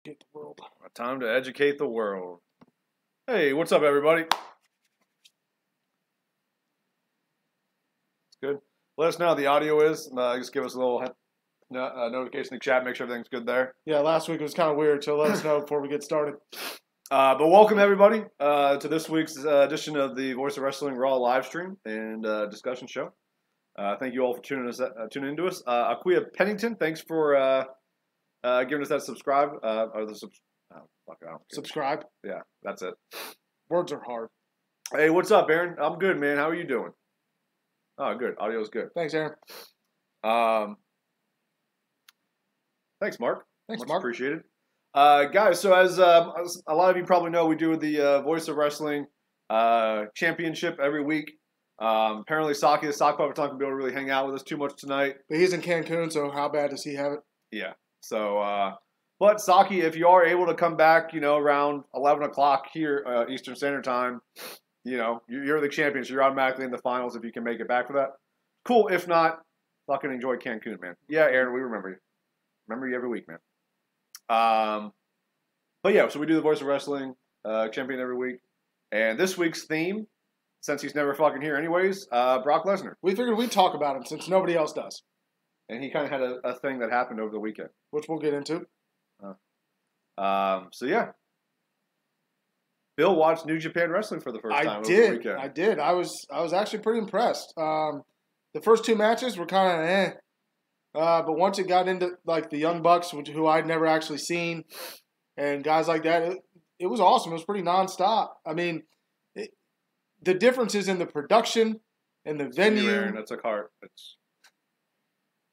Get the world. Time to educate the world. Hey, what's up, everybody? It's good. Let us know how the audio is. Just give us a little notification in the chat. Make sure everything's good there. Yeah, last week was kind of weird, so let us know before we get started. But welcome, everybody, to this week's edition of the Voice of Wrestling Raw live stream and discussion show. Thank you all for tuning into us. Aquia Pennington, thanks for giving us that subscribe. Subscribe. Yeah, that's it. Words are hard. Hey, what's up, Aaron? I'm good, man. How are you doing? Oh, good. Audio's good. Thanks, Aaron. Thanks, Mark. Thanks, Much Mark. appreciated. Guys, so as a lot of you probably know, we do the Voice of Wrestling Championship every week. Apparently, Saki, the sock puppet, not going to be able to really hang out with us too much tonight. But he's in Cancun, so how bad does he have it? Yeah. So, but Saki, if you are able to come back, around 11 o'clock here, Eastern Standard Time, you're the champion, so you're automatically in the finals if you can make it back for that. Cool. If not, fucking enjoy Cancun, man. Yeah, Aaron, we remember you. Remember you every week, man. But yeah, so we do the Voice of Wrestling champion every week. And this week's theme, since he's never fucking here anyways, Brock Lesnar. We figured we'd talk about him since nobody else does. And he kind of had a thing that happened over the weekend. Which we'll get into. So yeah. Bill watched New Japan Wrestling for the first time over the weekend. I did. I was actually pretty impressed. The first two matches were kind of eh. But once it got into like the Young Bucks, who I'd never actually seen, and guys like that, it was awesome. It was pretty nonstop. I mean, the difference is in the production and the venue. Aaron, that's a heart.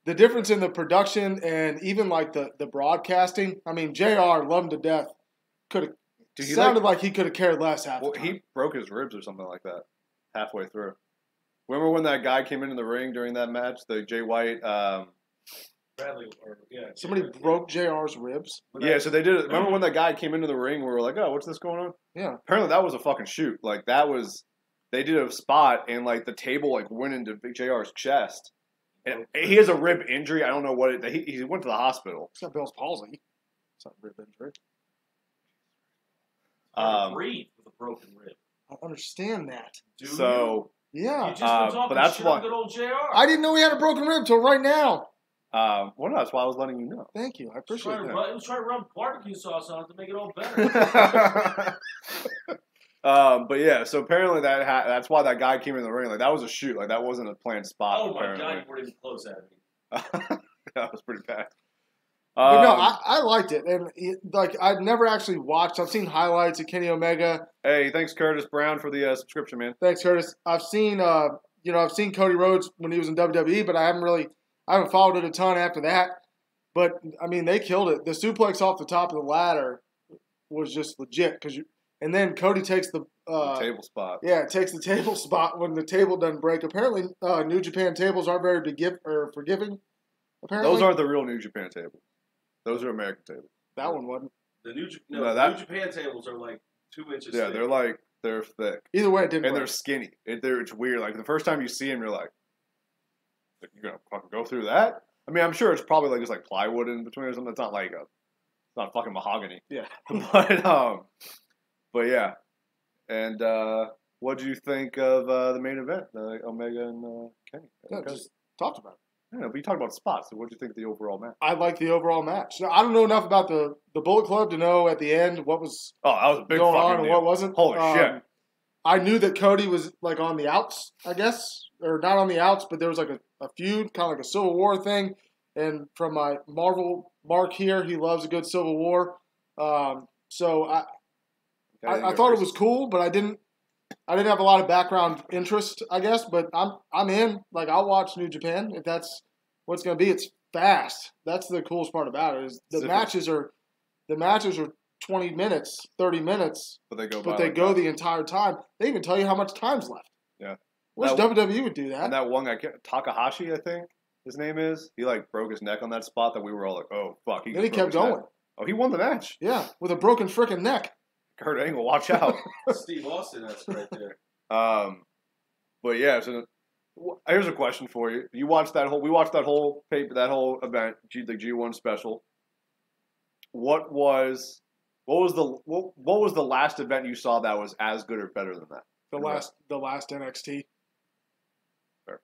The difference in the production and even like the broadcasting. I mean, JR, love him to death, sounded like he could have cared less half the time. He broke his ribs or something like that halfway through. Remember when that guy came into the ring during that match, the Jay White? Somebody broke JR's ribs. Yeah, so they did it. Remember when that guy came into the ring? We were like, "Oh, what's this going on?" Yeah. Apparently, that was a fucking shoot. Like they did a spot, and like the table like went into JR's chest. And he has a rib injury. I don't know what he went to the hospital. It's not Bell's palsy. It's not a rib injury. Breathe with a broken rib. I understand that. Yeah. You just been but talking that's shit why on good old JR. I didn't know he had a broken rib till right now. Well, no, that's why I was letting you know. Thank you. I appreciate that. He was trying to rub barbecue sauce on it to make it all better. But yeah, so apparently that's why that guy came in the ring. Like that was a shoot. Like that wasn't a planned spot. Oh apparently. my god, you weren't even close at me. That was pretty bad. But no, I liked it, and I've never actually watched. I've seen highlights of Kenny Omega. Hey, thanks Curtis Brown for the subscription, man. Thanks, Curtis. I've seen Cody Rhodes when he was in WWE, but I haven't followed it a ton after that. But I mean, they killed it. The suplex off the top of the ladder was just legit and then Cody takes the table spot. Yeah, it takes the table spot when the table doesn't break. Apparently, New Japan tables aren't very forgiving. Apparently, those aren't the real New Japan tables. Those are American tables. That one wasn't. The New Japan tables are like 2 inches. Yeah, thick. they're thick. Either way, it didn't. And break. they're skinny. It's weird. Like the first time you see them, you're like, "You're gonna fucking go through that?" I mean, I'm sure it's probably like just like plywood in between or something. It's not like it's not fucking mahogany. Yeah. But yeah. And what do you think of the main event, Omega and Kenny? Yeah, just talked about it. Yeah, but you talked about spots. So what do you think of the overall match? I like the overall match. Now, I don't know enough about the Bullet Club to know at the end what was that was a big going fucking on and deal. what wasn't. Holy shit. I knew that Cody was like on the outs, I guess. Or not on the outs, but there was like a feud, kind of like a Civil War thing. And from my Marvel Mark here, he loves a good Civil War. So I thought it was cool, but I didn't have a lot of background interest, I guess. But I'm in. Like I'll watch New Japan if that's what's going to be. It's fast. That's the coolest part about it. Is the matches are 20 minutes, 30 minutes, but they go the entire time. They even tell you how much time's left. Yeah. Wish WWE would do that. And that one guy, Takahashi, I think his name is, he like broke his neck on that spot that we were all like, oh fuck. Then he kept going. Oh, he won the match. Yeah, with a broken frickin' neck. Kurt Angle, watch out. Steve Austin, that's right there. But yeah, so here's a question for you. We watched that whole event, the G1 special. what was the last event you saw that was as good or better than that? The last NXT. Fair.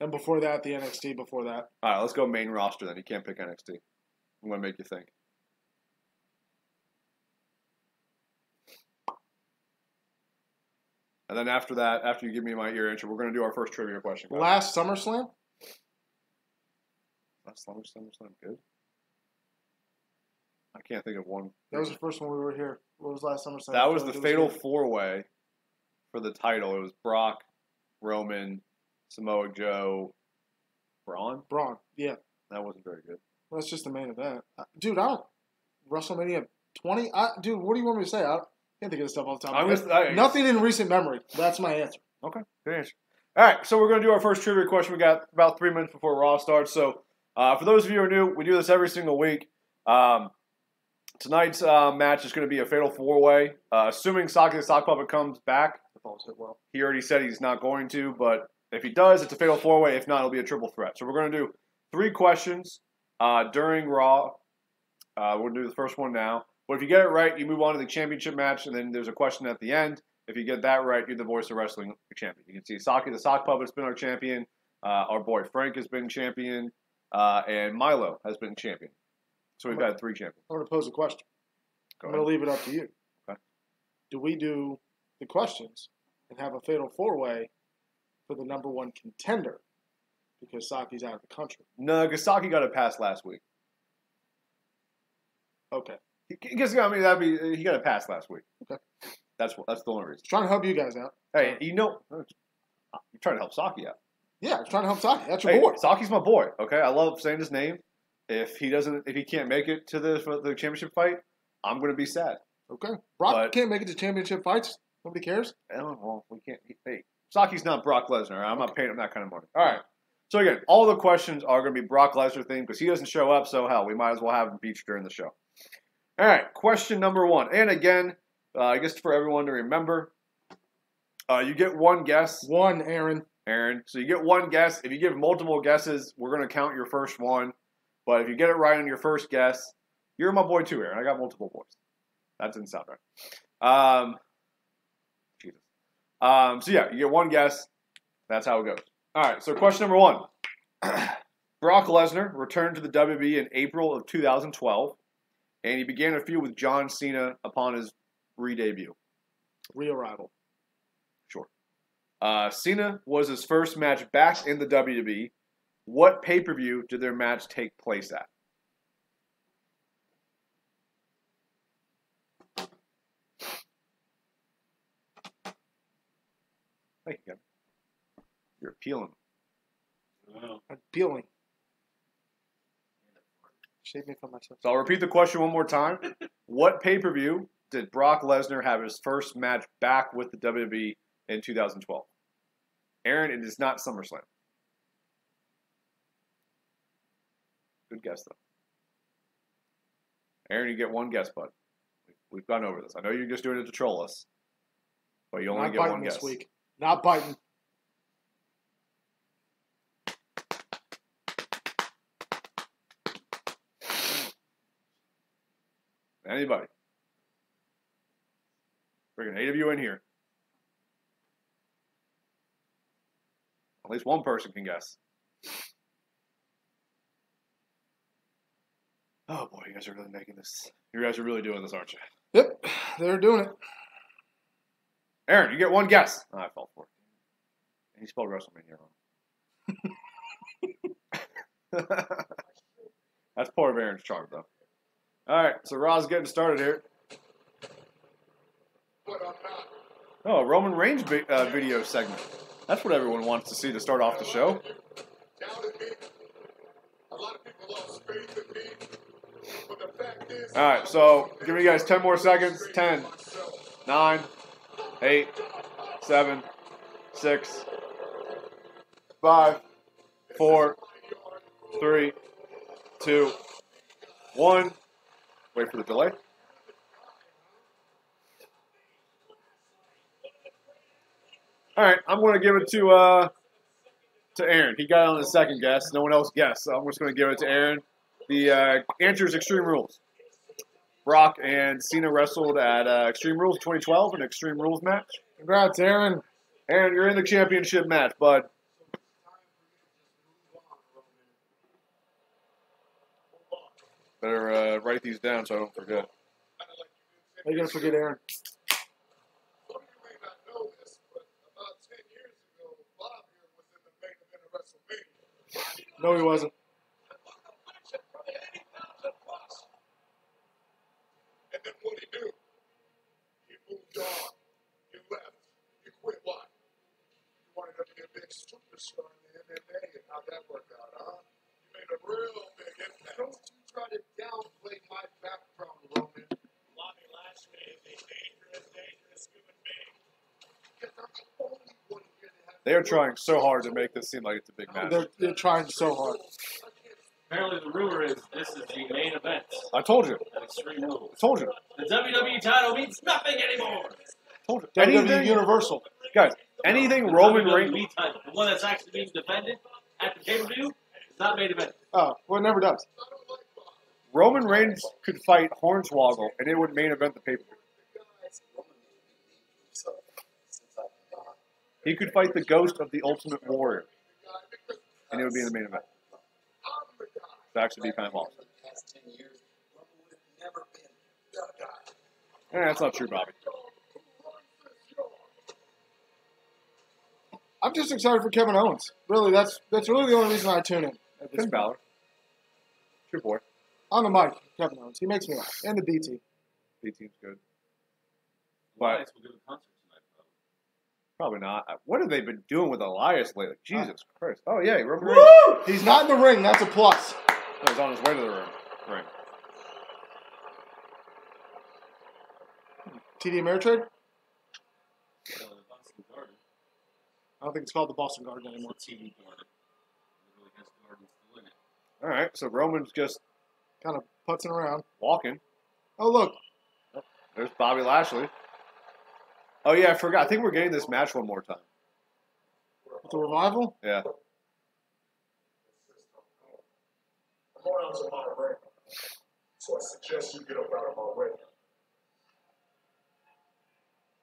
And before that, the NXT before that. All right, let's go main roster then. You can't pick NXT. I'm going to make you think. And then after that, after you give me your answer, we're going to do our first trivia question. Guys. Last SummerSlam? Last SummerSlam good? I can't think of one. That was the first one we were here. What was last SummerSlam? That was the Fatal 4-Way for the title. It was Brock, Roman, Samoa Joe, Braun? Braun, yeah. That wasn't very good. Well, that's just the main event. Dude, WrestleMania 20? Dude, what do you want me to say? I can't think of this stuff all the time. Nothing in recent memory. That's my answer. Okay, good answer. All right, so we're going to do our first trivia question. We got about 3 minutes before Raw starts. So for those of you who are new, we do this every single week. Tonight's match is going to be a Fatal 4-Way. Assuming Saki the Sock Puppet comes back. He already said he's not going to, but if he does, it's a Fatal 4-Way. If not, it'll be a triple threat. So we're going to do 3 questions during Raw. We're going to do the first one now. But if you get it right, you move on to the championship match, and then there's a question at the end. If you get that right, you're the voice of wrestling champion. You can see Saki the Sock Puppet's been our champion. Our boy Frank has been champion. And Milo has been champion. So we've had 3 champions. I'm going to pose a question. I'm going to leave it up to you. Okay. Do we do the questions and have a Fatal 4-Way for the number 1 contender because Saki's out of the country? No, because Saki got a pass last week. Okay. He got a pass last week. Okay. That's the only reason. Trying to help you guys out. Hey, you're trying to help Saki out. Yeah, I'm trying to help Saki. That's your boy. Saki's my boy. Okay, I love saying his name. If he can't make it to the championship fight, I'm going to be sad. Okay. Brock can't make it to championship fights. Nobody cares. Oh, well, we can't. Hey, Saki's not Brock Lesnar. I'm not paying him that kind of money. All right. So again, all the questions are going to be Brock Lesnar themed because he doesn't show up. So hell, we might as well have him featured during the show. All right. Question number 1, and again, I guess for everyone to remember, you get 1 guess. 1, Aaron. So you get 1 guess. If you give multiple guesses, we're going to count your first one. But if you get it right on your first guess, you're my boy too, Aaron. I got multiple boys. That didn't sound right. Jesus. So yeah, you get 1 guess. That's how it goes. All right, so question number 1. Brock Lesnar returned to the WWE in April of 2012, and he began a feud with John Cena upon his re-debut. Re-arrival. Sure. Cena was his first match back in the WWE. What pay-per-view did their match take place at? Thank you, Kevin. You're appealing. I'm peeling. Shave me from myself. So I'll repeat the question one more time. What pay-per-view did Brock Lesnar have his first match back with the WWE in 2012? Aaron, it is not SummerSlam. Good guess, though. Aaron, you get 1 guess, bud. We've gone over this. I know you're just doing it to troll us, but you only get 1 guess. This week. Not biting. Anybody? Bringing 8 of you in here. At least 1 person can guess. Oh boy, you guys are really making this. You guys are really doing this, aren't you? Yep, they're doing it. Aaron, you get 1 guess. Oh, I fell for it. He spelled WrestleMania wrong. That's part of Aaron's charm, though. All right, so Raw's getting started here. Oh, a Roman Reigns video segment. That's what everyone wants to see to start off the show. All right, so give you guys 10 more seconds. 10, 9, 8, 7, 6, 5, 4, 3, 2, 1. Wait for the delay. All right, I'm going to give it to Aaron. He got on the second guess. No one else guessed, so I'm just going to give it to Aaron. The answer is Extreme Rules. Brock and Cena wrestled at Extreme Rules 2012, an Extreme Rules match. Congrats, Aaron. Aaron, you're in the championship match, bud. Better write these down so I don't forget. How you going to forget Aaron? No, he wasn't. And then what did he do? He moved on. He left. He quit what? He wanted to be a big superstar in the MMA, and how'd that work out, huh? You made a real big impact. Don't you try to downplay my background, Roman. Bobby Lashley is a dangerous human being. Because I'm the only one here that has... They are trying so hard to make this seem like it's a big match. They're trying so hard. Apparently, the rumor is this is the main event I told you. at Extreme Rules. I told you. The WWE title means nothing anymore. I told you. WWE Anything, Universal. guys, anything The Roman WWE Reigns... title, the one that's actually being defended at the pay-per-view, is not main event. Oh, well, it never does. Roman Reigns could fight Hornswoggle, and it would main event the pay-per-view. He could fight the ghost of the Ultimate Warrior, and it would be in the main event. It'd actually be kind of awesome. That's not true, Bobby. I'm just excited for Kevin Owens. Really, that's really the only reason I tune in. At this Finn point. Balor. Good boy. On the mic, Kevin Owens. He makes me laugh. And the B team. B-team's good. Elias will give a concert tonight, Probably not. What have they been doing with Elias lately? Jesus Christ. Oh, yeah, Roman Reigns. Woo! He's not in the ring. That's a plus. No, he's on his way to the ring. TD Ameritrade? probably. Boston Garden. I don't think it's called the Boston Garden anymore. It's the TV Garden. It really has Garden still in it. All right, so Roman's just Kind of putzing around. walking. Oh, look. There's Bobby Lashley. Oh, yeah, I forgot. I think we're getting this match one more time. It's a revival? Yeah. Morning's on my way. So I suggest you get up out of my way.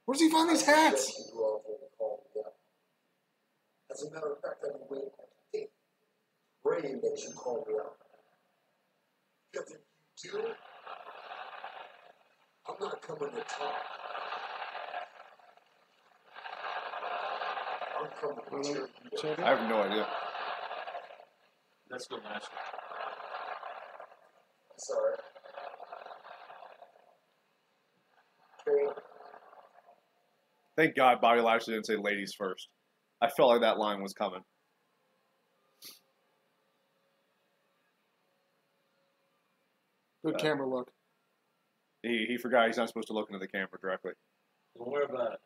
Where does he find these hats? As a matter of fact, I've been waiting at 8. Bray makes you call me out. Because if you do, I'm not coming to talk. I'm coming to cheer you. I have no idea. Let's go Lashley. Sorry. Okay. Thank God Bobby Lashley didn't say ladies first. I felt like that line was coming. Good camera look. He forgot he's not supposed to look into the camera directly. Don't worry about it.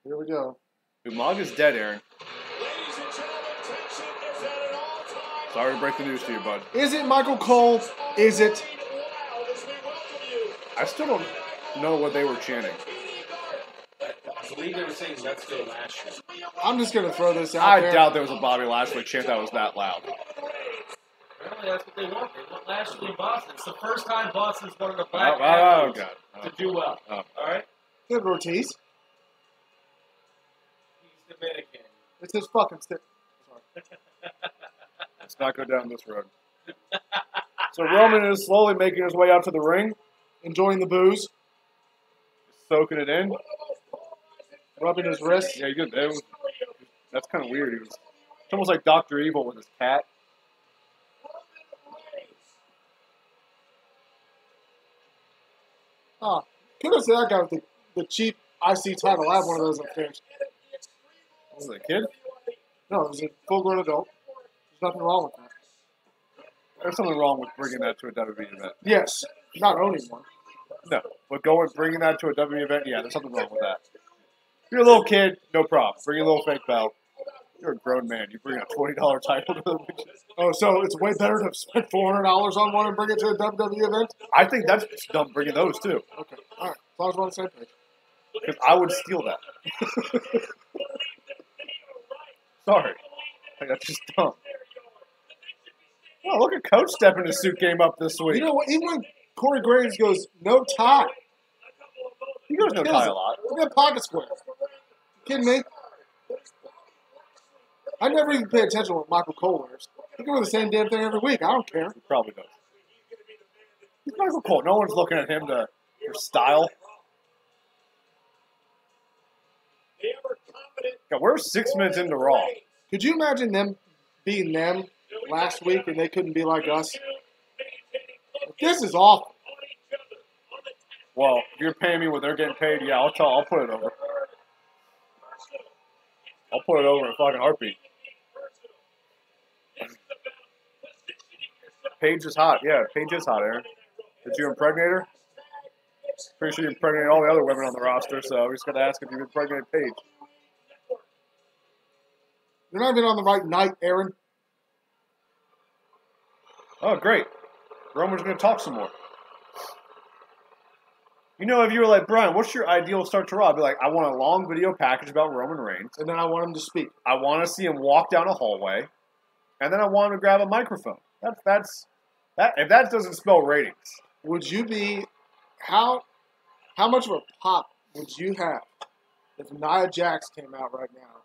Here we go. Umaga's dead, Aaron. Ladies and gentlemen, tension is at an all-time. Sorry to break the news to you, bud. Is it Michael Cole? Is it? I still don't know what they were chanting. I believe they were saying let's go Lashley. I'm just going to throw this out I there. doubt there was a Bobby Lashley chant that was that loud. Apparently that's what they want. They want Lashley in Boston. It's the first time Boston's wanted a Oh, black oh, athlete God. to do well. Oh. All right? Good Ortiz. He's Dominican. It's his fucking stick. Let's not go down this road. So Roman is slowly making his way out to the ring, Enjoying the booze. soaking it in. Rubbing his wrist. Yeah, that's kind of weird. It's almost like Dr. Evil with his cat. Ah, kudos to that guy with the cheap IC title. I have one of those upstairs. Was it a kid? No, it was a full-grown adult. There's nothing wrong with that. There's something wrong with bringing that to a WWE event. Yes, not owning one. No, but bringing that to a WWE event, yeah, there's something wrong with that. If you're a little kid, no problem. Bring a little fake belt. You're a grown man. You bring a $20 title to the Oh, so it's way better to spend $400 on one and bring it to a WWE event? I think that's dumb bringing those, too. Okay, all right. As long as we're on the same page. Because I would steal that. Sorry. Like, that's just dumb. Oh, look at Coach stepping his suit game up this week. You know what? Even when Corey Graves goes, no tie. He goes no tie a lot. Look at pocket square. You kidding me? I never even pay attention to what Michael Cole wears. He can wear the same damn thing every week. I don't care. He probably does. He's Michael Cole. No one's looking at him for style. God, we're 6 minutes into Raw. Could you imagine them being them last week and they couldn't be like us? This is awful. Well, if you're paying me what they're getting paid, yeah, I'll put it over. I'll put it over in a fucking heartbeat. Paige is hot. Yeah, Paige is hot, Aaron. Did you impregnate her? Pretty sure you impregnated all the other women on the roster, so we're just going to ask if you impregnated Paige. You're not even on the right night, Aaron. Oh, great. Roman's going to talk some more. You know, if you were like, Bryan, what's your ideal start to Raw? I'd be like, I want a long video package about Roman Reigns. And then I want him to speak. I want to see him walk down a hallway. And then I want him to grab a microphone. That's if that doesn't spell ratings. Would you be, how much of a pop would you have if Nia Jax came out right now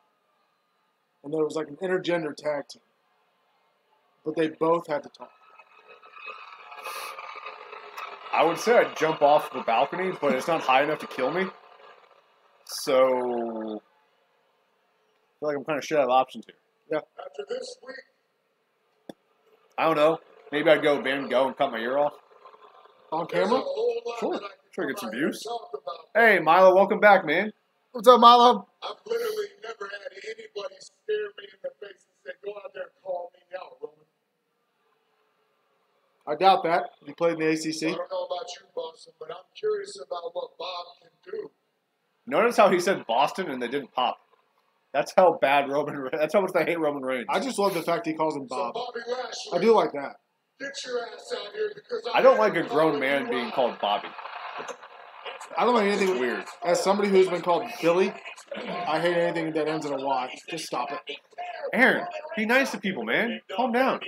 and there was like an intergender tag team, but they both had to talk? I would say I'd jump off the balcony, but it's not high enough to kill me. So, I feel like I'm kind of shit out of options here. Yeah. After this week, I don't know. Maybe I'd go Van Gogh and cut my ear off. On there's a camera? whole lot Sure. that I can Sure, get some come out views. and talk about. Hey, Milo, welcome back, man. What's up, Milo? I've literally never had anybody stare me in the face and say, go out there and call me out, Roman. I doubt that. You played in the I ACC. don't know about you, Boston, but I'm curious about what Bob can do. Notice how he said Boston and they didn't pop. That's how bad that's how much they hate Roman Reigns. I just love the fact he calls him So Bob. Bobby Lashley, I do like that. get your ass out here because I don't like a grown man being called Bobby. I don't like anything It's weird. As somebody who's been called Billy, I hate anything that ends in a Y. Just stop it. Aaron, be nice to people, man. Calm down.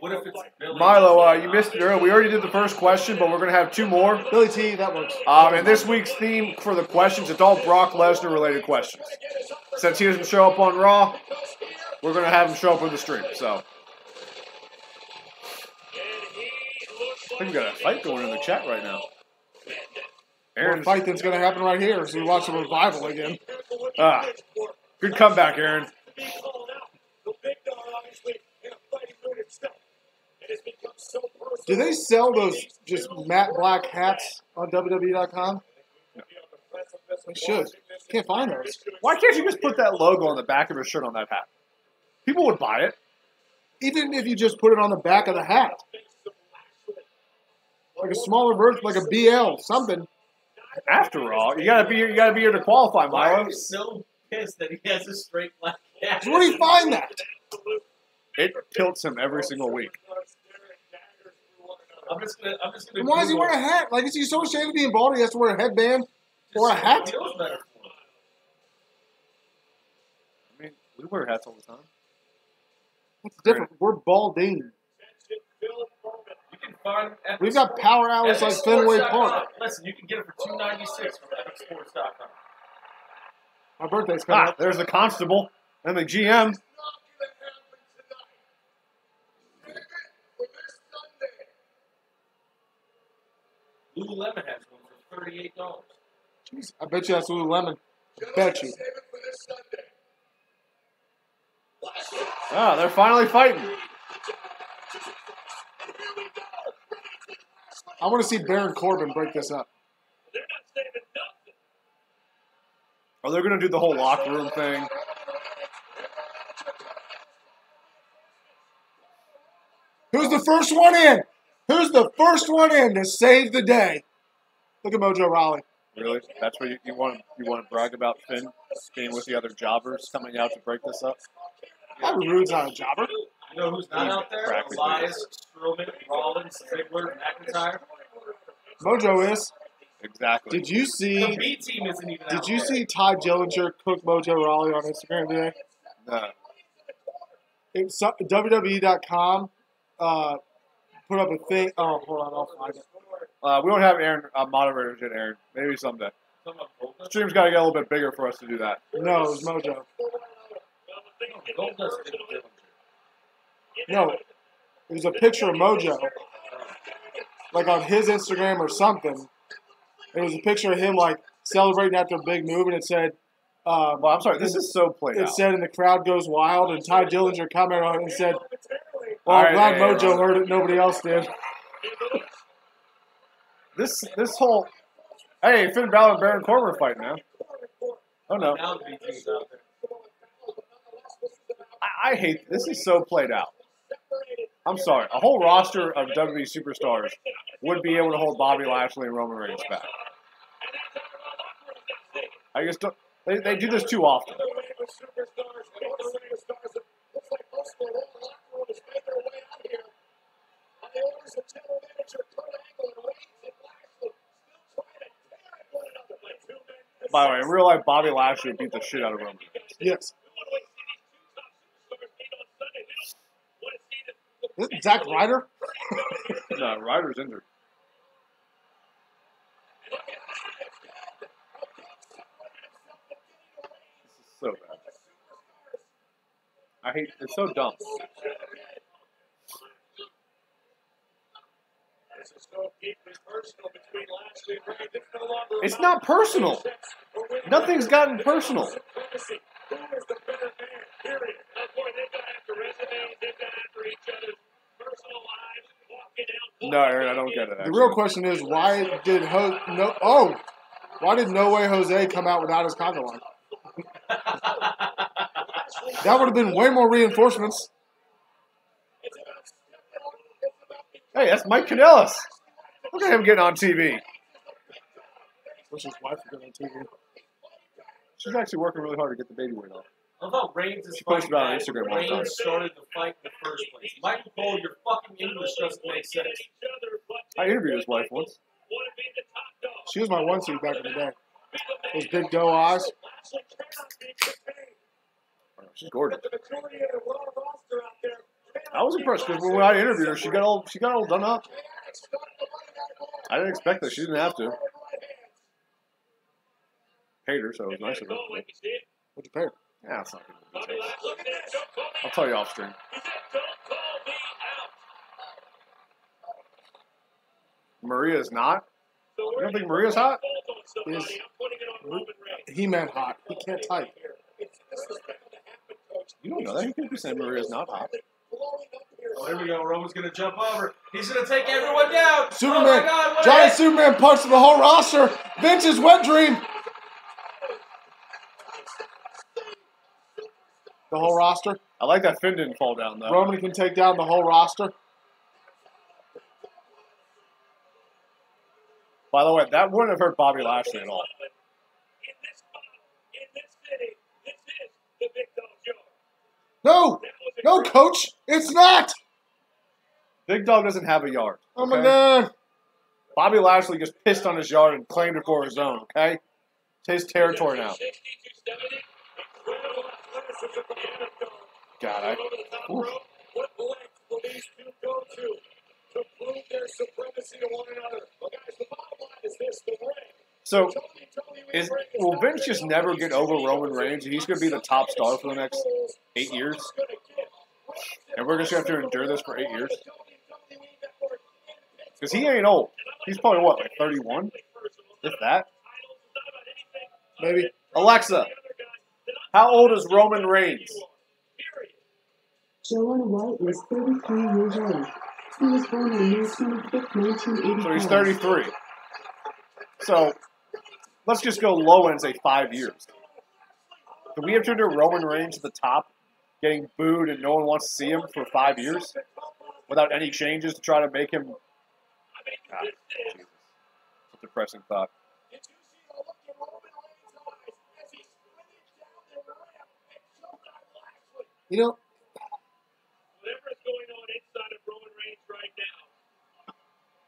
What if it's Billy? Milo, you missed it earlier. We already did the first question, but we're going to have two more. Billy T, that works. And this week's theme for the questions, it's all Brock Lesnar related questions. Since he doesn't show up on Raw, we're going to have him show up on the stream. So, I think we got a fight going in the chat right now. More Aaron, fight that's going to happen right here as we watch the revival again. good comeback, Aaron. Do they sell those just matte black hats on WWE.com? They should. Can't find those. Why can't you just put that logo on the back of your shirt on that hat? People would buy it. Even if you just put it on the back of the hat. Like a smaller version, like a BL, something. After all, you gotta be here to qualify, Why are Milo. you so pissed that he has a straight black hat? Where do you find that? It tilts him every single week. I'm just gonna And why does he wear a hat? Like, is he so ashamed of being bald he has to wear a headband or a hat? Feels better for him. I mean, we wear hats all the time. It's different. We're balding. You can find We've got power hours like Fenway Park. Listen, you can get it for $2.96 from EpicSports.com. My birthday's coming up. There's the constable and the GM. Lululemon has one for $38. Jeez, I bet you that's Lululemon. Bet you. They're finally fighting. I want to see Baron Corbin break this up. Are they going to do the whole locker room thing? Who's the first one in? Who's the first one in to save the day? Look at Mojo Rawley. Really? That's what you want to brag about Finn being with the other jobbers coming out to break this up? Bobby Roode's not a jobber. You know who's not out there? Practically. Elias, Strowman, Rollins, Ziggler, McIntyre. Mojo is. Exactly. Did you The see? B team isn't even out Did you there. see Ty Dillinger cook Mojo Rawley on Instagram today? No. WWE.com put up a thing. Oh, hold on, I'll find it. We don't have Aaron moderators yet, Aaron. Maybe someday. Stream's got to get a little bit bigger for us to do that. No, it was Mojo. Goldust did Dillinger. No, it was a picture of Mojo, like on his Instagram or something. It was a picture of him like celebrating after a big move, and it said, Well, I'm sorry. This is so played it out. said, and the crowd goes wild, and Ty Dillinger commented on it and said, well, All I'm right, glad hey, Mojo heard it, nobody else did. This whole... Hey, Finn Balor and Baron Corbin are fighting now. Oh, no. Now the BT's out there. I hate... This is so played out. I'm sorry. A whole roster of WWE superstars would be able to hold Bobby Lashley and Roman Reigns back. I just don't... They do this too often. By the way, in real life, Bobby Lashley beat the shit out of Roman Reigns. Yes. Is it Zack Ryder? No, Ryder's injured. This is so bad. I hate it's so dumb. It's not personal. Nothing's gotten personal. No, Aaron, I don't get it. The real question is, why did No Way Jose come out without his conga line? That would have been way more reinforcements. Hey, that's Mike Kanellis. Look at him getting on TV. Wish his wife would get on TV. She's actually working really hard to get the baby weight off. I love how Reigns is She posted fighting about it on back. Instagram all the time. Reigns started the fight in the first place. Michael Cole, your fucking English doesn't make sense. I interviewed his wife once. She was my one seed back in the day. Those big doe eyes. She's gorgeous. I was impressed because when I interviewed her, she got all done up. I didn't expect that. She didn't have to. Paid her, so it was nice of her. What'd you pay her? Yeah, it's not good. I'll tell you off stream. Maria's not? You don't think Maria's hot? He meant hot. He can't type. You don't know that. You could be saying Maria's not hot. Oh, here we go. Roman's going to jump over. He's going to take everyone down. Superman. Oh my God, what a Giant hit. Superman punch to the whole roster. Vince's wet dream. The whole roster. I like that Finn didn't fall down, though. Roman can take down the whole roster. By the way, that wouldn't have hurt Bobby Lashley at all. No, no, coach, it's not. Big Dog doesn't have a yard. Oh my okay? God. Bobby Lashley just pissed on his yard and claimed it for his own, okay? It's his territory now. God, oof. So, will Vince just never get over Roman Reigns? He's going to be the top star for the next 8 years? And we're just going to have to endure this for 8 years? Because he ain't old. He's probably, what, like 31? If that? Maybe. Alexa, how old is Roman Reigns? Joanna White was 33 years old. He was born on May 25th, 1985. So he's 33. So, let's just go low and say 5 years. Can we have to endure Roman Reigns at the top, getting booed and no one wants to see him for 5 years? Without any changes to try to make him... God, Jesus. It's a depressing thought. You know, Whatever is going on inside of Roman Reigns right now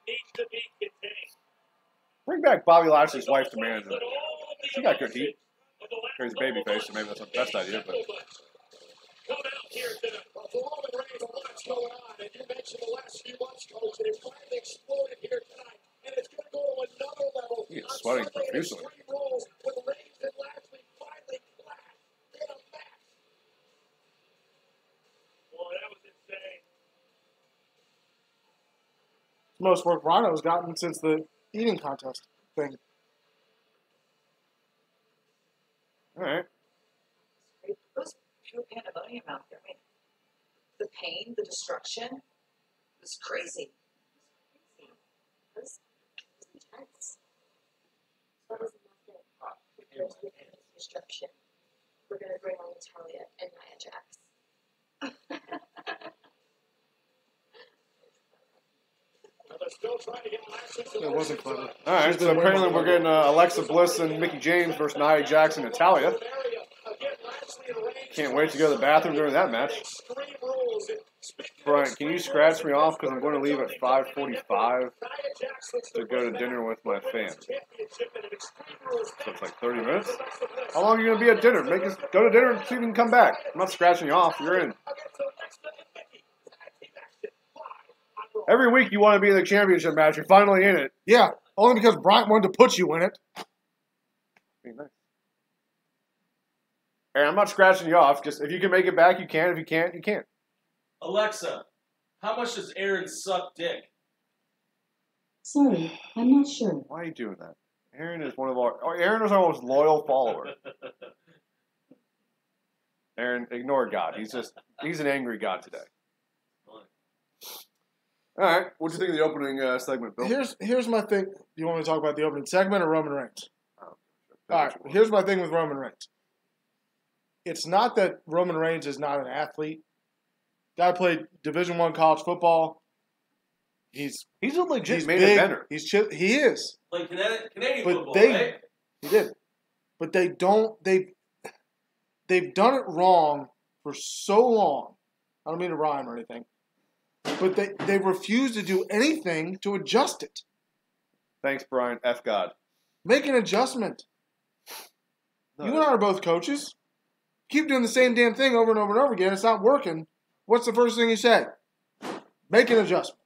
needs to be contained. Bring back Bobby Lashley's wife to management. She got good heat. He's a baby face, so maybe that's not the best idea, but... Come out here to Well, for Roman Reigns, a lot's going on, and you mentioned the last few months, Coach, and it finally exploded here tonight, and it's going to go to another level. He is on sweating Sunday in profusely. Extreme Rules with Reigns and Lashley finally clashed in a match. Boy, that was insane. Most work Rhino's gotten since the eating contest thing. All right. It was pure pandemonium out there. I mean, the pain, the destruction, it was crazy. It was intense. That was the last day. There's the pain, destruction. We're going to bring on Natalia and Nia Jax. Now they're still trying to get Lashley. It wasn't clever. All right, so apparently we're getting Alexa Bliss and Mickey James versus Nia Jax and Natalia. Can't wait to go to the bathroom during that match. Brian, can you scratch me off because I'm going to leave at 5:45 to go to dinner with my fam. So it's like 30 minutes. How long are you going to be at dinner? Make us go to dinner and see if you can come back. I'm not scratching you off. You're in. Every week you want to be in the championship match. You're finally in it. Yeah, only because Bryan wanted to put you in it. Nice. Hey, I'm not scratching you off. Just if you can make it back, you can. If you can't, you can't. Alexa, how much does Aaron suck dick? Sorry, I'm not sure. Why are you doing that? Aaron is one of our. Oh, Aaron is our most loyal follower. Aaron, ignore God. He's an angry God today. All right, what do you think of the opening segment, Bill? Here's my thing. Do you want me to talk about the opening segment or Roman Reigns? Oh, All right, here's my thing with Roman Reigns. It's not that Roman Reigns is not an athlete. Guy played Division I college football. He's a legit main big. eventer. He is. Like Canadian But football, they- right? He did. But they've done it wrong for so long. I don't mean to rhyme or anything. But they refuse to do anything to adjust it. Thanks, Brian. F God. Make an adjustment. No. You and I are both coaches. Keep doing the same damn thing over and over and over again. It's not working. What's the first thing you say? Make an adjustment.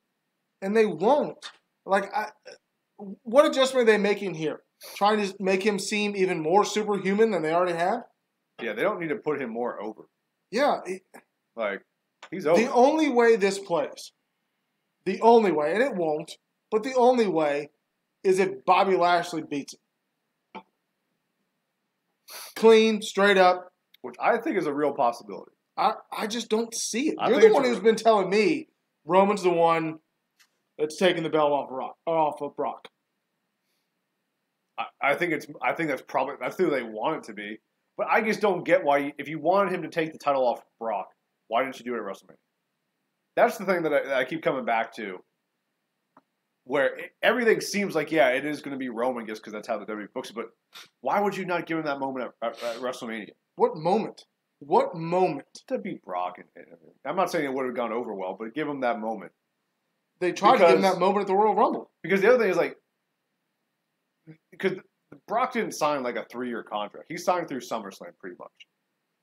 And they won't. What adjustment are they making here? Trying to make him seem even more superhuman than they already have? Yeah, they don't need to put him more over. Yeah. He's over. The only way this plays, and it won't, but the only way is if Bobby Lashley beats him. Clean, straight up. Which I think is a real possibility. I just don't see it. I You're think the one it's who's been telling me Roman's the one that's taking the belt off of Brock. I think that's who they want it to be. But I just don't get why, if you wanted him to take the title off Brock, why didn't you do it at WrestleMania? That's the thing that I keep coming back to. Where everything seems like, yeah, it is going to be Roman just because that's how the WWE books it. But why would you not give him that moment at WrestleMania? What moment? What moment? To beat Brock. I'm not saying it would have gone over well, but give him that moment. They tried to give him that moment at the Royal Rumble. Because the other thing is because Brock didn't sign like a 3-year contract. He signed through SummerSlam pretty much.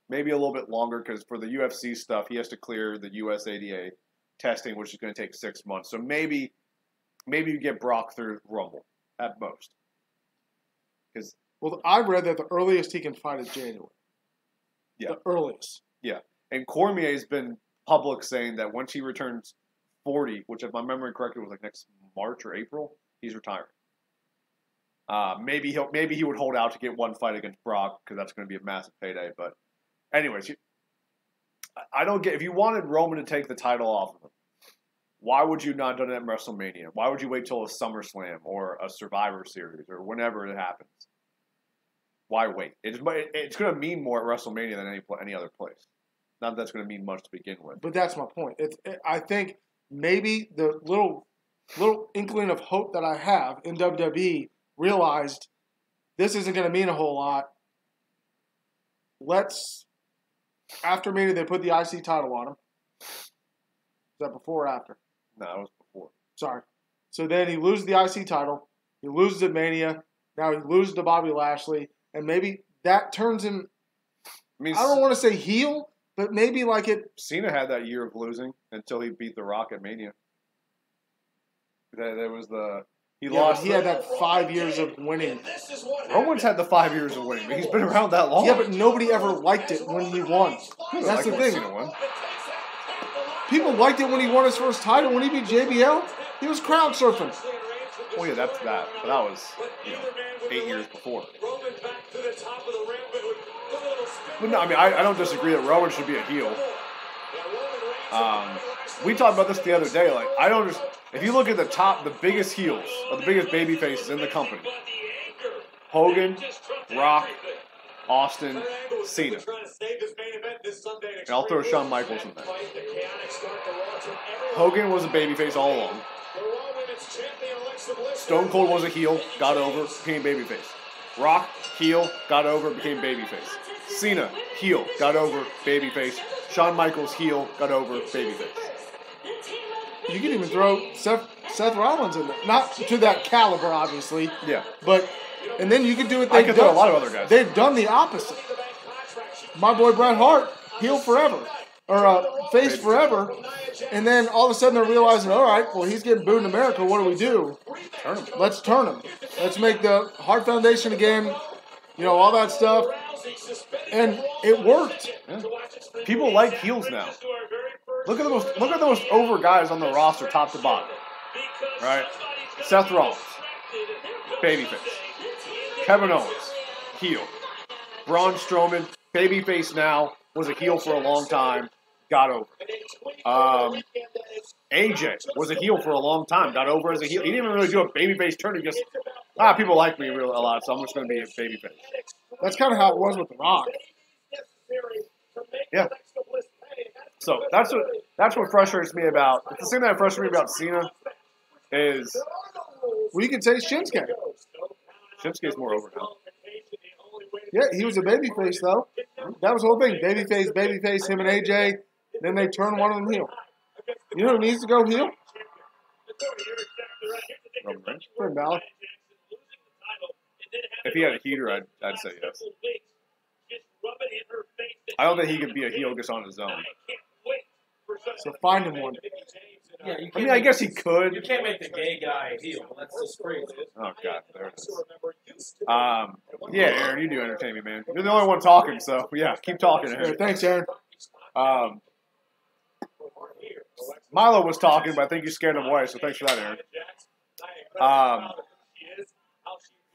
Maybe a little bit longer because for the UFC stuff, he has to clear the USADA testing, which is going to take 6 months. So maybe you get Brock through Rumble at most. Well, I read that the earliest he can fight is January. Yeah. The earliest. Yeah. And Cormier's been public saying that once he returns 40, which if my memory correctly was like next March or April, he's retiring. Maybe he would hold out to get one fight against Brock because that's going to be a massive payday. But anyways, I don't get, if you wanted Roman to take the title off of him, why would you not done it at WrestleMania? Why would you wait till a SummerSlam or a Survivor Series or whenever it happens? Why wait? It's going to mean more at WrestleMania than any other place. Not that that's going to mean much to begin with. But that's my point. I think maybe the little inkling of hope that I have in WWE realized this isn't going to mean a whole lot. After Mania, they put the IC title on him. Is that before or after? No, it was before. Sorry. So then he loses the IC title. He loses at Mania. Now he loses to Bobby Lashley. And maybe that turns him, I don't want to say heel, but maybe like it. Cena had that year of losing until he beat The Rock at Mania. There was he lost. He had that 5 years of winning. Roman's had the 5 years of winning, but he's been around that long. Yeah, but nobody ever liked it when he won. That's the thing. Cena won. People liked it when he won his first title. When he beat JBL, he was crowd surfing. Well, yeah, that's that. But that was 8 years before. But no, I mean, I don't disagree that Roman should be a heel. We talked about this the other day. Like, I don't just. If you look at the biggest heels, or the biggest baby faces in the company, Hogan, Rock, Austin, Cena. And I'll throw Shawn Michaels in there. Hogan was a babyface all along. Stone Cold was a heel, got over, became babyface. Rock, heel, got over, became babyface. Cena, heel, got over, babyface. Shawn Michaels, heel, got over, babyface. You can even throw Seth Rollins in there. Not to that caliber, obviously. Yeah. But, and then you could do it. I could throw a lot of other guys. They've done the opposite. My boy Bret Hart, heel forever. Or face forever. And then all of a sudden they're realizing, all right, well, he's getting booed in America. What do we do? Turn him. Let's turn him. Let's make the Hart Foundation again. All that stuff. And it worked. Yeah. People like heels now. Look at the most over guys on the roster, top to bottom. Right? Seth Rollins, babyface. Kevin Owens, heel. Braun Strowman, babyface now, was a heel for a long time, got over. AJ was a heel for a long time, got over as a heel. He didn't even really do a babyface turn. He just, people like me a lot, so I'm just going to be a babyface. That's kind of how it was with The Rock. Yeah. So that's what frustrates me about. The thing that frustrates me about Cena is, well, you could say Shinsuke. Shinsuke's more over now. Yeah, he was a babyface though. That was the whole thing. Babyface, him and AJ. Then they turn one of them heel. You know who needs to go heel? Roman Reigns. Finn Balor. If he had a heater, I'd say yes. I don't think he could be a heel just on his own. So find him one. Yeah, I mean, I guess he could. You can't make the gay guy a heel. That's just crazy. Oh, God. There it is. Yeah, Aaron, you do entertain me, man. You're the only one talking, so, yeah, keep talking, Aaron. Thanks, Aaron. Milo was talking, but I think you scared him away, so thanks for that, Aaron.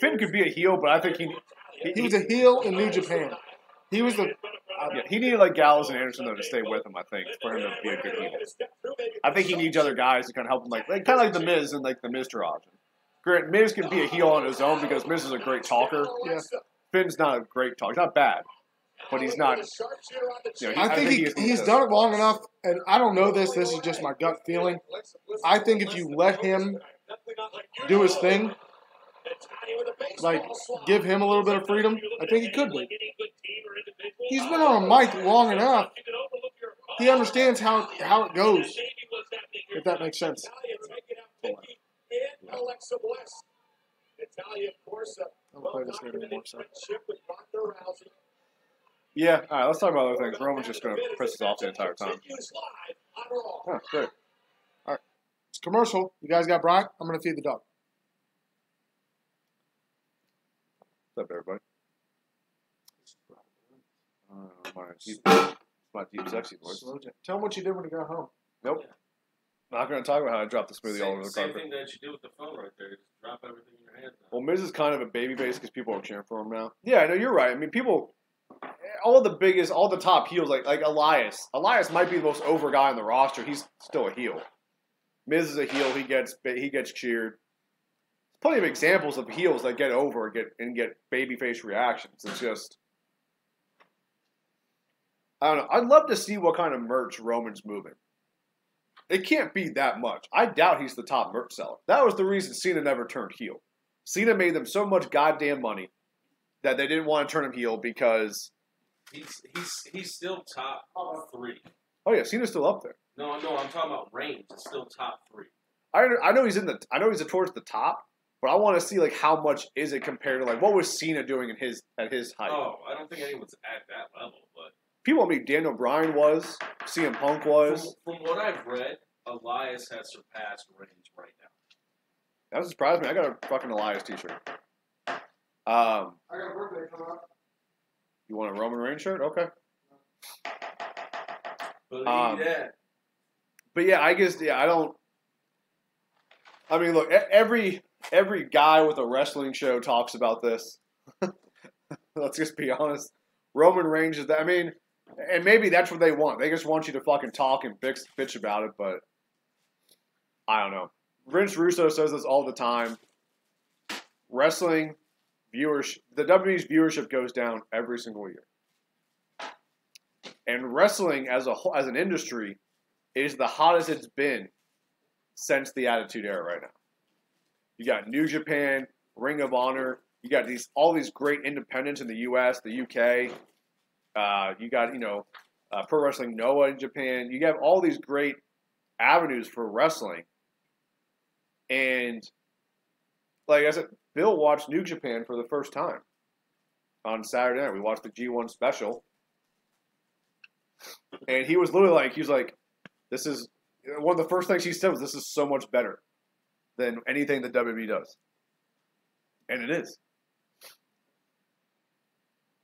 Finn could be a heel, but I think he was a heel in New Japan. He was the... he needed like Gallows and Anderson though to stay with him. I think for him to be a good heel. I think he needs other guys to kind of help him, like kind of like the Miz and like the Mr. option. Grant, Miz can be a heel on his own because Miz is a great talker. Yeah. Finn's not a great talker. He's not bad, but he's not. I think he's done it long enough, and I don't know this. This is just my gut feeling. I think if you let him do his thing, like give him a little bit of freedom, I think he could be. He's been on a mic long enough. He understands how it goes, if that makes sense. I'll play this game anymore, so. Yeah, all right, let's talk about other things. Roman's just going to piss us off the entire time. Oh, great. All right. It's commercial. You guys got Bryan? I'm going to feed the dog. What's up, everybody? My deep, sexy voice. Tell him what you did when you got home. Nope. Not going to talk about how I dropped the smoothie all over the Same carpet. thing that you do with the phone right there. Just drop everything in your hands. Well, Miz is kind of a babyface because people are cheering for him now. Yeah, no, you're right. I mean, people, all the top heels, like Elias. Elias might be the most over guy on the roster. He's still a heel. Miz is a heel. He gets cheered. There's plenty of examples of heels that get over and get babyface reactions. It's just, I don't know. I'd love to see what kind of merch Roman's moving. It can't be that much. I doubt he's the top merch seller. That was the reason Cena never turned heel. Cena made them so much goddamn money that they didn't want to turn him heel because he's still top 3. Oh yeah, Cena's still up there. No, I'm talking about range. It's still top 3. I know he's towards the top, but I want to see like how much is it compared to like what was Cena doing at his height. Oh, I don't think anyone's at that level, but people. I mean, Daniel Bryan was, CM Punk was. From what I've read, Elias has surpassed Reigns right now. That doesn't surprise me. I got a fucking Elias t-shirt. I got a birthday coming up. You want a Roman Reigns shirt? Okay. Believe that. But yeah, I guess I don't. I mean, look, every guy with a wrestling show talks about this. Let's just be honest. Roman Reigns is that. I mean, and maybe that's what they want. They just want you to fucking talk and bitch about it. But I don't know. Vince Russo says this all the time. Wrestling viewers, the WWE's viewership goes down every single year. And wrestling as an industry is the hottest it's been since the Attitude Era right now. You got New Japan, Ring of Honor. You got all these great independents in the U.S., the U.K. You got Pro Wrestling Noah in Japan. You have all these great avenues for wrestling. And like I said, Bill watched New Japan for the first time on Saturday night. We watched the G1 special. And he was literally like, this is one of the first things he said was, this is so much better than anything that WWE does. And it is.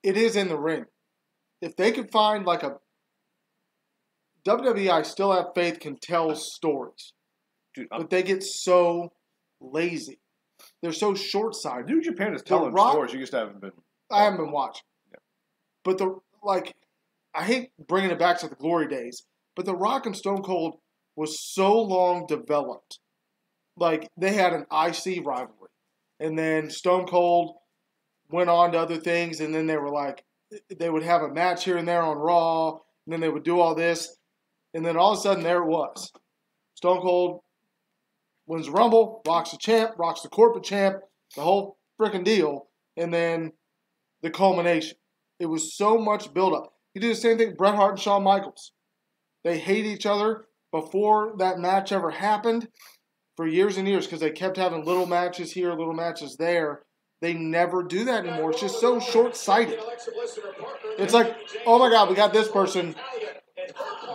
It is in the ring. If they could find like a WWE, I still have faith, can tell stories. Dude, but they get so lazy. They're so short-sighted. New Japan is telling stories. You just haven't been. I haven't been watching. Yeah. But I hate bringing it back to the glory days, but The Rock and Stone Cold was so long developed. Like, they had an IC rivalry. And then Stone Cold went on to other things, and then they were like, they would have a match here and there on Raw, and then they would do all this. And then all of a sudden, there it was. Stone Cold wins the Rumble, Rock's the champ, Rock's the corporate champ, the whole freaking deal. And then the culmination. It was so much buildup. You do the same thing, Bret Hart and Shawn Michaels. They hate each other before that match ever happened for years and years because they kept having little matches here, little matches there. They never do that anymore. It's just so short-sighted. It's like, oh my God, we got this person.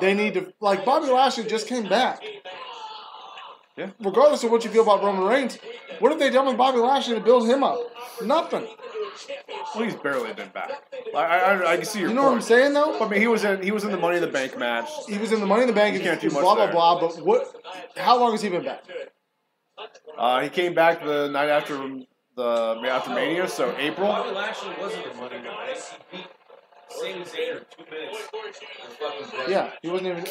They need to, like Bobby Lashley just came back. Yeah. Regardless of what you feel about Roman Reigns, what have they done with Bobby Lashley to build him up? Nothing. Well, he's barely been back. I can see your You know point. what I'm saying, though? I mean, he was in the Money in the Bank match. He was in the Money in the Bank. You can't do much blah, blah, there. blah. But how long has he been back? He came back the night after Mania, so April. Bobby Lashley wasn't the Money in the Bank. He beat Sami Zayn in 2 minutes. Yeah, he wasn't even.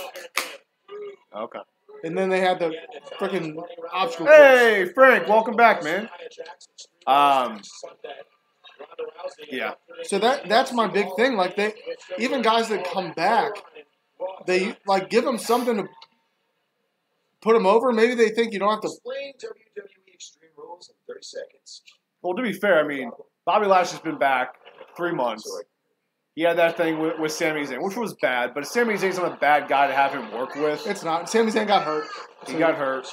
Okay. And then they had the freaking obstacle. Hey, Frank, welcome back, man. Yeah. So that's my big thing. Like even guys that come back, they like give them something to put them over. Maybe they think you don't have to. Explain WWE Extreme Rules in 30 seconds. Well, to be fair, I mean, Bobby Lashley's been back 3 months. He had that thing with Sami Zayn, which was bad, but Sami Zayn's not a bad guy to have him work with. It's not. Sami Zayn got hurt. He got hurt.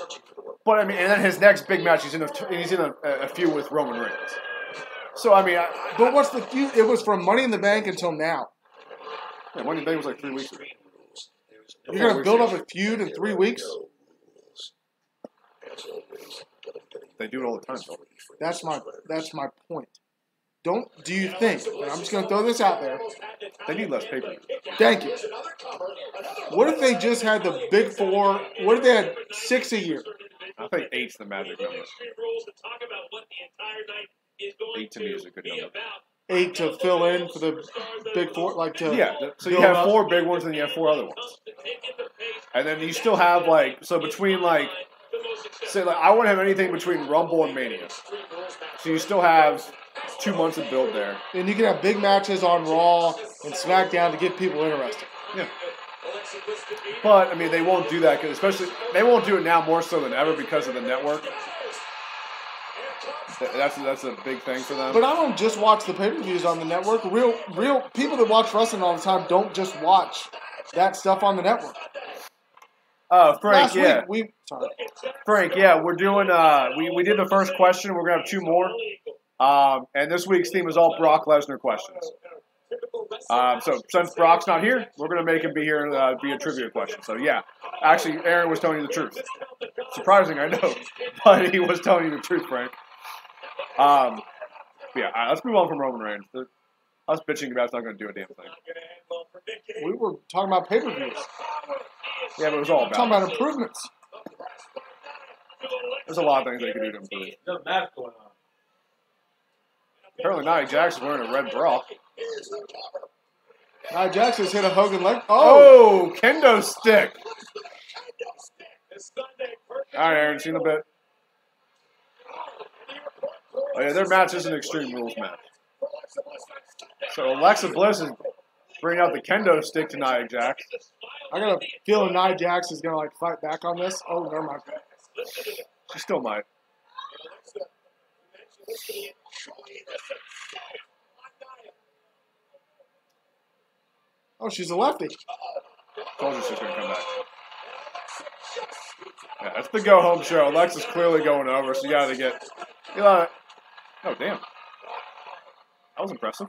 But, I mean, and then his next big match, he's in a feud with Roman Reigns. So, I mean... But what's the feud? It was from Money in the Bank until now. Yeah, Money in the Bank was like 3 weeks ago. You're going to build up a feud in 3 weeks? They do it all the time, though. That's my point. Do you think, and I'm just going to throw this out there. They need less paper. Thank you. What if they just had the big four? What if they had 6 a year? I think 8's the magic number. 8 to me is a good number. 8 to fill in for the big four? So you have 4 big ones and you have 4 other ones. And then you still have, between, say, I wouldn't have anything between Rumble and Mania. So you still have 2 months of build there. And you can have big matches on Raw and SmackDown to get people interested. Yeah. But, I mean, they won't do that, they won't do it now more so than ever because of the network. That's a big thing for them. But I don't just watch the pay-per-views on the network. Real people that watch wrestling all the time don't just watch that stuff on the network. Frank, Last week, sorry. Frank, we're doing, we did the first question. We're going to have 2 more. And this week's theme is all Brock Lesnar questions. So since Brock's not here, we're going to make him be here and be a trivia question. So yeah, actually, Aaron was telling you the truth. Surprising, I know, but he was telling you the truth, Frank. Yeah, all right, let's move on from Roman Reigns. Us bitching about it's not going to do a damn thing. We were talking about pay-per-views. Yeah, but it was all We're talking about improvements. There's a lot of things they could do to improve. No math going on. Apparently, Nia Jax's wearing a red bra. Nia Jax's hit a Hogan leg. Oh, kendo stick. All right, Aaron, seen a bit. Oh, yeah, their match is an Extreme Rules match. So Alexa Bliss is bringing out the kendo stick to Nia Jax. I got a feeling Nia Jax is going to like fight back on this. Oh, never mind. She still might. Oh, she's a lefty. Told you she's going to come back. Yeah, that's the go-home show. Alexa's clearly going over, so you got to get... Oh, damn. That was impressive.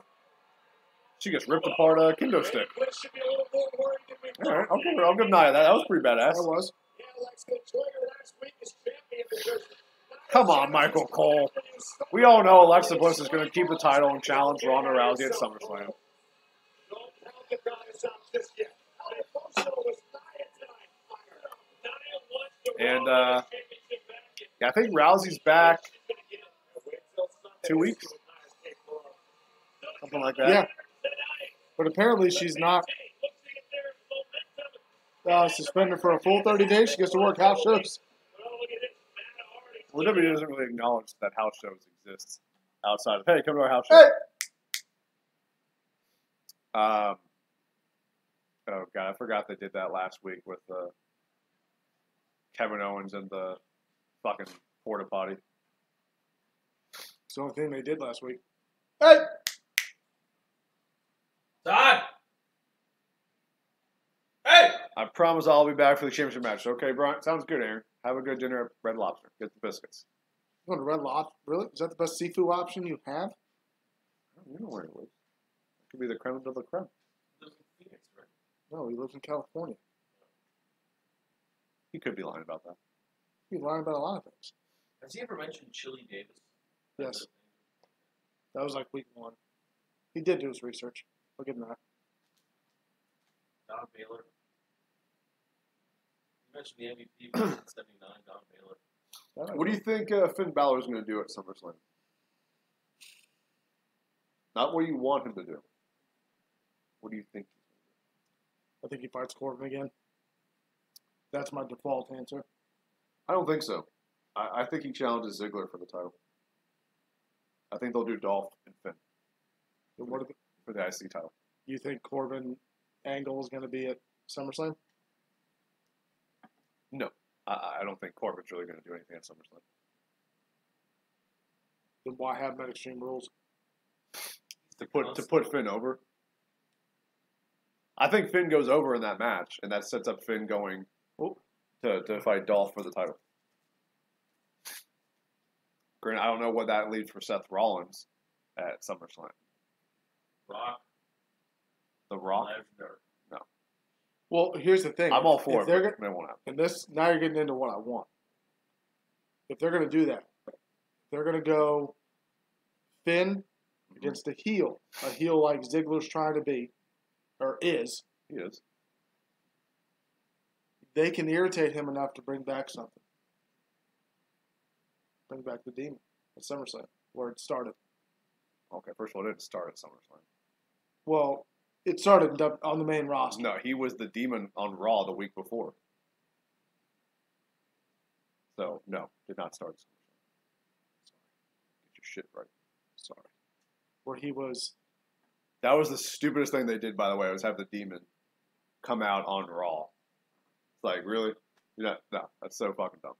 She gets ripped apart a kendo stick. All right, I'll give Nia that. That was pretty badass. That was. Come on, Michael Cole. We all know Alexa Bliss is going to keep the title and challenge Ronda Rousey at SummerSlam. And yeah, I think Rousey's back 2 weeks. Something like that. Yeah. But apparently she's not suspended for a full 30 days. She gets to work house shows. Well, WWE doesn't really acknowledge that house shows exist outside of, hey, come to our house show. Hey! Oh, God, I forgot they did that last week with Kevin Owens and the fucking porta potty. It's the only thing they did last week. Hey! Todd! Hey! I promise I'll be back for the championship match. Okay, Brian? Sounds good, Aaron. Have a good dinner at Red Lobster. Get the biscuits. You want a Red Lobster? Really? Is that the best seafood option you have? You know where he lives. It could be the creme de la creme. Lives in Phoenix, right? No, he lives in California. He could be lying about that. He's lying about a lot of things. Has he ever mentioned Chili Davis? Yes. That was like week 1. He did do his research. I'll give him that. Don Baylor. You mentioned the MVP back in 79, Don Baylor. What do you think Finn Balor's going to do at SummerSlam? Not what you want him to do. What do you think he's going to do? I think he fights Corbin again. That's my default answer. I don't think so. I think he challenges Ziggler for the title. I think they'll do Dolph and Finn for the IC title. You think Corbin Angle is going to be at SummerSlam? No. I don't think Corbin's really going to do anything at SummerSlam. Then why have him at Extreme Rules? To put Finn over. I think Finn goes over in that match, and that sets up Finn going to fight Dolph for the title. Granted, I don't know what that leaves for Seth Rollins at SummerSlam. Rock. The Rock? Lesnar. No. Well, here's the thing. I'm all for it, They're but they won't happen. and this, now you're getting into what I want. If they're going to do that, they're going to go Finn against a heel like Ziggler's trying to be, or is. He is. They can irritate him enough to bring back something. Bring back the Demon at SummerSlam, where it started. Okay, first of all, it didn't start at SummerSlam. Well, it started on the main roster. No, he was the Demon on Raw the week before. So, no, did not start at SummerSlam. Get your shit right. Sorry. Where he was... That was the stupidest thing they did, by the way, was have the Demon come out on Raw. It's like, really? No, that's so fucking dumb.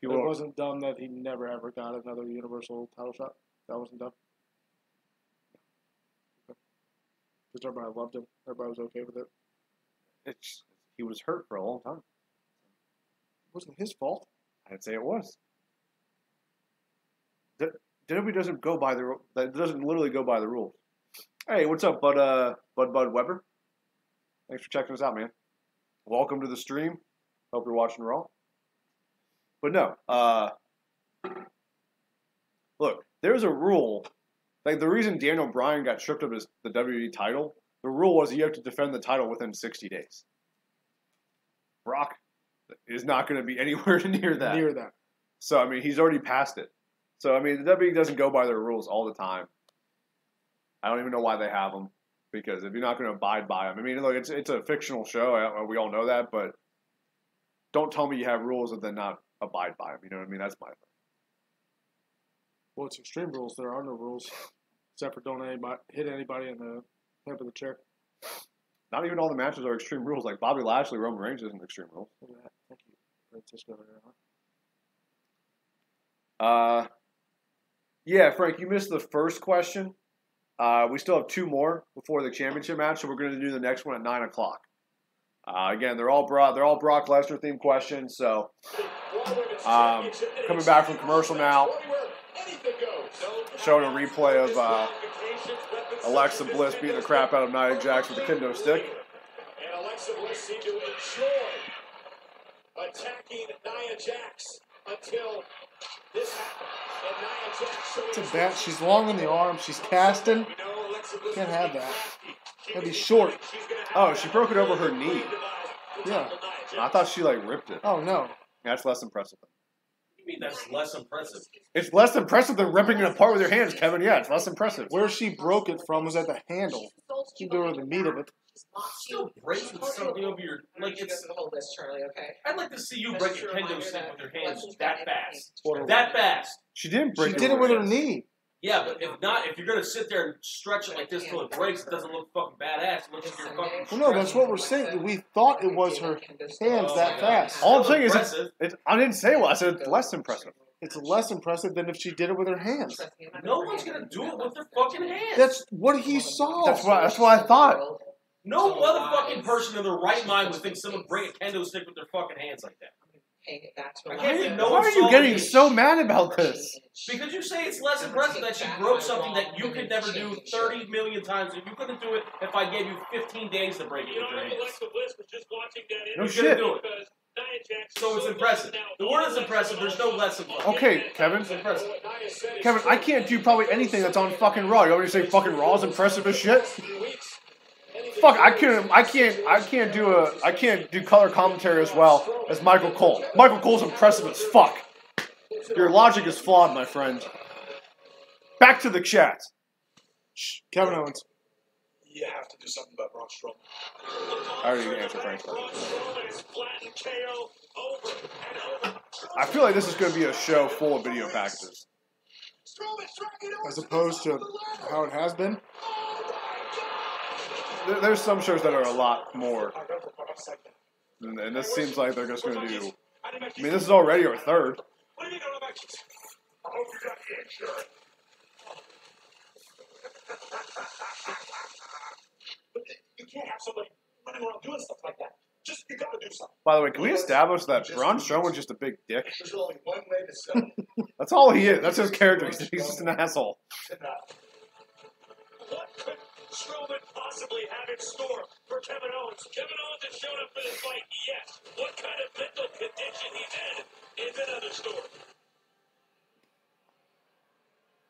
It wasn't dumb that he never ever got another Universal title shot. That wasn't dumb. Because everybody loved him. Everybody was okay with it. He was hurt for a long time. It wasn't his fault. I didn't say it was. WWE doesn't literally go by the rules. Hey, what's up, Bud Weber? Thanks for checking us out, man. Welcome to the stream. Hope you're watching Raw. But no, look, there's a rule. Like, the reason Daniel Bryan got stripped of the WWE title, the rule was you have to defend the title within 60 days. Brock is not going to be anywhere near that. Near that. So, I mean, he's already passed it. So, I mean, the WWE doesn't go by their rules all the time. I don't even know why they have them. Because if you're not going to abide by them. I mean, look, it's a fictional show. We all know that. But don't tell me you have rules and then not abide by them. You know what I mean? That's my thing. Well, it's Extreme Rules. There are no rules. Except for don't hit anybody in the head of the chair. Not even all the matches are Extreme Rules. Like Bobby Lashley, Roman Reigns isn't Extreme Rules. Look at that. Thank you, Francisco. Yeah, Frank, you missed the first question. We still have 2 more before the championship match, so we're going to do the next one at 9 o'clock. Again, they're all Brock Lesnar themed questions. So, coming back from commercial now, showing a replay of Alexa Bliss beating the crap out of Nia Jax with a kendo stick. And Alexa Bliss seemed to enjoy attacking Nia Jax until this happened. And Nia Jax showed It's a bat. She's long in the arm. She's casting. Can't have that. That'd be short. Oh, she broke it over her knee. Yeah. I thought she, like, ripped it. Oh, no. That's less impressive. What do you mean that's less impressive? It's less impressive than ripping it apart with your hands, Kevin. Yeah, it's less impressive. Where she broke it from was at the handle. She did her the meat of it. Still breaking something over your it's. Hold this, Charlie. Okay. I'd like to see you break a kendo stick with your hands that fast. Or- That fast. She didn't break She it. did it with her knee. Yeah, but if you're gonna sit there and stretch it like this till it breaks, it doesn't look fucking badass. It looks like you're fucking. Well, no, that's what we're saying. We thought it was her hands that fast. All I'm saying is, Impressive. I didn't say well. I said it's less impressive. It's less impressive than if she did it with her hands. No one's gonna do it with their fucking hands. That's what he saw. That's what I thought. No motherfucking person in their right mind would think someone break a kendo stick with their fucking hands like that. Paying it back to I her. can't believe no Why one are you saw getting it. so mad about this? Because you say it's less impressive that she broke something that you could never do 30 million times. If you couldn't do it if I gave you 15 days to break it You with know, your hands. Alexa Bliss was just watching that No interview shit. because Nia Jax So it's so impressive. down The now. word is impressive. There's no less impressive. Okay, Kevin. It's impressive. What Nia said is Kevin, I can't do probably anything that's on fucking Raw. You want me to say fucking Raw is impressive as shit? Fuck, I can't do color commentary as well as Michael Cole. Michael Cole's impressive as fuck. Your logic is flawed, my friend. Back to the chat. Shh, Kevin Owens. You have to do something about Braun Strowman. I already answered Frank's question. Strowman is flattened KO over and over. I feel like this is going to be a show full of video packages. As opposed to how it has been. There's some shows that are a lot more. And this seems like they're just going to do... I mean, this is already our third. What do you know about this? I hope you got the insurance. But you can't have somebody running around doing stuff like that. Just, you gotta do something. By the way, can we establish that Braun Strowman's just a big dick? There's only one way to sell it. That's all he is. That's his character. He's just an asshole. What could Strowman possibly have in store for Kevin Owens? Kevin Owens has shown up for this fight, yes. What kind of mental condition he's in is another story.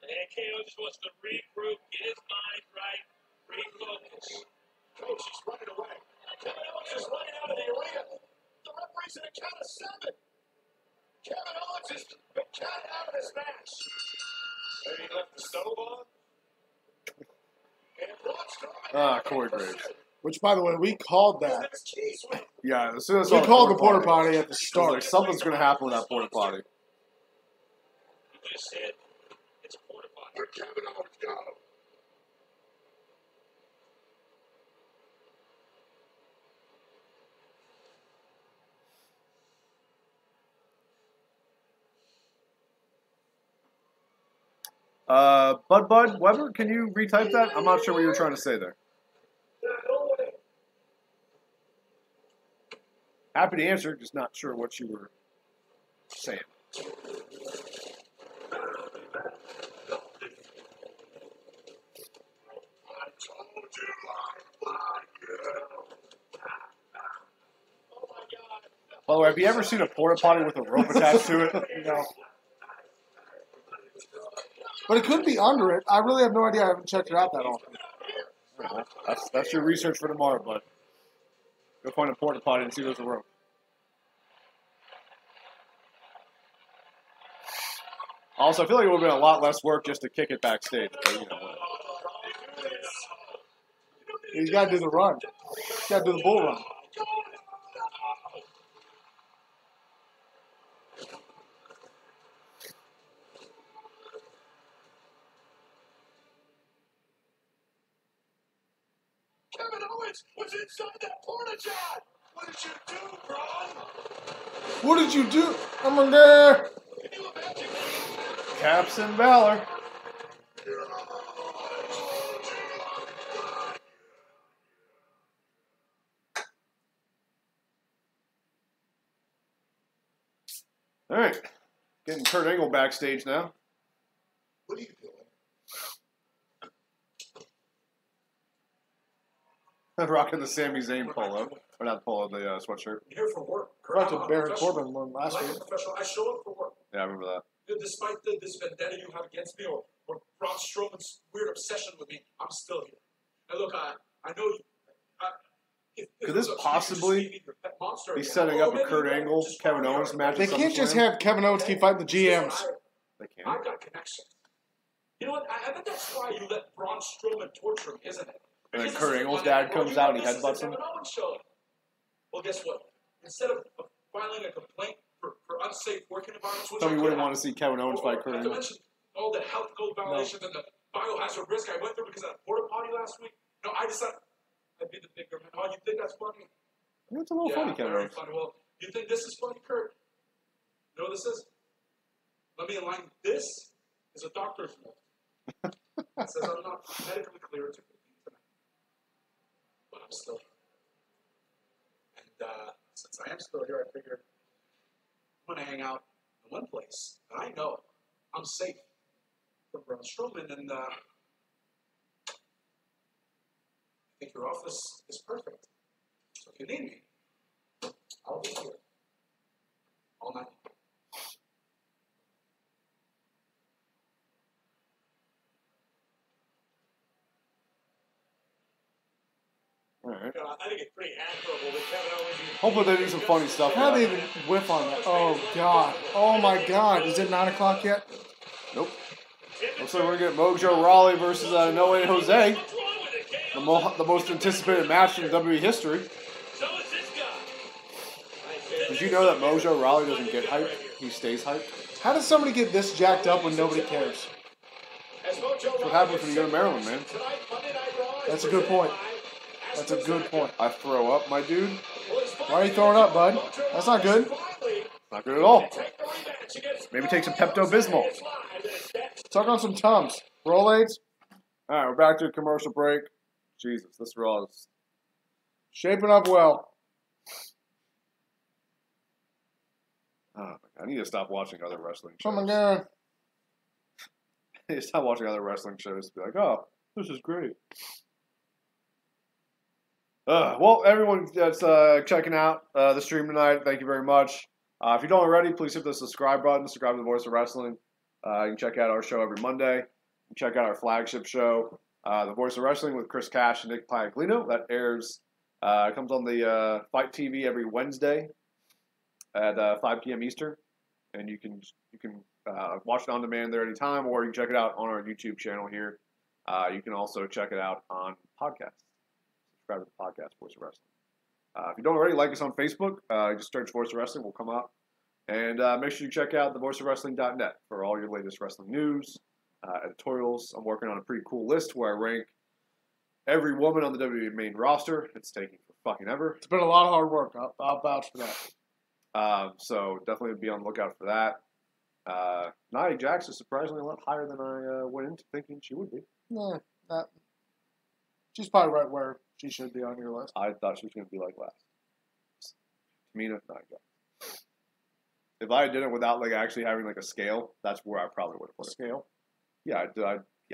And KO just wants to regroup, get his mind right, refocus. Coach, he's running away. Kevin Owens is running out of the arena. The referee's in a count of 7. Kevin Owens has been counted out of this match. Maybe he left the stove on. Corey Graves. Which, by the way, we called that. Yeah, as soon as We called the porta potty at the Like, start. something's going to happen with that porta potty. You just said it's a porta potty. Where Kevin Owens go? Bud Weber, can you retype that? I'm not sure what you were trying to say there. Happy to answer, just not sure what you were saying. I'm By the way, have you ever seen a porta potty with a rope attached to it? No. But it could be under it. I really have no idea. I haven't checked it out that often. That's your research for tomorrow, bud. Go find a porta potty and see if there's a rope. Also, I feel like it would have been a lot less work just to kick it backstage. But, you know, He's got to do the run. He's got to do the bull run. Kevin Owens was inside that porta john. What did you do, Braun? What did you do? I'm on there. Can you imagine? Caps and Valor. All right. Getting Kurt Angle backstage now. What are you doing? Rocking the Sami Zayn polo. Or not polo, the sweatshirt. I'm here for work. Brought to I'm Baron professional. Corbin one last Like week. a professional, I show up for work. Yeah, I remember that. Despite this vendetta you have against me, or Braun Strowman's weird obsession with me, I'm still here. And look, I know you. Could this possibly be setting up a Kurt Angle, Kevin Owens match? They can't just have Kevin Owens keep fighting the GMs. They can't. I've got connections. You know what? I bet that's why you let Braun Strowman torture me, isn't it? And then Because Kurt this is Angle's my- dad comes out and he this is a headbutts him. Kevin Owens show. Well, guess what? Instead of filing a complaint for unsafe working environments, which Tell me I you could wouldn't have, want to see Kevin Owens fight Kurt not to Angle. mention all the health code violations and the biohazard risk I went through because of that porta potty last week. No, I decided I'd be the bigger man. Oh, you think that's funny? It's a little funny, Kevin very Owens. funny. Well, you think this is funny, Kurt? You know what this is? Let me enlighten. This is a doctor's note. It says I'm not medically cleared to compete tonight, but I'm still here. And since I am still here, I figured I'm going to hang out in one place that I know I'm safe from Braun Strowman, and I think your office is perfect. So if you need me, I'll be here all night. All right. I think it's pretty admirable that Kevin Owens. Hopefully they do some funny stuff. How with they that. even whiff on that? Oh, God. Oh, my God. Is it 9 o'clock yet? Nope. Looks like we're going to get Mojo Rawley versus No Way Jose. The most anticipated match in WWE history. Did you know that Mojo Rawley doesn't get hyped? He stays hyped. How does somebody get this jacked up when nobody cares? That's what happens when you go to Maryland, man. That's a good point. That's a good point. I throw up, my dude. Why are you throwing up, bud? That's not good. Not good at all. Maybe take some Pepto-Bismol. Suck on some Tums. Rolaids. All right, we're back to a commercial break. Jesus, this Raw is... Shaping up well. Oh, I need to stop watching other wrestling Oh, shows. my God. I need to stop watching other wrestling shows to be like, oh, this is great. Well, everyone that's checking out the stream tonight, thank you very much. If you don't already, please hit the subscribe button. Subscribe to the Voice of Wrestling. You can check out our show every Monday. You can check out our flagship show, The Voice of Wrestling with Chris Cash and Nick Pagliano. That airs, comes on the Fight TV every Wednesday at 5 p.m. Eastern. And you can watch it on demand there anytime, or you can check it out on our YouTube channel here. You can also check it out on podcast. Subscribe to the podcast, Voice of Wrestling. If you don't already, like us on Facebook. Just search Voice of Wrestling. We'll come up. And make sure you check out thevoiceofwrestling.net for all your latest wrestling news, editorials. I'm working on a pretty cool list where I rank every woman on the WWE main roster. It's taking for fucking ever. It's been a lot of hard work. I'll vouch for that. So definitely be on the lookout for that. Nia Jax is surprisingly a lot higher than I went into thinking she would be. Nah, she's probably right where she should be on your list. I thought she was going to be like last. Tamina, Nia Jax. If I did it without like actually having like a scale, that's where I probably would have put it. Scale? Yeah,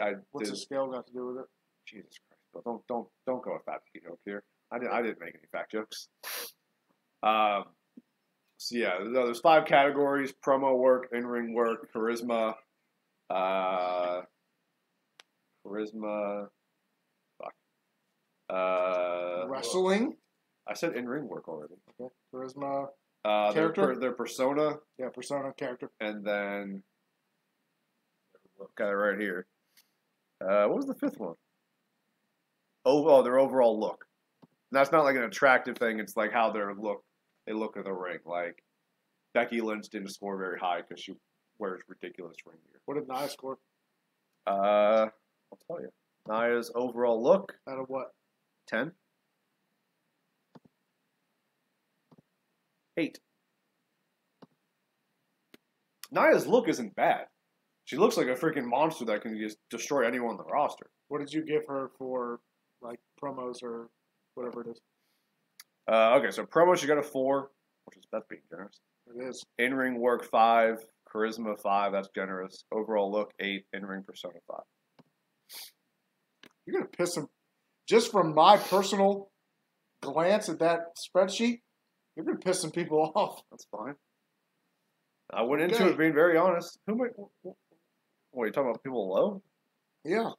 I What's did. the scale got to do with it? Jesus Christ! Don't go with fat joke here. I didn't make any fat jokes. So yeah, there's 5 categories: promo work, in-ring work, charisma, Wrestling. I said in-ring work already. Okay. Charisma. Character. Their persona. Yeah, persona, character. And then got it right here. What was the 5th one? Oh, their overall look. And that's not like an attractive thing. It's like how they look in the ring. Like Becky Lynch didn't score very high because she wears ridiculous ring gear. What did Nia score? I'll tell you. Nia's overall look. Out of what? 10. 8. Nia's look isn't bad. She looks like a freaking monster that can just destroy anyone on the roster. What did you give her for, like, promos or whatever it is? Okay, so promos she got a 4, which is that's being generous. It is. In-ring work 5, charisma 5, that's generous. Overall look 8, in-ring persona 5. You're gonna piss some. Just from my personal glance at that spreadsheet, you're gonna piss some people off. That's fine. I went into it being very honest. What are you talking about? People low? Yeah.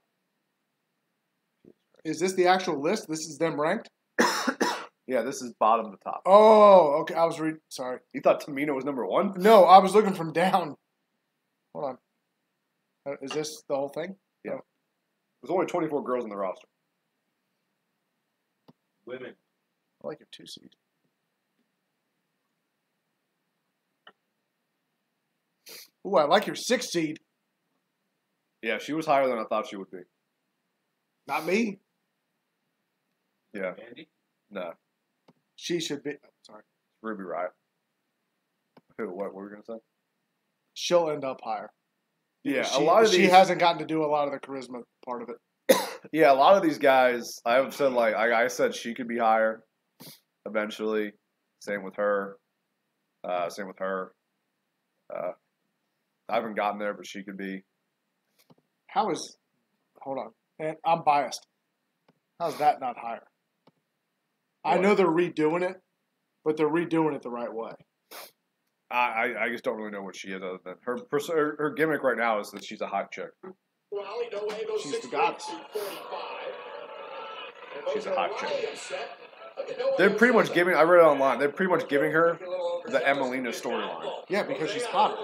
Is this the actual list? This is them ranked? Yeah, this is bottom to top. Oh, okay. I was sorry. You thought Tamina was number 1? No, I was looking from down. Hold on. Is this the whole thing? Yeah. Oh. There's only 24 girls in the roster. Women. I like your 2 seed. Ooh, I like your 6 seed. Yeah, she was higher than I thought she would be. Not me. Yeah. Mandy? No. She should be. Sorry. Ruby Riott. Who? What were we going to say? She'll end up higher. Yeah, She, a lot of these. she hasn't gotten to do a lot of the charisma part of it. Yeah, a lot of these guys, I have said, like, I said she could be higher eventually. Same with her. I haven't gotten there, but she could be. Hold on. And I'm biased. How's that not higher? I What? know they're redoing it, but they're redoing it the right way. I just don't really know what she is other than her gimmick right now is that she's a hot chick. She's the goddess. She's a hot chick. They're pretty much giving. I read it online. They're pretty much giving her the Emelina storyline. Yeah, because she's hot.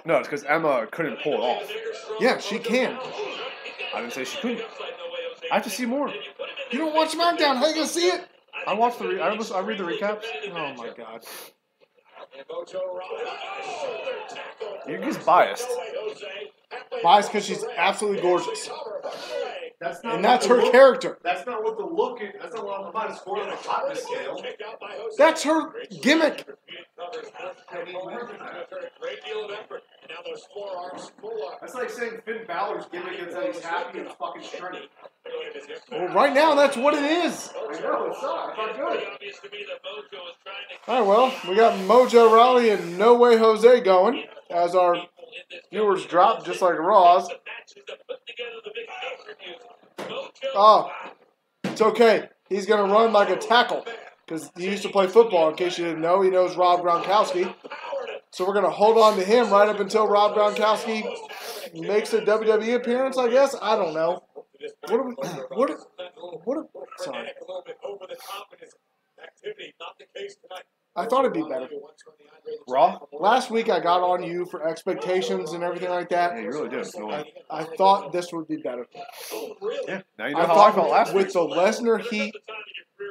No, it's because Emma couldn't pull it off. Yeah, she can. I didn't say she couldn't. I have to see more. You don't watch SmackDown. How you gonna see it? I watch I read the recaps. Oh my god. You're just biased. Biased because she's absolutely gorgeous. That's And that's her character. That's not what the look is. That's not what I'm about to score on the hotness scale. That's her gimmick. That's like saying Finn Balor's gimmick is that he's happy and fucking shredded. Well, right now, that's what it is. I know, it's not. It's not good. All right, well, we got Mojo Rawley and No Way Jose going as our viewers drop just like Raw's. Oh, it's okay. He's going to run like a tackle because he used to play football. In case you didn't know, he knows Rob Gronkowski. So we're going to hold on to him right up until Rob Gronkowski makes a WWE appearance, I guess. I don't know. Sorry. I thought it'd be better. Raw? Last week I got on you for expectations and everything like that. Yeah, you really did. I thought this would be better. Yeah, now you know I how I felt thought last with week. the Lesnar heat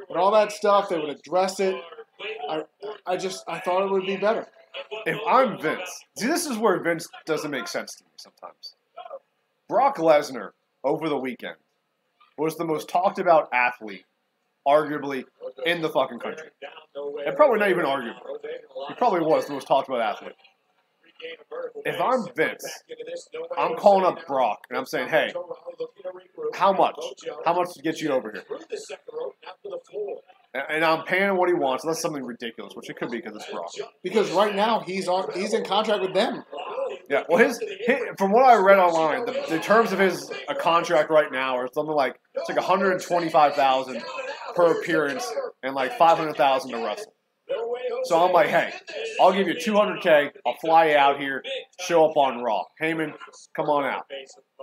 and all that stuff, they would address it. I thought it would be better. If I'm Vince, see, this is where Vince doesn't make sense to me sometimes. Brock Lesnar, over the weekend, was the most talked about athlete, arguably, in the fucking country. And probably not even arguably. He probably was the most talked about athlete. If I'm Vince, I'm calling up Brock, and I'm saying, hey, how much? How much to get you over here? And I'm paying him what he wants, unless something ridiculous, which it could be because it's Brock. Because right now he's in contract with them. Yeah, well, his from what I read online, the terms of his contract right now are something like it's like $125,000 per appearance and like $500,000 to wrestle. So I'm like, hey, I'll give you $200K. I'll fly you out here. Show up on Raw. Heyman, come on out.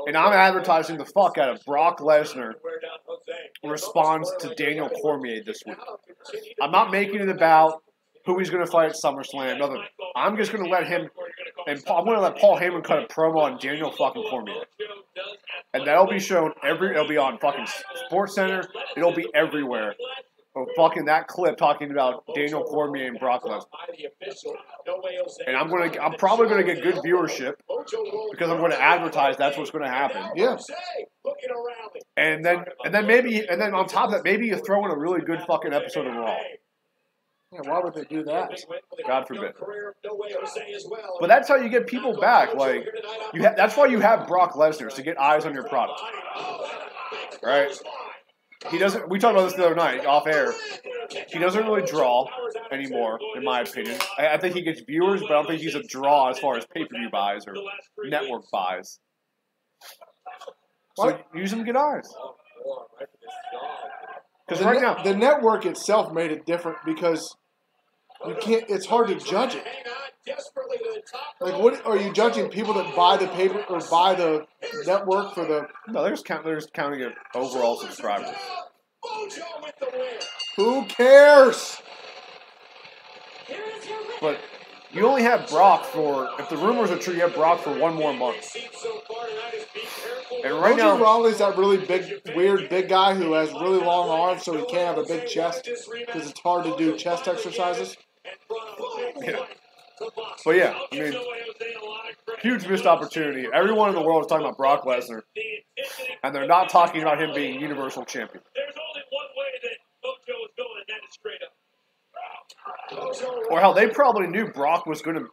And I'm advertising the fuck out of Brock Lesnar responds to Daniel Cormier this week. I'm not making it about who he's going to fight at SummerSlam. Nothing. I'm just going to let him, and I'm going to let Paul Heyman cut a promo on Daniel fucking Cormier. And that'll be shown it'll be on fucking SportsCenter. It'll be everywhere. Or fucking that clip talking about Daniel Cormier and Brock Lesnar. And I'm probably gonna get good viewership because I'm gonna advertise that's what's gonna happen. Yeah. And then on top of that, maybe you throw in a really good fucking episode of Raw. Yeah, why would they do that? God forbid. But that's how you get people back. Like that's why you have Brock Lesnar, to get eyes on your product. Right? He doesn't. We talked about this the other night off air. He doesn't really draw anymore, in my opinion. I think he gets viewers, but I don't think he's a draw as far as pay-per-view buys or network buys. So use him to get eyes. Because right now, the network itself made it different because you can't. It's hard to judge it. Like, what are you judging? People that buy the paper or buy the network for the? No, they're just counting it overall subscribers. Who cares? But you only have Brock for, if the rumors are true, you have Brock for one more month. And right now, Rollins, that really big, weird, big guy who has really long arms, so he can't have a big chest because it's hard to do chest exercises. Yeah. But yeah, I mean, huge missed opportunity. Everyone in the world is talking about Brock Lesnar, and they're not talking about him being Universal Champion. There's only one way that Mojo is going, and that is straight up. Or hell, they probably knew Brock was going to.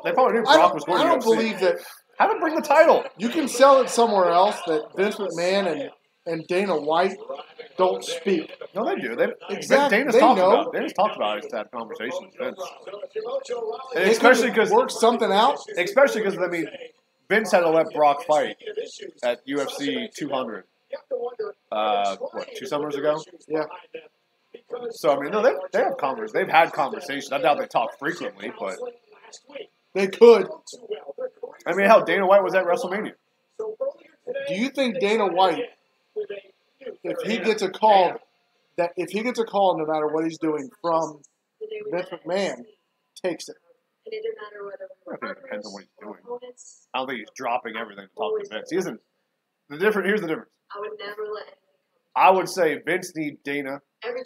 They probably knew Brock was going to. I don't believe that. Have him bring the title. You can sell it somewhere else. That Vince McMahon and Dana White don't speak. No, they do. Exactly. Dana's talked about it. He's had conversations with Vince. And especially because work something out. Especially because Vince had to let Brock fight at UFC 200. What, 2 summers ago? Yeah. So I mean, no, they have conversations. They've had conversations. I doubt they talk frequently, but they could. I mean, hell, Dana White was at WrestleMania. Do you think Dana White, if he gets a call, no matter what he's doing from Vince McMahon, takes it? I think it depends on what he's doing. I don't think he's dropping everything to talk to Vince. He isn't. Here's the difference. I would say Vince needs Dana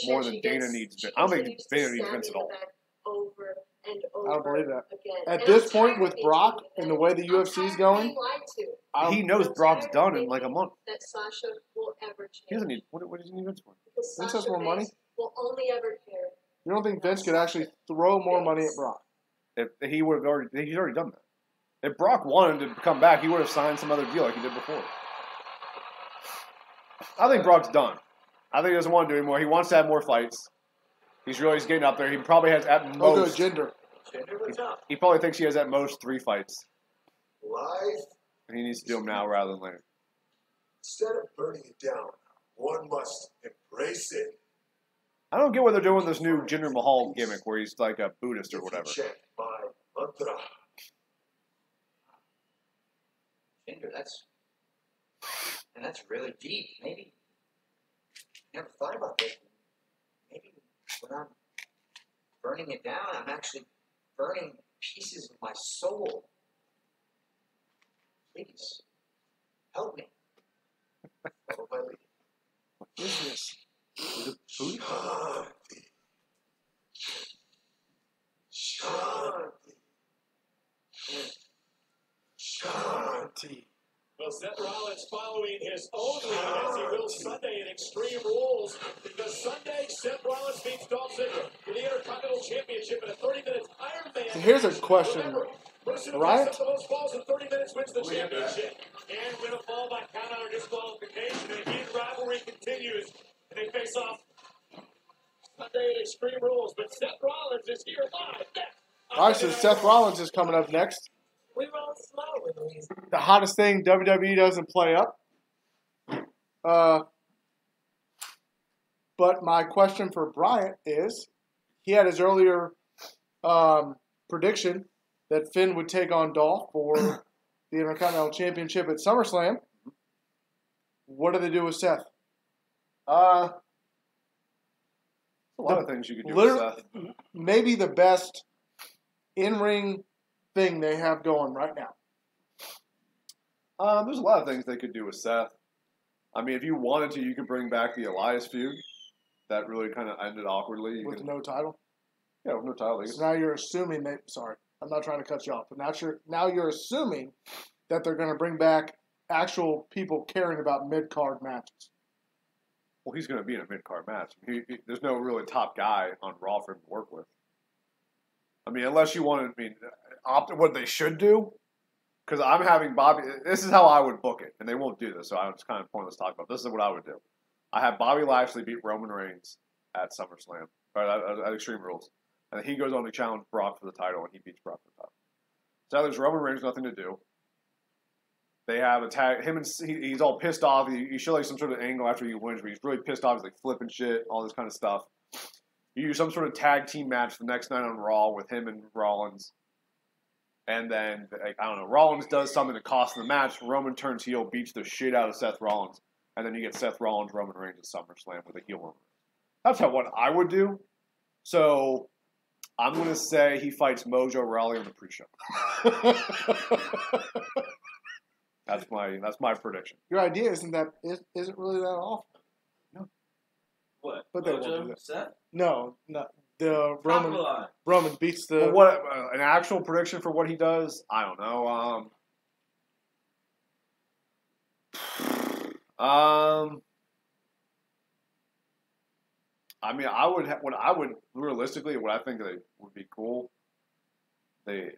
more than Dana needs Vince. I don't think Dana needs Vince at all. I don't believe that. At this point, with Brock and the way the UFC is going, he knows Brock's done in like a month. That Sasha will ever change. He doesn't need. What does he need Vince for? Vince has more money. Will only ever care. You don't think Vince could actually throw more money at Brock? If he would have he's already done that. If Brock wanted to come back, he would have signed some other deal like he did before. I think Brock's done. I think he doesn't want to do anymore. He wants to have more fights. He's getting up there. He probably has at most. Gender. He probably thinks he has at most 3 fights. Life. And he needs to do them now rather than later. Instead of burning it down, one must embrace it. I don't get what they're doing with this new Jinder Mahal gimmick where he's like a Buddhist or whatever. Chant my mantra. Jinder, that's really deep. Maybe never thought about this. Maybe when I'm burning it down, I'm actually burning pieces of my soul. Please help me. Follow my lead. What is this? Shanti. Shanti. Shanti. Well, Seth Rollins following his own lead as he will Sunday in Extreme Rules. Because Sunday, Seth Rollins beats Dolph Ziggler for the Intercontinental Championship in a 30-minute Ironman. So here's a question. Remember, person who Right? makes up the most falls in 30 minutes wins the championship. And win a fall by count out or disqualification. And again, rivalry continues. And they face off Sunday at Extreme Rules. But Seth Rollins is here live next. All right, so Seth Rollins is coming up next. We roll slow with these. The hottest thing WWE doesn't play up. But my question for Bryan is, he had his earlier prediction that Finn would take on Dolph for the Intercontinental Championship at SummerSlam. What do they do with Seth? A lot of things you could do with Seth. Maybe the best in-ring thing they have going right now. There's a lot of things they could do with Seth. I mean, if you wanted to, you could bring back the Elias feud. That really kind of ended awkwardly. With no title? Yeah, with no title. So now you're assuming that... Sorry, I'm not trying to cut you off. But now you're assuming that they're going to bring back actual people caring about mid-card matches. Well, he's going to be in a mid-card match. There's no really top guy on Raw for him to work with. I mean, unless you want to... what they should do... Because I'm having Bobby... This is how I would book it. And they won't do this, so I'm just kind of pointless to talk about. This is what I would do. I have Bobby Lashley beat Roman Reigns at SummerSlam. Or at Extreme Rules. And then he goes on to challenge Brock for the title, and he beats Brock for the title. So there's Roman Reigns, nothing to do. They have a tag... He's all pissed off. You show like some sort of angle after he wins, where he's really pissed off. He's like flipping shit, all this kind of stuff. You do some sort of tag team match the next night on Raw with him and Rollins. And then, I don't know, Rollins does something to cost him the match. Roman turns heel, beats the shit out of Seth Rollins. And then you get Seth Rollins, Roman Reigns at SummerSlam with a heel Roman Reigns. That's what I would do. So, I'm going to say he fights Mojo Rawley on the pre-show. That's my prediction. Your idea isn't really that awful. No. What? But they won't do that. Seth? No. The Roman beats the... Well, what an actual prediction for what he does? I don't know. I mean, I would realistically, what I think they would be cool. I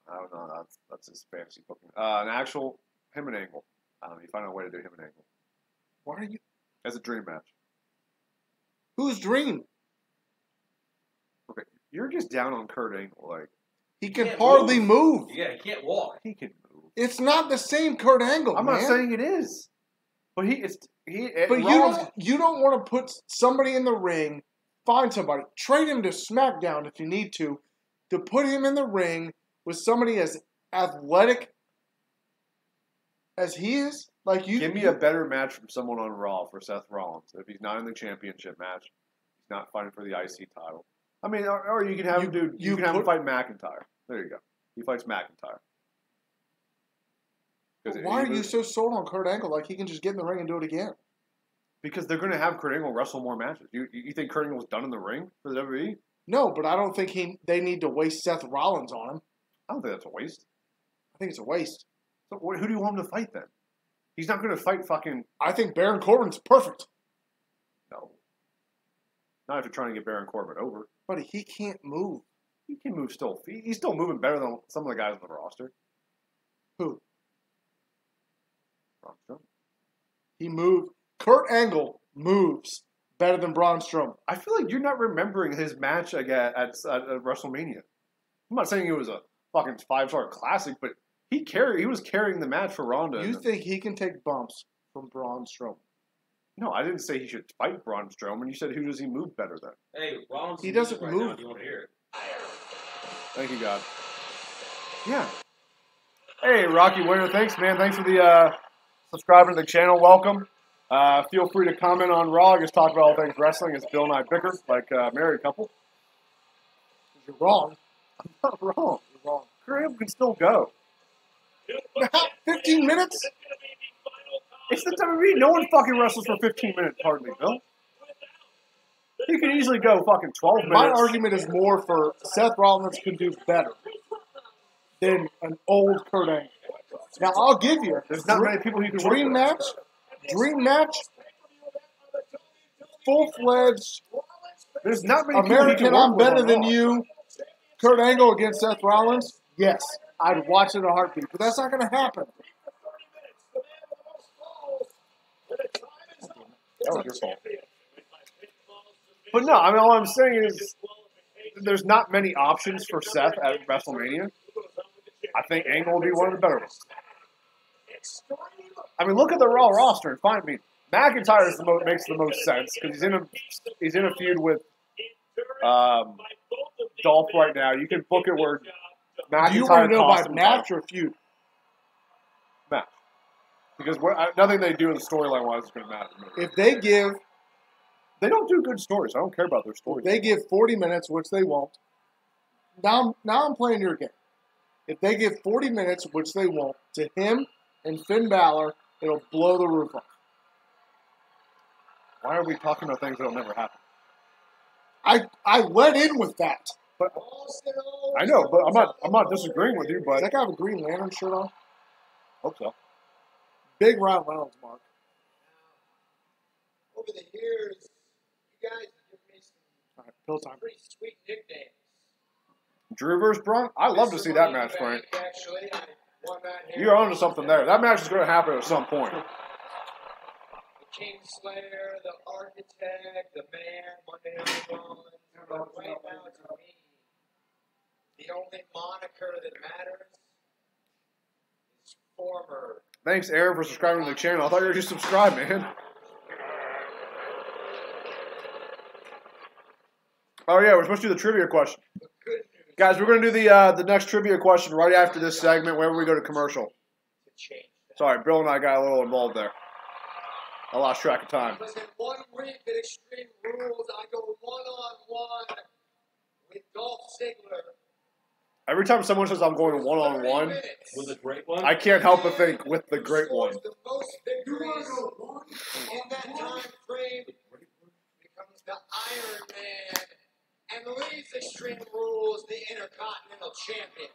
don't know. That's his fantasy booking. An actual him and Angle. I don't know. You find a way to do him and Angle. Why are you? As a dream match. Whose dream? Okay, you're just down on Kurt Angle. Like he can hardly move. Yeah, he can't walk. He can move. It's not the same Kurt Angle. I'm not saying it is. But But you don't want to put somebody in the ring. Find somebody. Trade him to SmackDown if you need to put him in the ring with somebody as athletic as he is. Like give me a better match from someone on Raw for Seth Rollins. If he's not in the championship match, he's not fighting for the IC title. I mean, or you can have him do. You can have him fight McIntyre. There you go. He fights McIntyre. Why are you so sold on Kurt Angle? Like he can just get in the ring and do it again? Because they're going to have Kurt Angle wrestle more matches. You think Kurt Angle's done in the ring for the WWE? No, but I don't think they need to waste Seth Rollins on him. I don't think that's a waste. I think it's a waste. So who do you want him to fight then? He's not going to fight fucking... I think Baron Corbin's perfect. No. Not if you're trying to get Baron Corbin over. But he can't move. He can move still. He's still moving better than some of the guys on the roster. Who? Braun Strowman. He moved. Kurt Angle moves better than Braun Strowman. I feel like you're not remembering his match at WrestleMania. I'm not saying it was a fucking 5-star classic, but he was carrying the match for Ronda. You think he can take bumps from Braun Strowman? No, I didn't say he should fight Braun Strowman. You said who does he move better than? Hey, Rollins. He doesn't right move. Now, do you want to hear it? Thank you, God. Yeah. Hey, Rocky Winter. Thanks, man. Thanks for the subscribing to the channel. Welcome. Feel free to comment on Raw. Just talk about all things wrestling. As Bill and I bicker like a married couple. You're wrong. I'm not wrong. You're wrong. Graham can still go. 15 minutes? It's the WWE. No one fucking wrestles for 15 minutes, pardon me, Bill. He could easily go fucking 12 minutes. My argument is more for Seth Rollins could do better than an old Kurt Angle. Now, I'll give you. There's not many people who can Dream match. Full-fledged. There's not many American, I'm better than you. Kurt Angle against Seth Rollins. Yes, I'd watch it in a heartbeat, but that's not going to happen. That was your fault. But no, I mean, all I'm saying is there's not many options for Seth at WrestleMania. I think Angle will be one of the better ones. I mean, look at the Raw roster and find me. McIntyre makes the most sense because he's in a feud with Dolph right now. You can book it where McIntyre Do you want to know by cost him match or feud? match. Because nothing they do in the storyline wise is going to matter. If they give, They don't do good stories. I don't care about their stories. they give 40 minutes, which they won't. Now I'm playing your game. If they give 40 minutes, which they won't, to him and Finn Balor, it'll blow the roof off. Why are we talking about things that'll never happen? I went in with that. But I know, but I'm not disagreeing with you. But Does that guy have a Green Lantern shirt on? hope so. Big Ryan Reynolds, Mark. Over the years, you guys have given me some All right, pill time. pretty sweet nicknames. Drew versus Bryan. I'd love to see that match, Frank. Actually, I won that here. You're onto something there. That match is going to happen at some point. The Kingslayer, the Architect, the Man, Monday Night Raw. But right now, to me, the only moniker that matters is former. Thanks, Aaron, for subscribing to the channel. I thought you were just subscribed, man. Oh yeah, we're supposed to do the trivia question. The good news Guys, we're going to do the next trivia question right after this segment whenever we go to commercial. to change that. Sorry, Bill and I got a little involved there. I lost track of time. Because in 1 week at Extreme Rules, I go one-on-one with Dolph Ziggler. Every time someone says I'm going 30 one-on-one, minutes. Was a great one. I can't help but think with the great one. The most victories in that time frame becomes the Iron Man and leads Extreme Rules the Intercontinental Champion.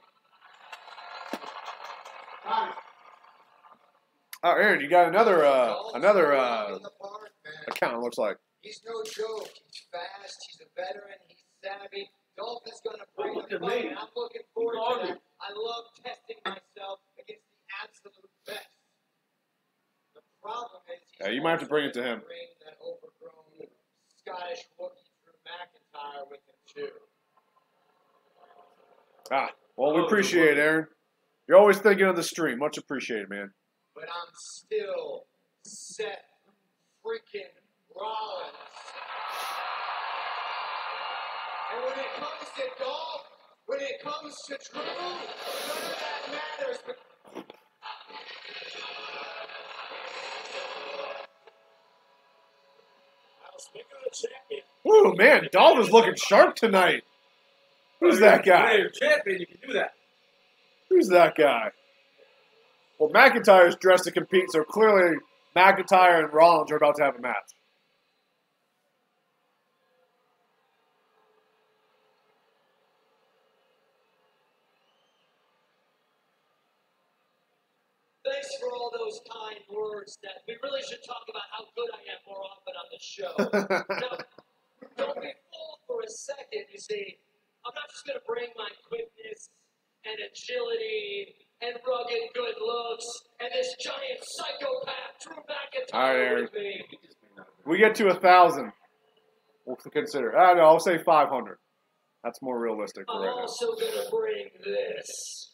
Oh, Aaron, you got another Dolph's in the park, man. account, it looks like. He's no joke. He's fast. He's a veteran. He's savvy. Dolph is going to bring Look the at fight. me. I'm looking forward to that. I love testing myself against the absolute best. The problem is Yeah, you might have to bring it to him. Bring that overgrown Scottish Wookiee Drew McIntyre with him too. Well, we appreciate it, Aaron. You're always thinking of the stream. Much appreciated, man. But I'm still Seth freaking Rollins. And when it comes to Dolph, when it comes to Drew, none of that matters. But Speaking of the champion, Ooh, man, Dolph is looking sharp tonight. Who's that guy? You're a champion. You can do that. Who's that guy? Well, McIntyre's dressed to compete, so clearly McIntyre and Rollins are about to have a match. Thanks for all those kind words, Seth. We really should talk about how good I am more often on the show. Now, don't be fooled for a second. You see, I'm not just going to bring my quickness and agility and rugged good looks and this giant psychopath Drew All right, McIntyre Aaron. with me. We get to 1,000. We'll consider. I don't know. I'll say 500. That's more realistic for I'm right now. also going to bring this.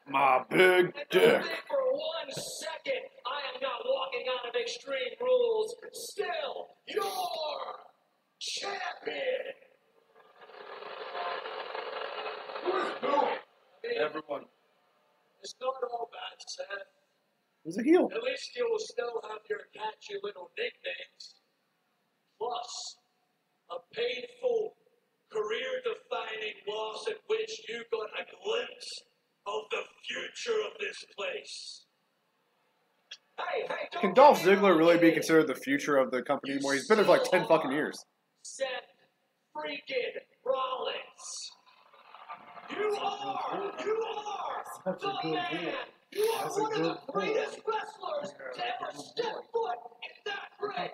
My big And dick. don't think for 1 second I am not walking out of Extreme Rules. Still, your champion. Everyone. It's not all bad, Seth. He's a heel. At least you will still have your catchy little nicknames. Plus, a painful, career-defining loss in which you got a glimpse of the future of this place. Hey, don't Can Dolph get me Ziggler really be wrong. considered the future of the company anymore? He's been there for like 10 fucking years. Seth freaking Rollins. You are the man. You are one of the greatest wrestlers to ever step foot in that ring.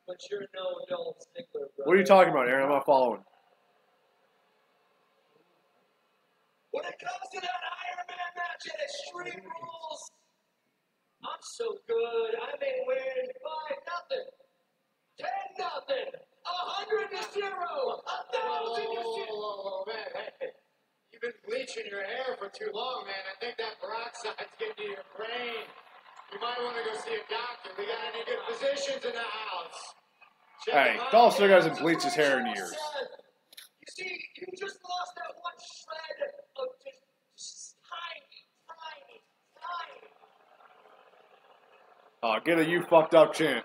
But you're no Dolph Ziggler, bro. What are you talking about, Aaron? I'm not following. When it comes to that Iron Man match at Extreme Rules, I'm so good. I may win 5-0, 10-0, 100-0, 1,000-0. Whoa, man. Hey, you've been bleaching your hair for too long, man. I think that peroxide's getting to your brain. You might want to go see a doctor. We got any good physicians in the house? Hey, Dolph Ziggler hasn't bleached his hair in years. You see, you just lost that one shred of just tiny. Oh, get a "you fucked up" chant.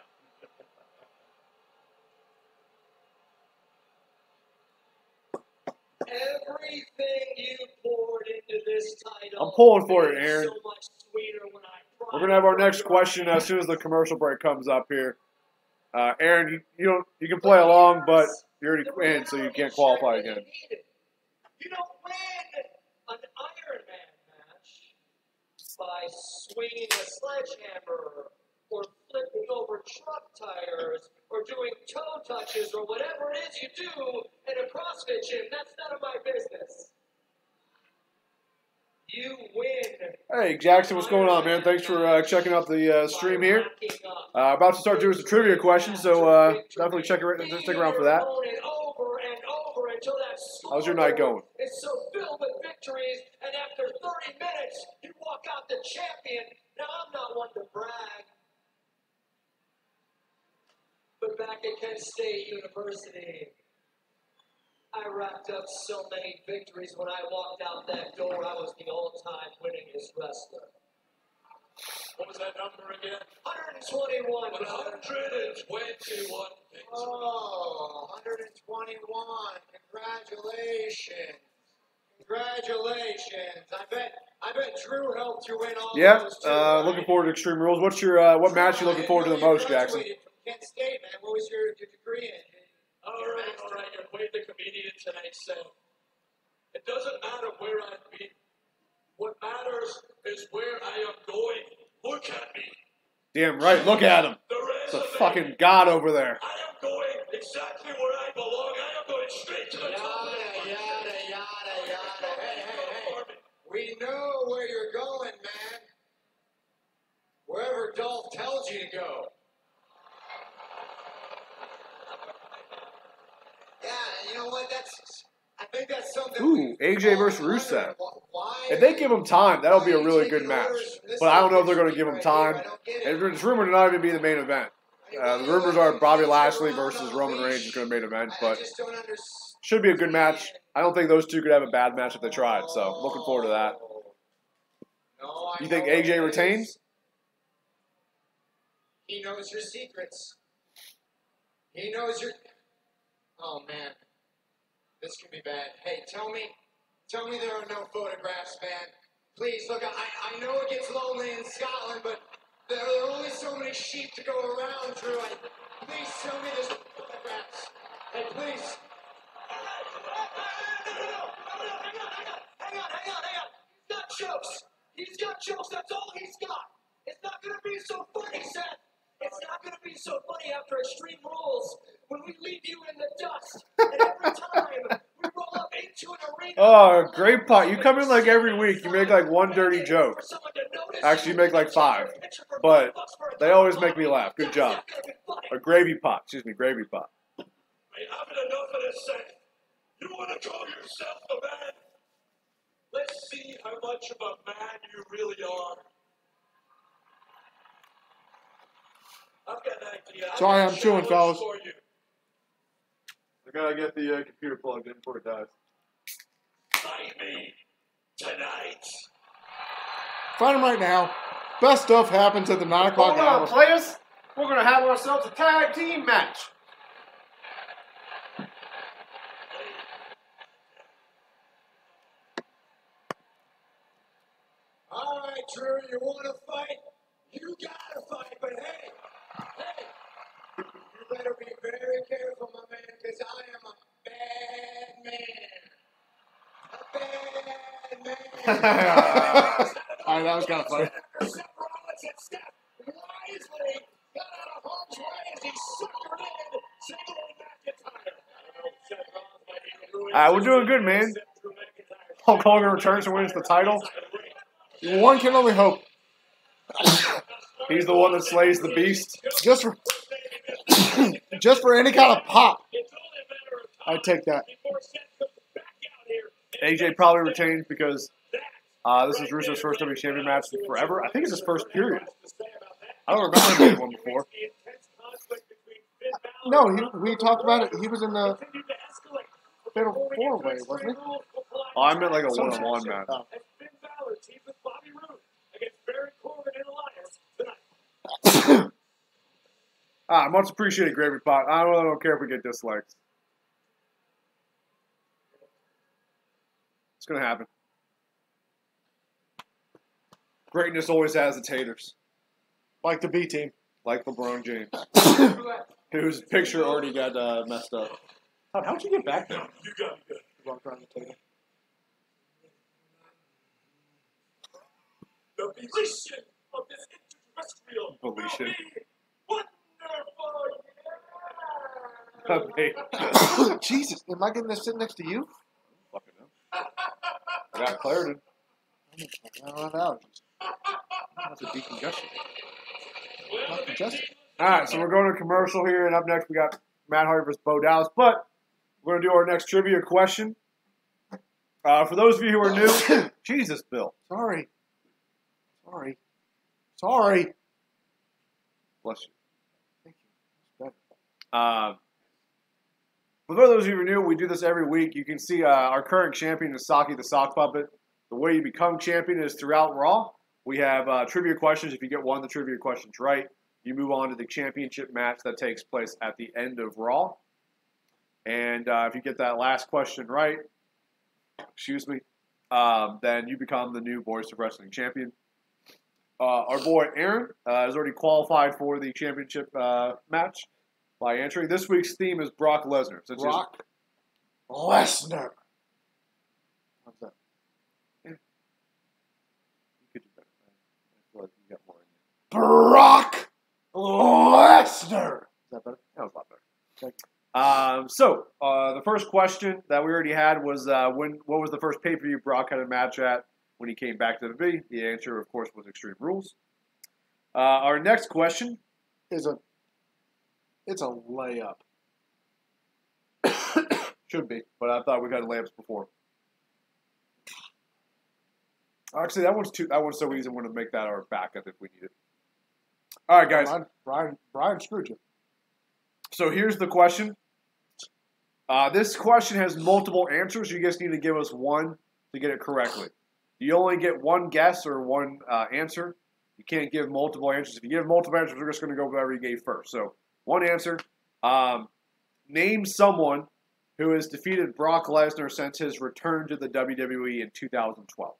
Everything you poured into this title. I'm pulling for it, Aaron. So much sweeter when I We're gonna have our next question as soon as the commercial break comes up here. Aaron, you can play along, but you're already in, so you can't qualify again. You don't win an Iron Man match by swinging a sledgehammer or flipping over truck tires or doing toe touches or whatever it is you do in a CrossFit gym. That's none of my business. You win. Hey, Jackson, what's going on, man? Thanks for checking out the stream here. About to start doing some trivia questions, so definitely stick around for that. How's your night going? It's so filled with victories, and after 30 minutes, you walk out the champion. Now, I'm not one to brag, but back at Kent State University, I racked up so many victories. When I walked out that door, I was the all-time winningest wrestler. What was that number again? 121. 121. Oh, 121. Congratulations. I bet Drew helped you win all those too, right? Looking forward to Extreme Rules. What's your what match you looking forward to the most, Jackson? Kent State, man. What was your degree in? All right. You're quite the comedian tonight, Seth. It doesn't matter where I've been. What matters is where I am going. Look at me. Damn right. Look at him. It's a fucking god over there. I am going exactly where I belong. I am going straight to the top. Yada. Hey. We know where you're going, man. Wherever Dolph tells you to go. Yeah, you know what? I think that's something. Ooh, AJ versus Rusev. Why? If they give him time, that'll be a really good match. But I don't know if they're going to give him time. And it's rumored to not even be the main event. The rumors are Bobby Lashley versus Roman Reigns is going to main event, but should be a good match. I don't think those two could have a bad match if they tried, so looking forward to that. You think AJ retains? He knows your secrets. He knows your... Oh, man. This could be bad. Hey, tell me there are no photographs, man. Please, look, I know it gets lonely in Scotland, but there are only so many sheep to go around, Drew. Please tell me there's photographs. Hey, please. Hang on. He's got jokes. That's all he's got. It's not going to be so funny, Seth. It's not going to be so funny after Extreme Rules when we leave you in the dust. And every time we roll up into an arena. Oh, great pot. You come in like every week. You make like one dirty joke. Actually, you make like 5. But they always make me laugh. Good job. A gravy pot. Excuse me, gravy pot. I haven't enough of this, Seth. You want to call yourself a man? Let's see how much of a man you really are. I've got an idea. Sorry, I'm chewing, fellas. I gotta get the computer plugged in before it dies. Fight me tonight. Find him right now. Best stuff happens at the 9 o'clock Hold hour. on, players. We're gonna have ourselves a tag team match. All right, Drew, you want to fight? You got to fight, but hey, you better be very careful, my man, because I am a bad man. All right, that was kind of funny. Seth Rollins and Steph wisely got out of harm's way as he suckered in single McIntyre. We're doing good, man. Hulk Hogan returns and wins the title. One can only hope. He's the one that slays the beast. Just for any kind of pop. I'd take that. AJ probably retains because this is Russo's first WWE Champion match in forever. I think it's his first period. I don't remember him being one before. No, we talked about it. He was in the fatal four-way, wasn't he? Oh, I meant like a one-on-one match. Oh. Much appreciated, Gravy Pot. I don't care if we get dislikes. It's going to happen. Greatness always has its haters. Like the B team. Like LeBron James. Whose picture already got messed up. How'd you get back there? You got it good. Walked around the table. The deletion of this extraterrestrial Deletion. will be wonderful. Okay. Jesus, am I getting to sit next to you? Fucking hell. I got Clarendon. I don't have allergies. That's a decongestion. Not congested. All right, so we're going to commercial here, and up next we got Matt Hardy versus Bo Dallas. But we're going to do our next trivia question. For those of you who are new, Jesus, Bill. Sorry. Bless you. Thank you. That's better. For those of you who are new, we do this every week. You can see our current champion is Saki the Sock Puppet. The way you become champion is throughout Raw. We have trivia questions. If you get one of the trivia questions right, you move on to the championship match that takes place at the end of Raw. And if you get that last question right, then you become the new Voice of Wrestling champion. Our boy Aaron has already qualified for the championship match by entering. This week's theme is Brock Lesnar. Brock Lesnar. How's that? You could do better. I feel like you got more in you. Brock Lesnar. Is that better? That was a lot better. Thank you. The first question that we already had was what was the first pay-per-view Brock had a match at when he came back to the WWE? The answer, of course, was Extreme Rules. Our next question It's a layup. should be, but I thought we got layups before. Actually, that one's so easy. I'm going to make that our backup if we need it. All right, guys. Bryan screwed you. So here's the question. This question has multiple answers. You just need to give us one to get it correctly. You only get one guess or one answer. You can't give multiple answers. If you give multiple answers, we're just going to go whatever you gave first. So one answer. Name someone who has defeated Brock Lesnar since his return to the WWE in 2012.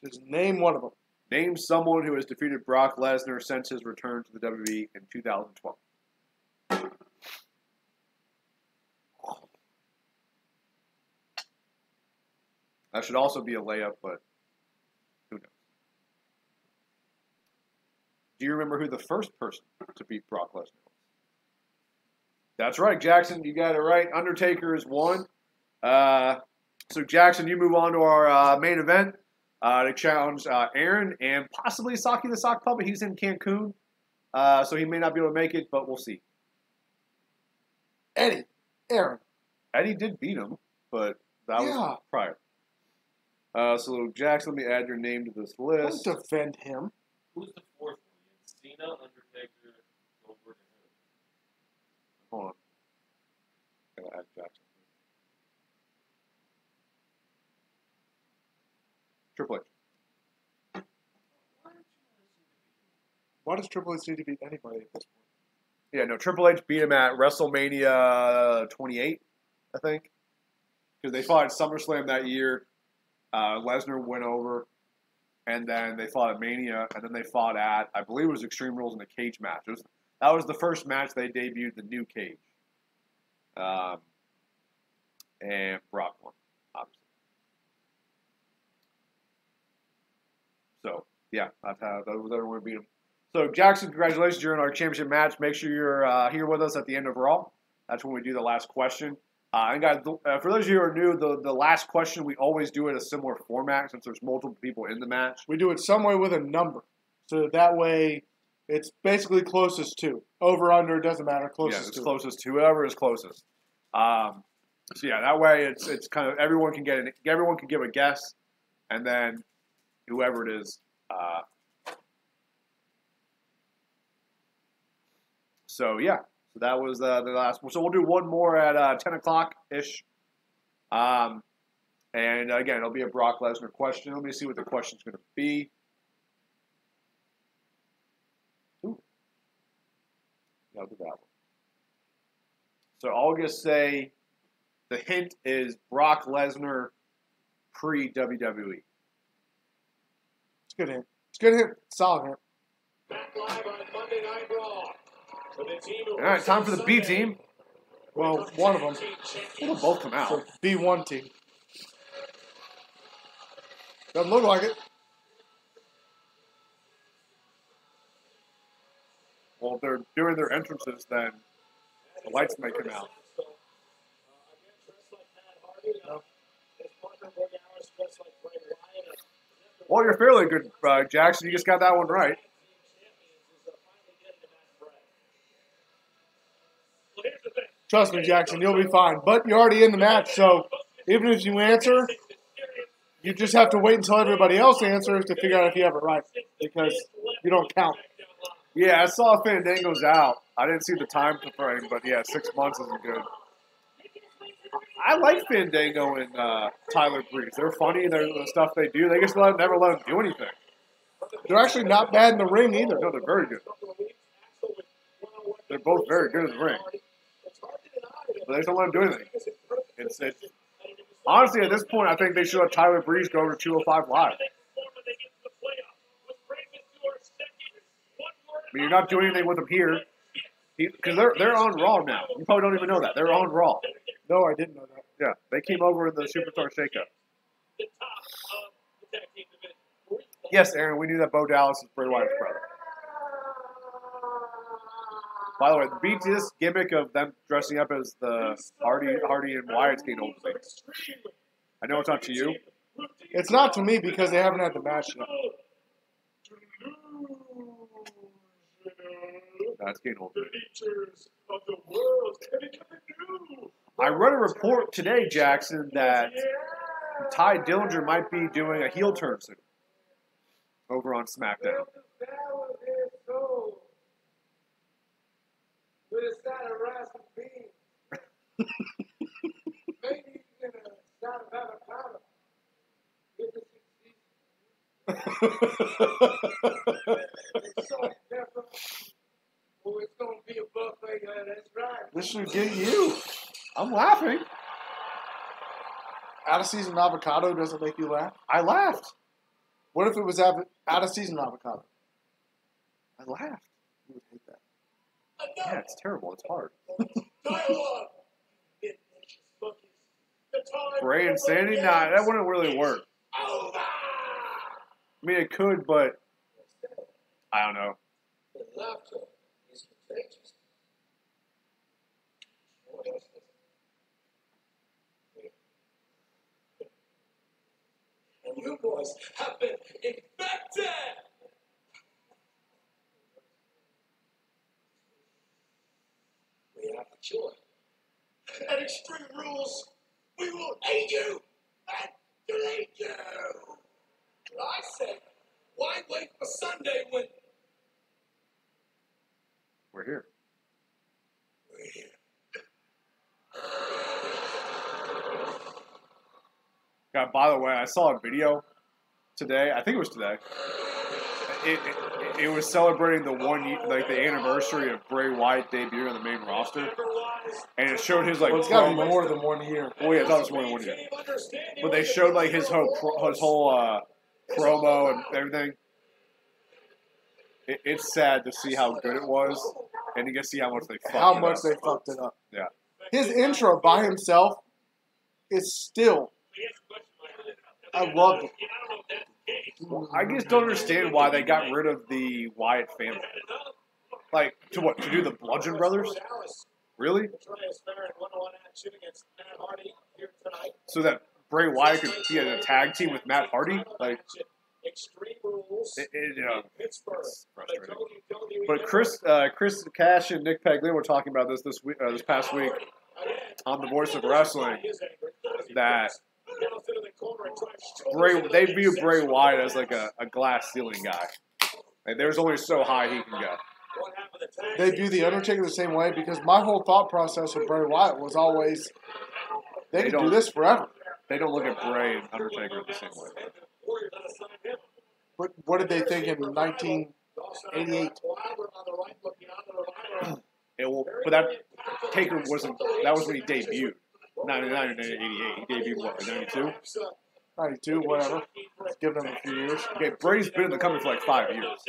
Just name one of them. Name someone who has defeated Brock Lesnar since his return to the WWE in 2012. That should also be a layup, but who knows? Do you remember who the first person to beat Brock Lesnar was? That's right, Jackson. You got it right. Undertaker is one. So, Jackson, you move on to our main event to challenge Aaron and possibly Saki the Sock Puppet. He's in Cancun, so he may not be able to make it, but we'll see. Aaron. Eddie did beat him, but that was prior. So, Jackson, let me add your name to this list. Don't defend him. Who's the fourth one? Cena, Undertaker, Goldberg, and who? Hold on. Gotta add Jackson. Triple H. Why does Triple H need to beat anybody at this point? Yeah, no, Triple H beat him at WrestleMania 28, I think. Because they fought at SummerSlam that year. Lesnar went over. And then they fought at Mania. And then they fought at, I believe it was Extreme Rules in the cage match. That was the first match they debuted the new cage. And Brock won, obviously. So, yeah, that was everyone beat him. So, Jackson, congratulations. You're in our championship match. Make sure you're here with us at the end of Raw. That's when we do the last question. And guys, for those of you who are new, the last question, we always do it a similar format since there's multiple people in the match. We do it some way with a number. So that way, it's basically closest to. Over, under, doesn't matter. Closest to. Closest to whoever is closest. So yeah, that way it's kind of everyone can give a guess, and then whoever it is So yeah, so that was the last one. So we'll do one more at 10 o'clock ish. And again, it'll be a Brock Lesnar question. Let me see what the question's going to be. Ooh. Yeah, I'll do that one. So I'll just say the hint is Brock Lesnar pre-WWE. It's a good hint. It's a good hint. Solid hint. Back live on Monday Night Raw. For the team who All right, time for the B team. Well, one of them. They'll both come out. So B1 team. Doesn't look like it. Well, if they're doing their entrances, then the lights may come out. Well, you're fairly good, Jackson. You just got that one right. Trust me, Jackson, you'll be fine. But you're already in the match, so even if you answer, you just have to wait until everybody else answers to figure out if you have it right, because you don't count. Yeah, I saw Fandango's out. I didn't see the time frame, but yeah, 6 months isn't good. I like Fandango and Tyler Breeze. They're funny, and the stuff they do. They just never let them do anything. They're actually not bad in the ring either. No, they're very good. They're both very good in the ring. But they just don't let them do anything. It's honestly, at this point, I think they should let Tyler Breeze go over to 205 Live. I mean, you're not doing anything with them here. Because they're on Raw now. You probably don't even know that. They're on Raw. No, I didn't know that. Yeah, they came over in the Superstar Shakeup. Yes, Aaron, we knew that Bo Dallas is Bray Wyatt's brother. By the way, this gimmick of them dressing up as the Hardy and Wyatt's getting old to me. I know it's not to you. It's not to me because they haven't had the match yet. That's getting old. I read a report today, Jackson, that Ty Dillinger might be doing a heel turn soon over on SmackDown. This should get you. I'm laughing. Out of season avocado doesn't make you laugh? I laughed. What if it was out of season avocado? I laughed. You would hate that. Yeah, it's terrible. It's hard. Bray and Sandy? Nah, that wouldn't really work. I mean, it could, but I don't know. And you boys have been infected. We have a cure. At Extreme Rules, we will aid you and delete you. I said, why wait for Sunday when We're here. we're here? God, by the way, I saw a video today. I think it was today. It was celebrating the the anniversary of Bray Wyatt debuting on the main roster, and it showed his Well, it's got to be more than 1 year. Oh yeah, it's always more than 1 year. But they showed like his whole promo and everything. It's sad to see how good it was, and you can see how much they fucked it up. Yeah. His intro by himself is still. I loved it. Well, I just don't understand why they got rid of the Wyatt family. Like, to what? To do the Bludgeon Brothers? Really? So that Bray Wyatt could be in a tag team with Matt Hardy? Like, it's frustrating. But Chris Cash and Nick Paglino were talking about this past week on The Voice of Wrestling, that they view Bray Wyatt as like a glass ceiling guy. Like, there's only so high he can go. they view the Undertaker the same way? Because my whole thought process with Bray Wyatt was always they can do this forever. They don't look at Bray and Undertaker the same way. But what did they think in 1988? But that Taker wasn't. That was when he debuted. 99 and 88. He debuted what? 92. 92, whatever. Let's give them a few years. Okay, Bray's been in the company for like 5 years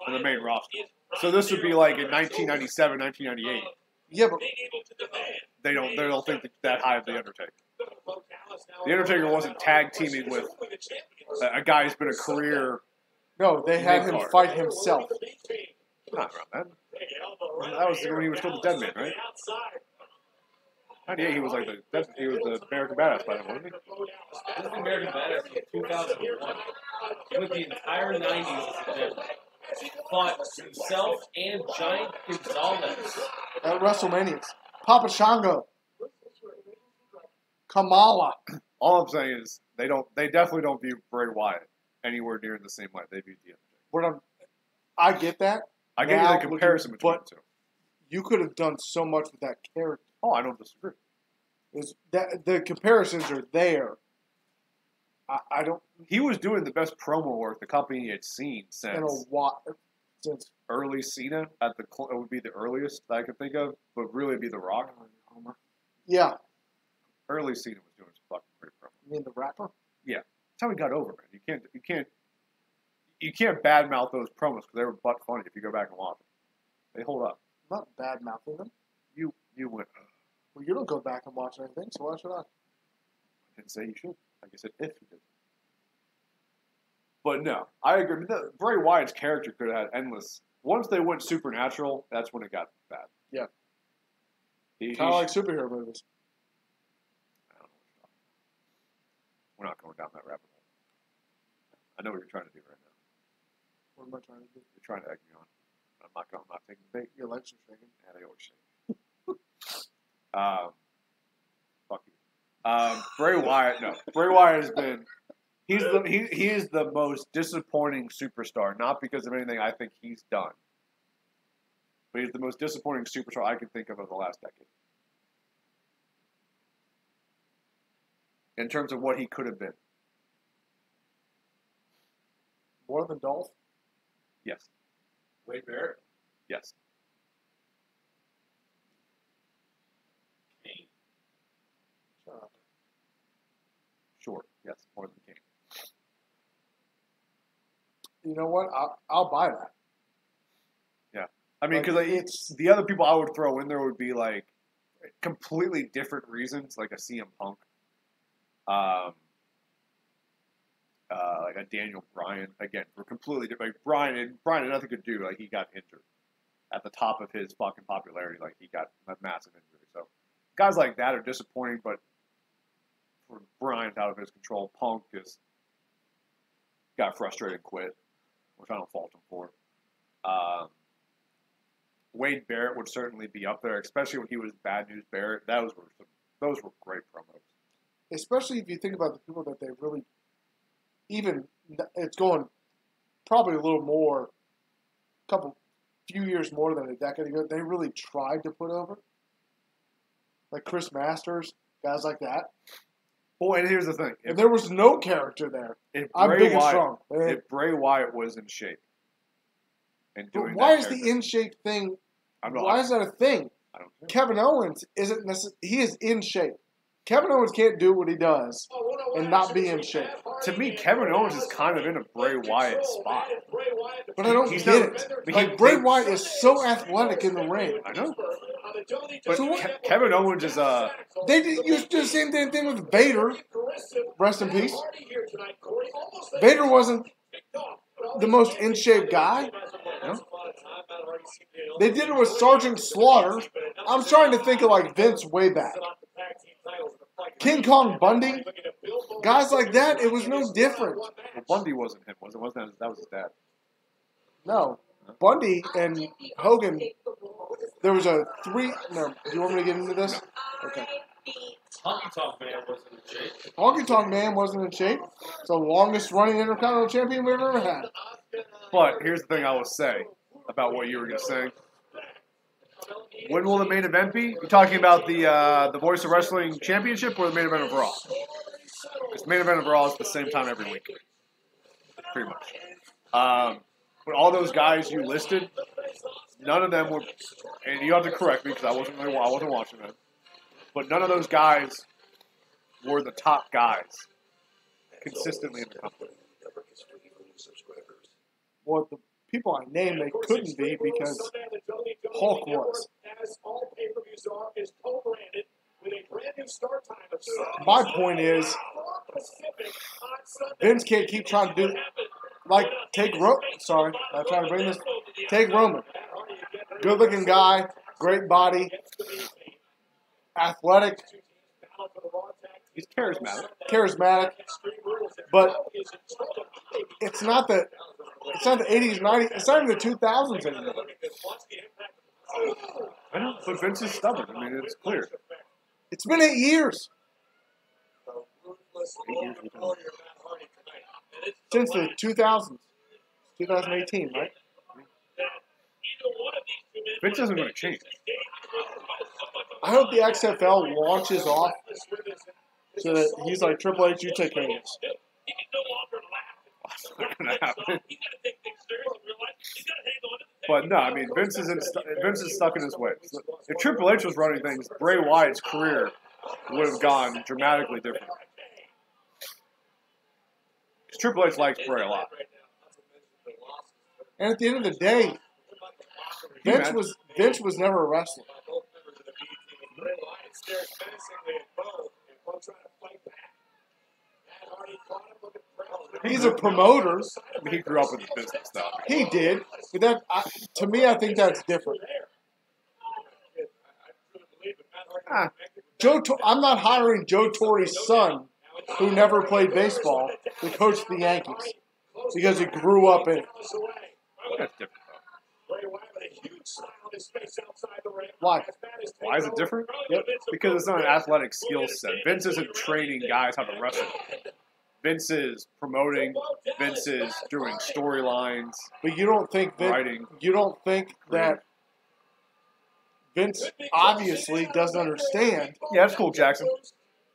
on the main roster. So this would be like in 1997, 1998. Yeah, but they don't think that high of the Undertaker. The Undertaker wasn't tag teaming with a guy who's been a career. No, they had him fight himself. Not around that. That was when he was still the Dead Man, right? 98, he was like the American Badass by then, wasn't he? He was the American Badass in 2001. He went the entire 90s as a Dead Man. Fought himself and Giant Gonzalez at WrestleManias. Papa Shango. Kamala. All I'm saying is they definitely don't view Bray Wyatt anywhere near in the same way they view the Undertaker. I get that. I get the comparison between the two. You could have done so much with that character. Oh, I don't disagree. The comparisons are there. I don't. He was doing the best promo work the company had seen since early Cena. It would be the earliest that I could think of, but really it'd be The Rock. Yeah. Early Cena was doing some fucking great promo. You mean the rapper? Yeah, that's how he got over, man. You can't badmouth those promos because they were butt funny if you go back and watch them. They hold up. I'm not bad mouthing them. You went. Well, you don't go back and watch anything, so why should I? I didn't say you should. Like I said, if you did. But no, I agree. Bray Wyatt's character could have had endless. Once they went supernatural, that's when it got bad. Yeah. Kind of like superhero movies. I don't know what you're talking about. We're not going down that rabbit hole. I know what you're trying to do right now. What am I trying to do? You're trying to egg me on. I'm not taking the bait. Your legs are shaking. Yeah, they always shake. Fuck you. Bray Wyatt, no. Bray Wyatt has been. He is the most disappointing superstar, not because of anything I think he's done, but he's the most disappointing superstar I can think of the last decade. In terms of what he could have been. More than Dolph? Yes. Wade Barrett? Yes. Kane? Sure. Yes. More than Kane. You know what? I'll buy that. Yeah. I mean, because it's the other people I would throw in there would be like completely different reasons, like a CM Punk. Like a Daniel Bryan, again, for completely different. Like Bryan had nothing to do. Like, he got injured at the top of his fucking popularity. Like, he got a massive injury. So, guys like that are disappointing, but for Bryan's out of his control. Punk just got frustrated and quit, which I don't fault him for. Wade Barrett would certainly be up there, especially when he was Bad News Barrett. Those were great promos. Especially if you think about the people that they really, even, it's going probably a little more, few years more than a decade ago, they really tried to put over. Like Chris Masters, guys like that. Well, and here's the thing. And there was no character there. I'm big and strong. If Bray Wyatt was in shape. And doing why is the in shape thing, why is that a thing? I don't know. Kevin Owens isn't necessarily, he is in shape. Kevin Owens can't do what he does and not be in shape. To me, Kevin Owens is kind of in a Bray Wyatt spot. But I don't get it. Like, Bray Wyatt is so athletic in the ring. I know. But so Kevin Owens is They used to do the same thing with Vader. Rest in peace. Vader wasn't the most in shape guy. No? They did it with Sergeant Slaughter. I'm trying to think of like Vince way back. King Kong Bundy, guys like that, it was no different. Well, Bundy wasn't him, was it? That was his dad. No, Bundy and Hogan. There was a three. No, do you want me to get into this? Okay. Honky Tonk Man wasn't in shape. Honky Tonk Man wasn't in shape. It's the longest running Intercontinental Champion we've ever had. But here's the thing I will say about what you were going to say. When will the main event be? You talking about the Voice of Wrestling Championship or the main event of Raw? Because main event of Raw is the same time every week, pretty much. But all those guys you listed, none of them were, and you have to correct me because I wasn't watching them. But none of those guys were the top guys consistently in the company. Well, the people I named, they couldn't be because Hulk was. My point is, Vince can't keep trying to do, like, take Roman. Sorry, I'm trying to bring this. Take Roman. Good-looking guy, great body, athletic. He's charismatic. Charismatic. But it's not the 80s, 90s. It's not even the 2000s anymore. I know, but Vince is stubborn. I mean, it's clear. It's been 8 years. Since the 2000s. 2018, right? Vince isn't going to change. I hope the XFL launches off so that he's like, Triple H, you take care of this. It's not going to happen. But no, I mean, Vince is stuck in his ways. If Triple H was running things, Bray Wyatt's career would have gone dramatically different. Because Triple H likes Bray a lot. And at the end of the day, Vince was never a wrestler. He's a promoter. I mean, he grew up in the business, though. He did, but to me, I think that's different. I'm not hiring Joe Torre's son, who never played baseball, to coach the Yankees because he grew up in it. That's different, though. Why? Why is it different? Yep. Because it's not an athletic skill set. Vince isn't training guys how to wrestle. Vince is promoting. Vince is doing storylines. But you don't think writing. You don't think that Vince obviously doesn't understand. Yeah, that's cool, Jackson.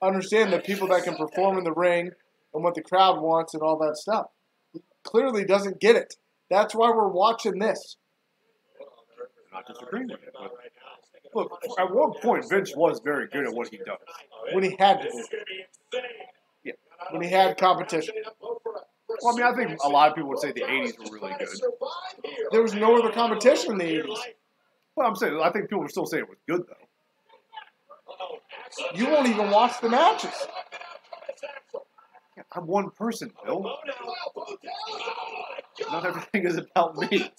Understand the people that can perform in the ring and what the crowd wants and all that stuff. He clearly doesn't get it. That's why we're watching this. I'm not disagreeing with it. But look, at one point, Vince was very good at what he does. When he had to be. Yeah. When he had competition. Well, I mean, I think a lot of people would say the 80s were really good. There was no other competition in the 80s. Well, I'm saying, I think people would still say it was good, though. You won't even watch the matches. Yeah, I'm one person, Bill. Not everything is about me.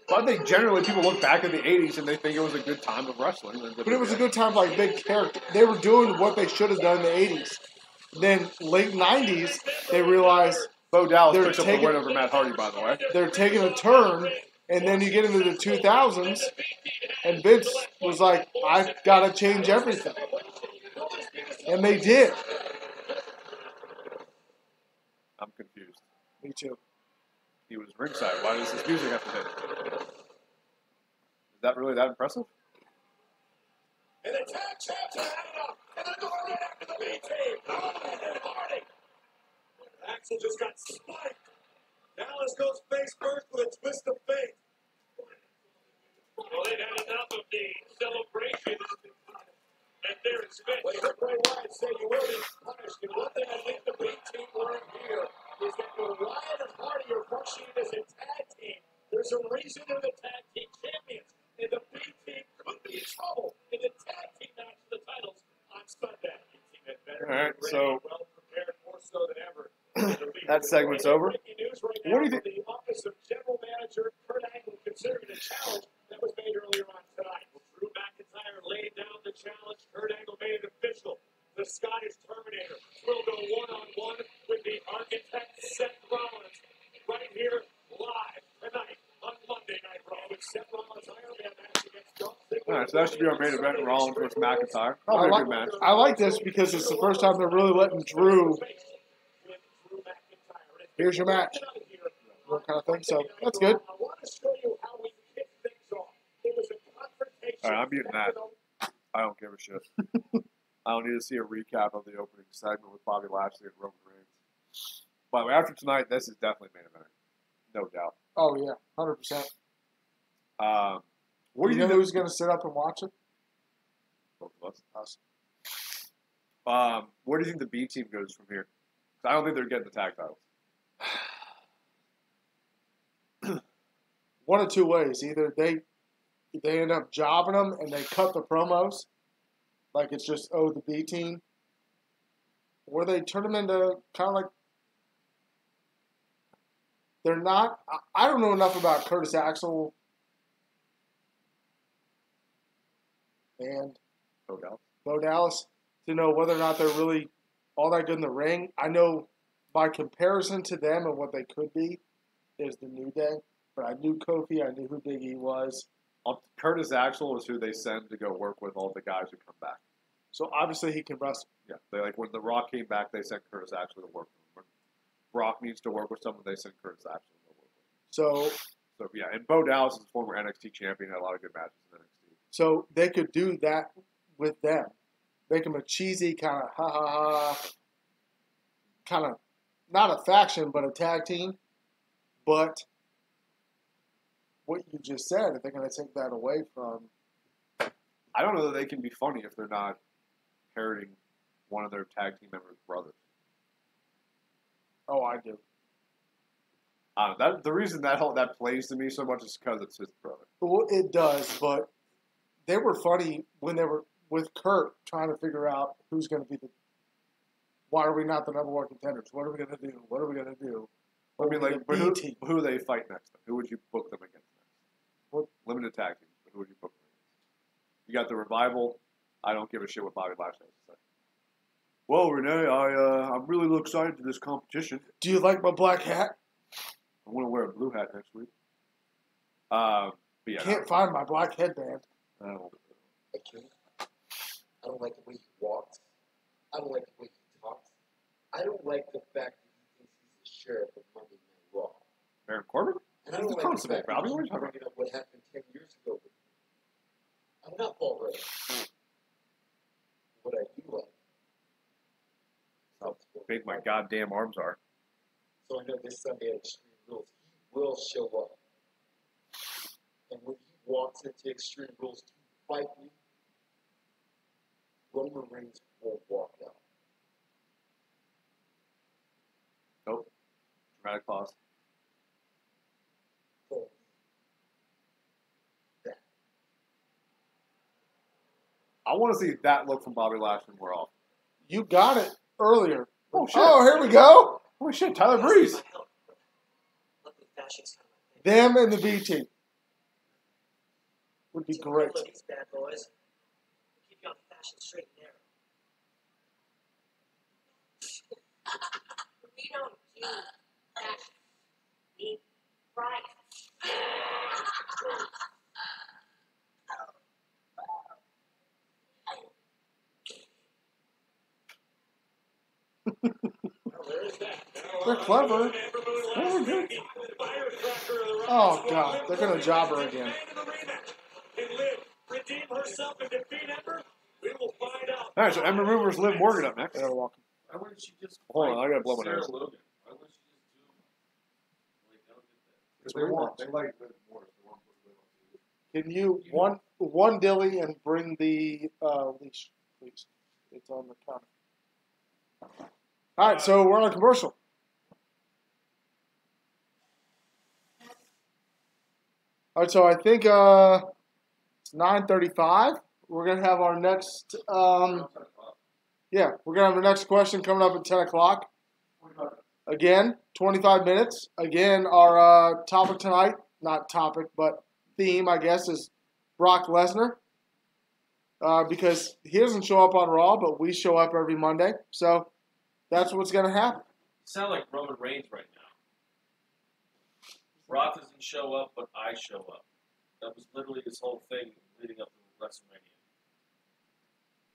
But I think generally people look back at the 80s and they think it was a good time of wrestling. But it was a good time for like big characters. They were doing what they should have done in the 80s. Then late 90s, they realized Bo Dallas picked up the win over Matt Hardy, by the way. They're taking a turn, and then you get into the 2000s, and Vince was like, I've got to change everything. And they did. I'm confused. Me too. He was ringside. Why does this music have to hit? Is that really that impressive? And the tag champs are headed up. And they're going right after the B team. And Hardy. Axel just got spiked. Dallas goes face first with a twist of fate. Well, they've had enough of the celebration. And there is Vince. Well, you heard Bray Wyatt say you will be punished. And one thing I think the B team learned here is that when Wyatt and Hardy are pushing as a tag team, there's a reason they're the tag team champions. And the B team could be in trouble in the tag team match for the titles on Sunday. All right, so well prepared, more so than ever. that segment's over. What do you think? The office of general manager Kurt Angle considered a challenge that was made earlier on tonight. Drew McIntyre laid down the challenge. Kurt Angle made it official. The Scottish Terminator will go one-on-one with the architect Seth Rollins right here live tonight on Monday Night Raw with Seth Rollins Iron Man match against Dolph Ziggler. All right, so that should be our main event, Rollins versus McIntyre. Probably a good match. I like this because it's the first time they're really letting Drew. Here's your match. That kind of thing. So that's good. I want to show you how we kick All right, I'm muting that. I don't give a shit. I don't need to see a recap of the opening segment with Bobby Lashley and Roman Reigns. By the way, after tonight, this is definitely main event. No doubt. Oh, yeah, 100%. What do you know who's going to sit up and watch it? Both of us. Us. Where do you think the B team goes from here? I don't think they're getting the tag titles. One of two ways. Either they end up jobbing them and they cut the promos, like it's just, the B team, or they turn them into kind of like, they're not, I don't know enough about Curtis Axel and Bo Dallas to know whether or not they're really all that good in the ring. I know by comparison to them and what they could be is the New Day. But I knew Kofi. I knew who Big E was. Curtis Axel is who they send to go work with all the guys who come back. So obviously he can wrestle. Yeah, they when The Rock came back, they sent Curtis Axel to work with him. When Rock needs to work with someone, they send Curtis Axel to work with him. So yeah, and Bo Dallas is a former NXT champion, had a lot of good matches in NXT. So they could do that with them. Make them a cheesy kind of ha-ha-ha, kind of, not a faction, but a tag team. But what you just said, if they're going to take that away from... I don't know that they can be funny if they're not parroting one of their tag team members' brothers. Oh, I do. The reason that plays to me so much is because it's his brother. Well, it does, but they were funny when they were with Kurt trying to figure out who's going to be the... Why are we not the number one contenders? What are we going to do? What are we going to do? I mean, like, who do they fight next? Who would you book them against next? What? Limited tag teams, but who would you book them against? You got the Revival. I don't give a shit what Bobby Lashley has to say. Well, Renee, I'm really excited for this competition. Do you like my black hat? I want to wear a blue hat next week. But yeah, Can't find my black headband. I don't like the way he walks. I don't like the way he talks. I don't like the fact that he thinks he's the sheriff of Monday Night Raw. Baron Corbin? And I don't like the fact that he's bringing up what happened 10 years ago. I'm not Paul Rudd. What I do like. How big my goddamn arms are. So I know this Sunday at Extreme Rules, he will show up. And when he walks into Extreme Rules to fight me, Roman Reigns won't walk out. Nope. Dramatic pause. Oh. That. I want to see that look from Bobby Lashley more often. You got it earlier. Oh, shit. Oh, here we go. Holy shit, Tyler Breeze. Them and the B team. Would be great. Look, these bad boys. Keep you on the fashion straight and narrow. We don't do that. We right. They're clever. Oh, God. They're going to job her again. All right, so Ember Moon versus Liv Morgan up next. They're welcome. Why wouldn't she just Hold on, I gotta blow my Sarah nose. Logan? Why wouldn't she just do like I don't get that. Because they want. They like Liv more. Can you, one dilly and bring the leash, please? It's on the counter. All right, so we're on a commercial. All right, so I think it's 9:35. We're going to have our next, we're going to have our next question coming up at 10 o'clock. Again, 25 minutes. Again, our topic tonight, not topic, but theme, I guess, is Brock Lesnar. Because he doesn't show up on Raw, but we show up every Monday. So that's what's going to happen. You sound like Roman Reigns right now. Brock doesn't show up, but I show up. That was literally his whole thing leading up to WrestleMania.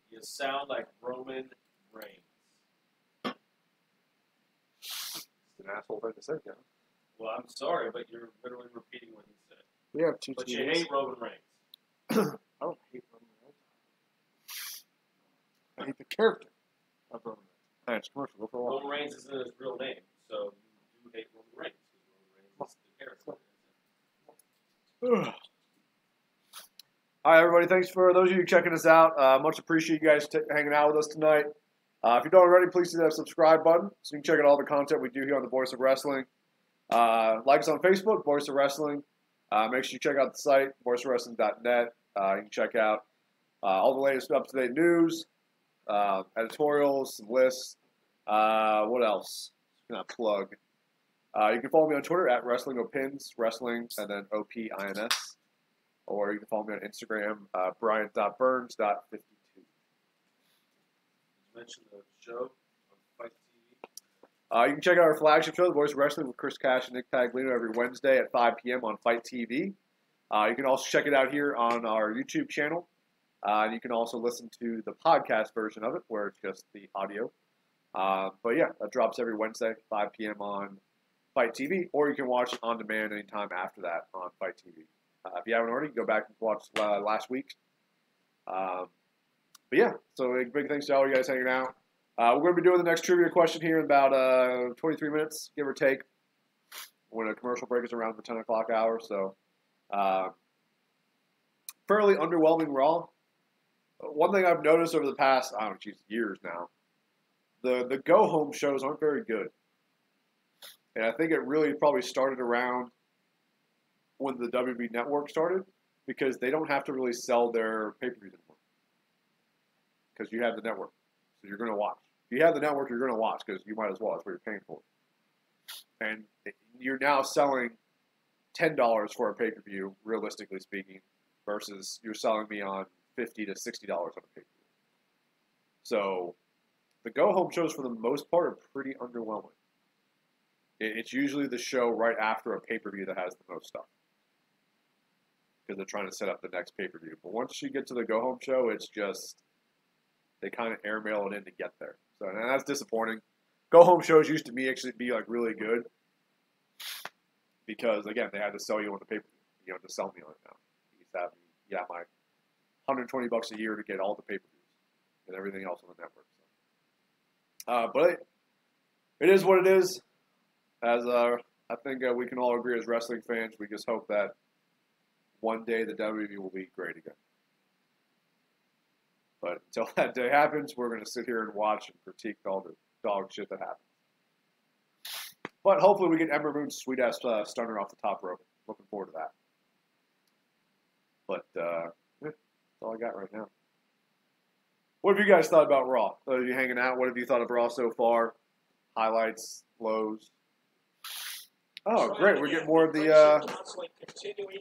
You sound like Roman Reigns. It's an asshole thing to say, yeah. Well, I'm sorry, but you're literally repeating what he said. We have two But you TVs. hate Roman Reigns. I don't hate Roman Reigns. I hate the character of Roman Reigns. Hey, it's commercial. Go for a walk. Roman Reigns isn't his real name, so you do hate Roman Reigns because Roman Reigns is the character. All right, everybody. Thanks for those of you checking us out. Much appreciate you guys hanging out with us tonight. If you don't already, please hit that subscribe button so you can check out all the content we do here on the Voice of Wrestling. Like us on Facebook, Voice of Wrestling. Make sure you check out the site, voiceofwrestling.net. You can check out all the latest up-to-date news, editorials, some lists. What else? Can I plug? You can follow me on Twitter at WrestlingOpins, wrestling, and then OPINS. Or you can follow me on Instagram, Brian.Burns.52. Mention the show on Fight TV. You can check out our flagship show, The Voice of Wrestling, with Chris Cash and Nick Taglino every Wednesday at 5 p.m. on Fight TV. You can also check it out here on our YouTube channel. And you can also listen to the podcast version of it, where it's just the audio. But yeah, that drops every Wednesday, 5 p.m. on Fight TV. Or you can watch it on demand anytime after that on Fight TV. If you haven't already, go back and watch last week. But yeah, so big thanks to all you guys hanging out. We're going to be doing the next trivia question here in about 23 minutes, give or take, when a commercial break is around the 10 o'clock hour. So, fairly underwhelming Raw. One thing I've noticed over the past, years now, the go-home shows aren't very good. And I think it really probably started around when the WWE Network started, because they don't have to really sell their pay-per-views anymore. Because you have the network, so you're going to watch. If you have the network, you're going to watch, because you might as well. That's what you're paying for. And you're now selling $10 for a pay-per-view, realistically speaking, versus you're selling me on $50 to $60 on a pay-per-view. So the go-home shows, for the most part, are pretty underwhelming. It's usually the show right after a pay-per-view that has the most stuff, because they're trying to set up the next pay-per-view. But once you get to the go-home show, it's just, they kind of airmail it in to get there. So, and that's disappointing. Go-home shows used to be like really good, because again, they had to sell you on the pay-per-view. You don't have to sell me on it now. You just have me, my $120 a year to get all the pay-per-views and everything else on the network. So. But it is what it is. As I think we can all agree as wrestling fans, we just hope that one day the WWE will be great again. But until that day happens, we're going to sit here and watch and critique all the dog shit that happens. But hopefully we get Ember Moon's sweet-ass stunner off the top rope. Looking forward to that. But that's all I got right now. What have you guys thought about Raw? Are you hanging out? What have you thought of Raw so far? Highlights, lows? Oh, great. We're getting more of the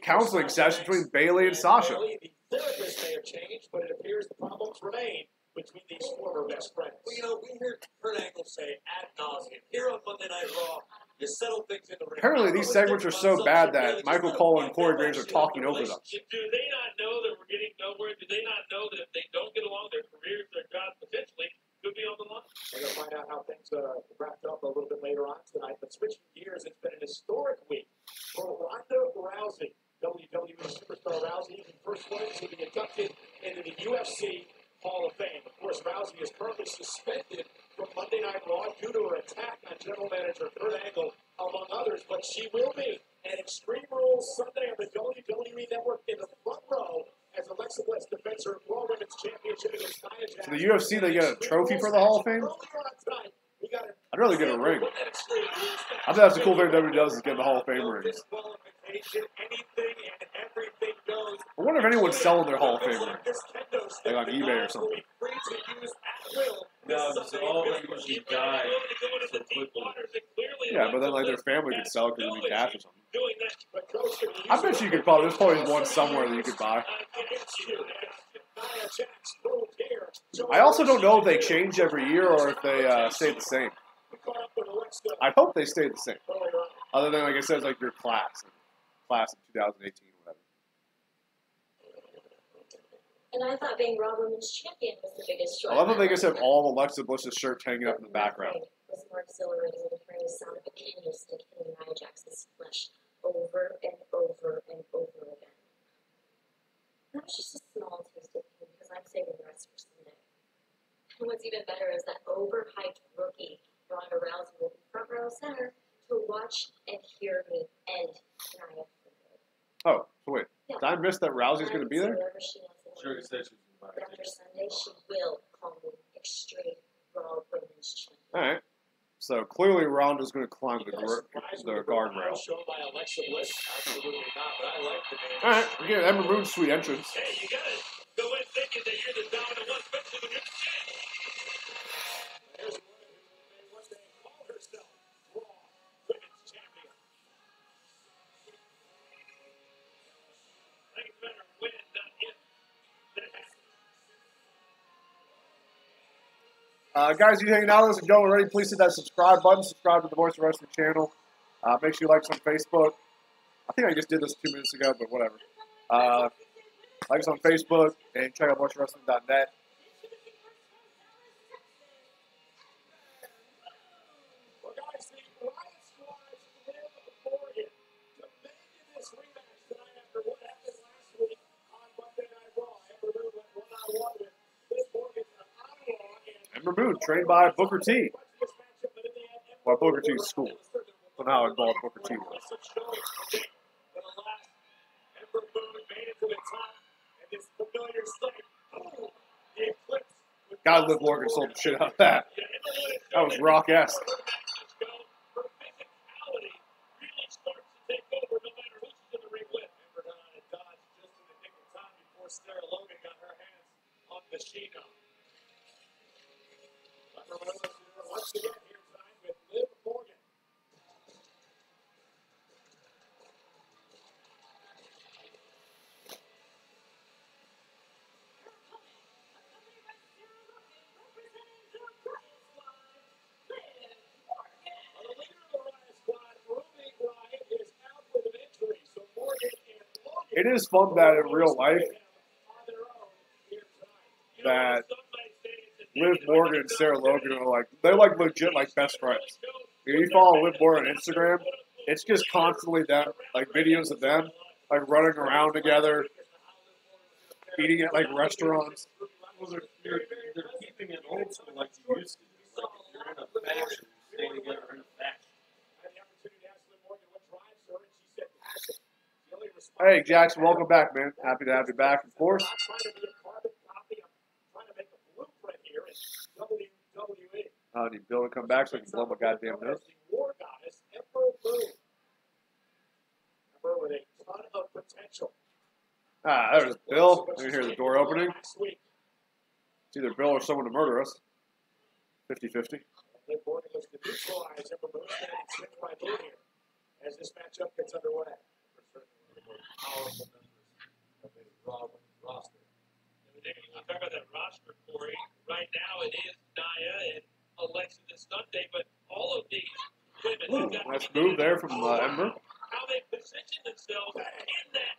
counseling session between Bayley and Sasha. The therapist may have changed, but it appears the problems remain between these former best friends. Well, we hear Kurt Angle say ad nauseum here on Monday Night Raw, you settle things in the ring. Apparently these segments are so bad that Michael Cole and Corey Graves are talking over them. Do they not know that we're getting nowhere? Do they not know that if they don't get along, their careers, their jobs potentially could be on the line? We're going to find out how things wrapped up a little bit later on tonight. But switching gears, it's been an historic week for Ronda Rousey. WWE superstar Rousey, the first one to be inducted into the UFC Hall of Fame. Of course, Rousey is currently suspended from Monday Night Raw due to her attack on General Manager Kurt Angle, among others. But she will be at Extreme Rules Sunday on the WWE Network in the front row as Alexa Bliss defends her Raw Women's Championship against Nia Jax. So the UFC, they get a trophy for the Hall of Fame? I'd rather get a ring. I think that's the cool thing WWE does, is get the Hall of Fame rings. I wonder if anyone's selling their Hall of Fame rings, like on eBay or something. No, so all of them usually die so quickly. Yeah, but then like their family could sell it because it'd be cash or something. I bet you could probably, there's probably one somewhere that you could buy. I also don't know if they change every year or if they stay the same. I hope they stay the same. Other than, like I said, like your class in 2018 or whatever. And I thought being Raw Women's Champion was the biggest joy. I love that they just have all of Alexa Bliss's shirts hanging up in the background. It was more exhilarating than hearing the sound of a candy stick hitting Nia Jax's flesh over and over and over again. That was just a small taste of pain because I'm saving the rest for Sunday. And what's even better is that overhyped rookie, Ronda Rousey, will be front row center to watch and hear me end Nia for good. Oh, so wait. Yeah. Did I miss that Rousey's going to be there? Whatever she wants to Sure, do. you said she was But after Sunday, she will call me Extreme Raw Women's Champion. All right. So clearly Ronda's going to climb the guardrail. Shown by Alexa Bliss. Absolutely not, but I like the name. All right. We get Ember Moon's sweet entrance. Hey, you gotta go in thinking that you're the dominant one, especially when you're the champ. There's a woman who may one day call herself Raw Women's Champion. Things better win, not if. That happens. Guys, you hanging out with us and going already, please hit that subscribe button. Subscribe to the Voice of Wrestling channel. Make sure you like us on Facebook. I think I just did this 2 minutes ago, but whatever. Like us on Facebook and check out voicewrestling.net. Well, guys, the Riot Squad's Liv Morgan demanded this rematch tonight after what happened last week on Monday Night Raw. Ember Moon went one-on-one with Liv Morgan from Ottawa. Ember Moon, trained by Booker T. Well, Booker T's school. So now I involved Booker T. But alas, Ember Moon made it to the top, and this familiar sight, boom, the eclipse. God, Liv Morgan sold the shit out of that. That was rock-esque. Her physicality really starts to take over no matter who she's in the ring with. Ember had dodged just in the nick of time before Sarah Logan got her hands on the Sheena. Once again here tonight with Liv Morgan. It is fun that in real life that Liv Morgan and Sarah Logan are like, they're like legit like best friends. If you follow Liv Morgan on Instagram, it's just constantly them, like videos of them, like running around together, eating at like restaurants. Well, they're keeping it old school like you used to. Like if you're in a faction, you stay together in a faction. Hey, Jackson, welcome back, man. Happy to have you back, of course. I need Bill to come back so I can blow my goddamn nose. Ah, there's Bill. You hear the door opening. It's either Bill or someone to murder us. 50-50. As this matchup gets underway. Powerful members of the Raw roster. You talk about that roster, Corey. Right now it is Nia and Alexa this Sunday, but all of these women. Nice move there from Ember. How they position themselves in that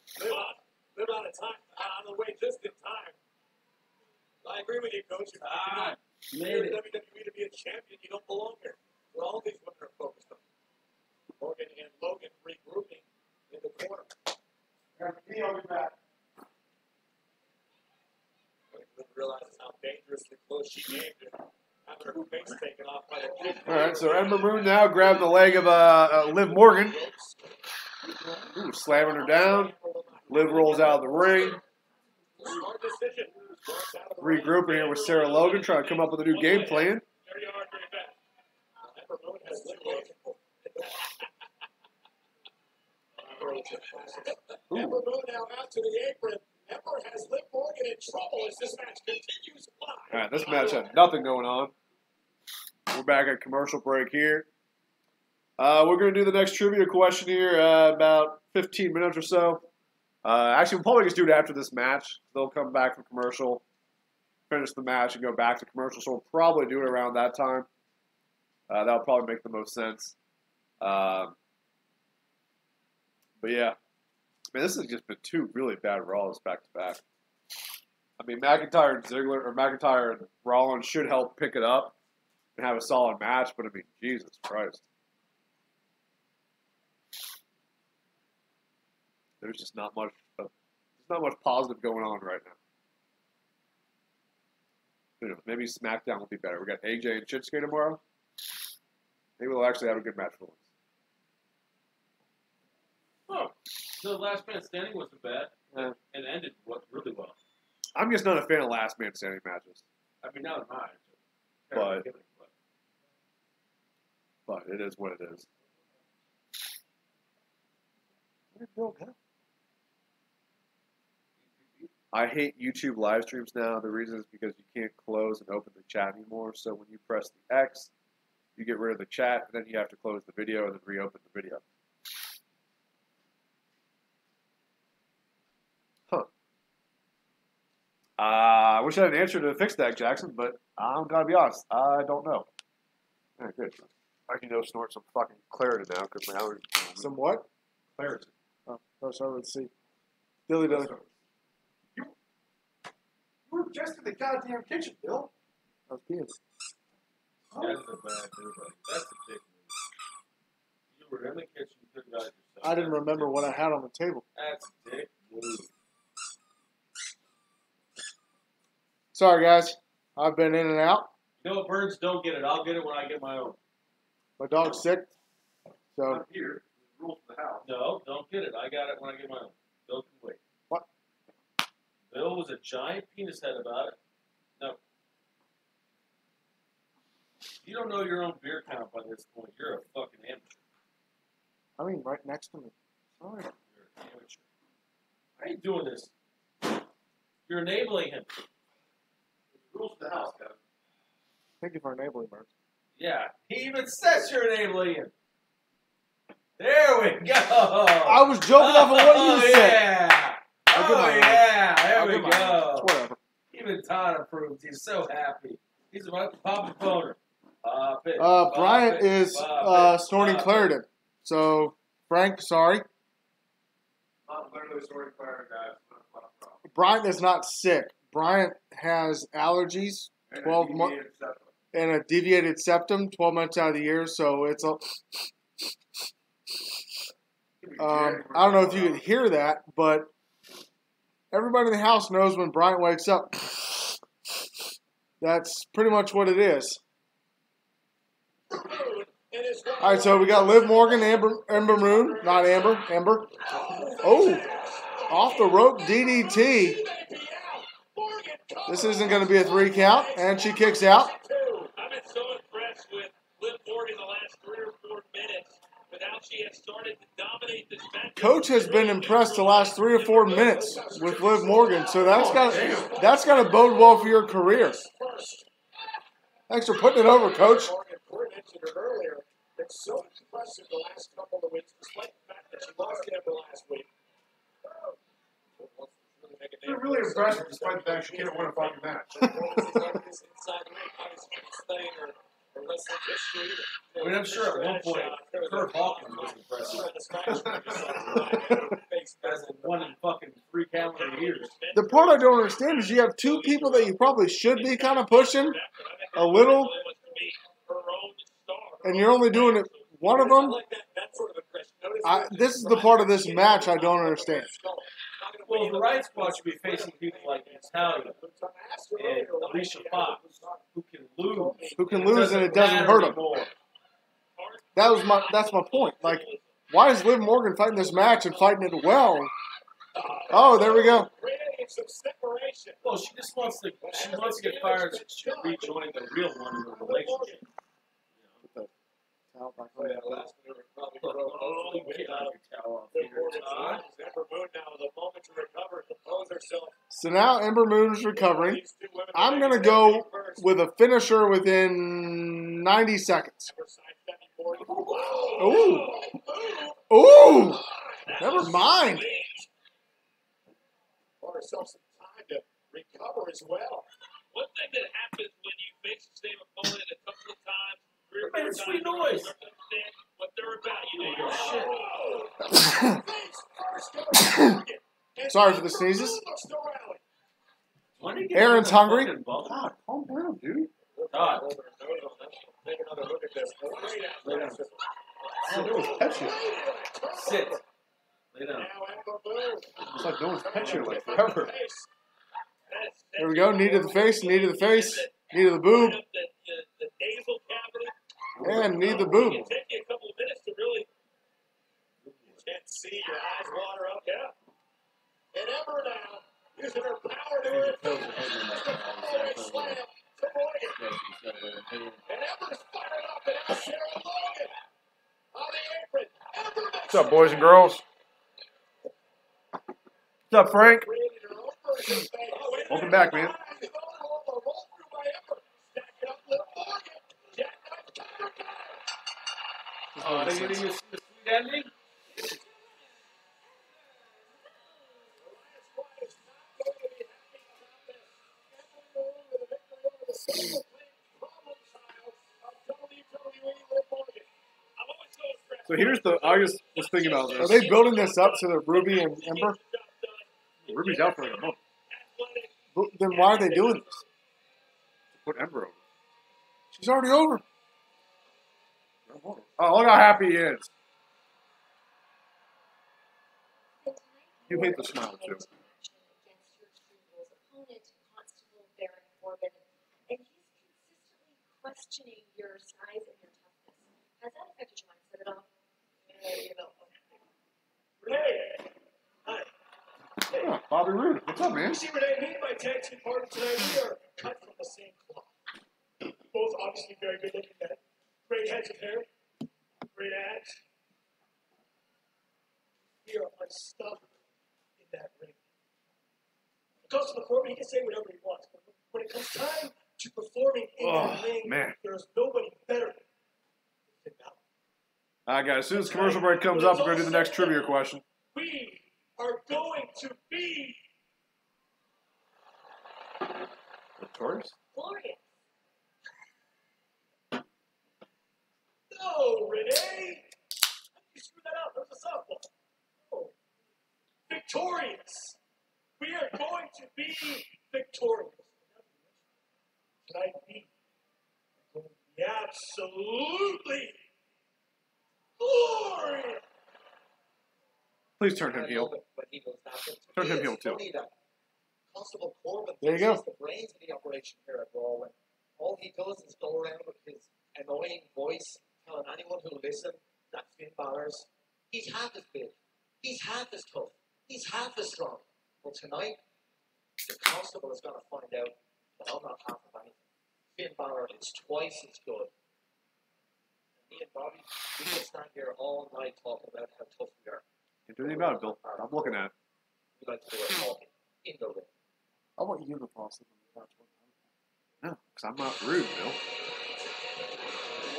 spot. Live out of time, on the way just in time. I agree with you, Coach. You're in WWE to be a champion. You don't belong here. Well, all these women are focused on Morgan and Logan regrouping in the corner. I'll be back. Realizes how dangerously close she came to having her face taken off by the kid. All right, so Ember Moon now grabbing the leg of Liv Morgan. Ooh, slamming her down. Liv rolls out of the ring. Smart decision. Regrouping here with Sarah Logan, trying to come up with a new game plan. There you are, very bad. Ember Moon has Liv Morgan. Ember Moon now out to the apron. Ember has Liv Morgan in trouble as this match continues live. All right, this match had nothing going on. We're back at commercial break here. We're going to do the next trivia question here about 15 minutes or so. Actually, we'll probably just do it after this match. They'll come back from commercial, finish the match, and go back to commercial. So we'll probably do it around that time. That'll probably make the most sense. But yeah. Man, this has just been two really bad Raws back to back. I mean, McIntyre and Rollins should help pick it up and have a solid match, but I mean, Jesus Christ. There's just not much not much positive going on right now. Who knows? Maybe SmackDown will be better. We got AJ and Shinsuke tomorrow. Maybe we'll actually have a good match for once. Oh, the last man standing wasn't bad. Yeah. And ended really well. I'm just not a fan of last man standing matches. I mean, now mine. But it is what it is. Where did Bill go? I hate YouTube live streams now. The reason is because you can't close and open the chat anymore. So when you press the X, you get rid of the chat, and then you have to close the video and then reopen the video. Huh. I wish I had an answer to fix that, Jackson, but I'm going to be honest. I don't know. All right, good. I can go snort some fucking Claritin now because my allergies. Some what? Claritin. Oh, sorry, let's see. Dilly dilly. You were just in the goddamn kitchen, Bill. I was peeing. That's a bad move. That's a dick move. You were in the kitchen, you couldn't out yourself. I didn't remember what I had on the table. That's a dick move. Sorry, guys. I've been in and out. You know what, Burns? Don't get it. I'll get it when I get my own. My dog's sick. So I'm here. The rules of the house. No, don't get it. I got it when I get my own. Bill can wait. What? Bill was a giant penis head about it. No. You don't know your own beer count by this point. You're a fucking amateur. I mean, right next to me. Sorry. You're an amateur. Why are you doing this? You're enabling him. The rules of the house, guys. Thank you for enabling, Burns. Yeah, he even says you're enabling him. There we go. I was joking off of what you said. Yeah. There we go. Whatever. Even Todd approves. He's so happy. He's about to pop his boner. Bryan is snorting Claritin. So, Frank, sorry. I'm literally snorting Claritin, guys. Bryan is not sick. Bryan has allergies. 12 months. And a deviated septum, 12 months out of the year, so it's a. I don't know if you could hear that, but everybody in the house knows when Bryan wakes up. That's pretty much what it is. All right, so we got Liv Morgan, Ember Moon, not Amber. Oh, off the rope DDT. This isn't going to be a 3 count, and she kicks out. I've been so impressed with Liv Morgan the last 3 or 4 minutes with how she has started to dominate this match. Coach has been impressed the last 3 or 4 minutes with Liv Morgan, so that's got to bode well for your career. Thanks for putting it over, Coach. Corey mentioned it earlier. It's so impressive the last couple of weeks, despite the fact that she lost Amber last week. You're really impressive despite the fact she can't win a fucking match. I mean, I'm sure at one point, Kurt Hawkins was impressive. As in 1 in fucking 3 calendar years. The part I don't understand is you have 2 people that you probably should be kind of pushing a little, and you're only doing it one of them. This is the part of this match I don't understand. Well, the Riot Squad should be facing people like Natalia and Alicia Fox, who can lose And it doesn't hurt them. That's my point. Like, why is Liv Morgan fighting this match and fighting it well? Oh, there we go. Well, she just wants to get fired. She's rejoining the real one in the relationship. So now Ember Moon is recovering. I'm going to go with a finisher within 90 seconds. Ooh. Ooh. Never mind. Bought herself some time to recover as well. One thing that happens when you face the same opponent a couple of times, 3 or 4 times, sweet noise. You understand what they're about. You know, Sorry for the sneezes. Aaron's hungry. God, calm down, dude. Todd. Take another look at this. Lay down. Oh, that was catchy. Sit. Lay down. It's like No one's pet you like forever. There we go. Knee to the face, knee to the face, knee to the boob, The nasal cavity. and knee to the boob. It'll take you a couple of minutes to really can't see your eyes water up. Yeah. And Ember now using her power to her advantage. Slam to Morgan. And Ember's fired up, and now Sarah Logan on the apron. Ember makes What's up, boys and girls? What's up, Frank? Welcome back, man. Think you're gonna use the sweet ending? So here's the. I just was thinking about Are this. they building this up to the Ruby and Ember? Ruby's out for like a month. Then why are they doing this? Put Ember over. She's already over. Oh, look how happy he is. You hate the smile too. Against your True opponent, Constable Baron Corbin, and he's consistently questioning your size and your toughness. Has that affected your mindset at all? Renee! Hi. Oh, Bobby Roode. What's up, man? You see Renee, me and my tag team partner tonight, we are cut from the same cloth. Both obviously very good looking men. Great heads of hair. Great abs. We are unstoppable in that ring. When it comes to performing, he can say whatever he wants. But when it comes time to performing in that ring, man. there's nobody better than Finn Balor. All right, guys. As soon as commercial break comes up, we're going to do the next trivia question. We are going to be Victorious? Glorious. no, Renee. You screwed that up. That was a softball. Oh. Victorious. We are going to be victorious. Tonight we are going to be absolutely glorious. Please turn him heel. Turn him heel too. Constable Corbin There you go. is the brains of the operation here at Raw. And all he does is go around with his annoying voice, telling anyone who listens that Finn Balor's, he's half as big, he's half as tough, he's half as strong. Well, tonight, the Constable is going to find out that I'm not half of anything. Finn Balor is twice as good. And me and Bobby, we can stand here all night talking about how tough we are. Can't do anything about it, Bill. I'm looking at it. We like to do our talking in the ring. I want you to toss it on the couch one time. No, because I'm not rude, Bill.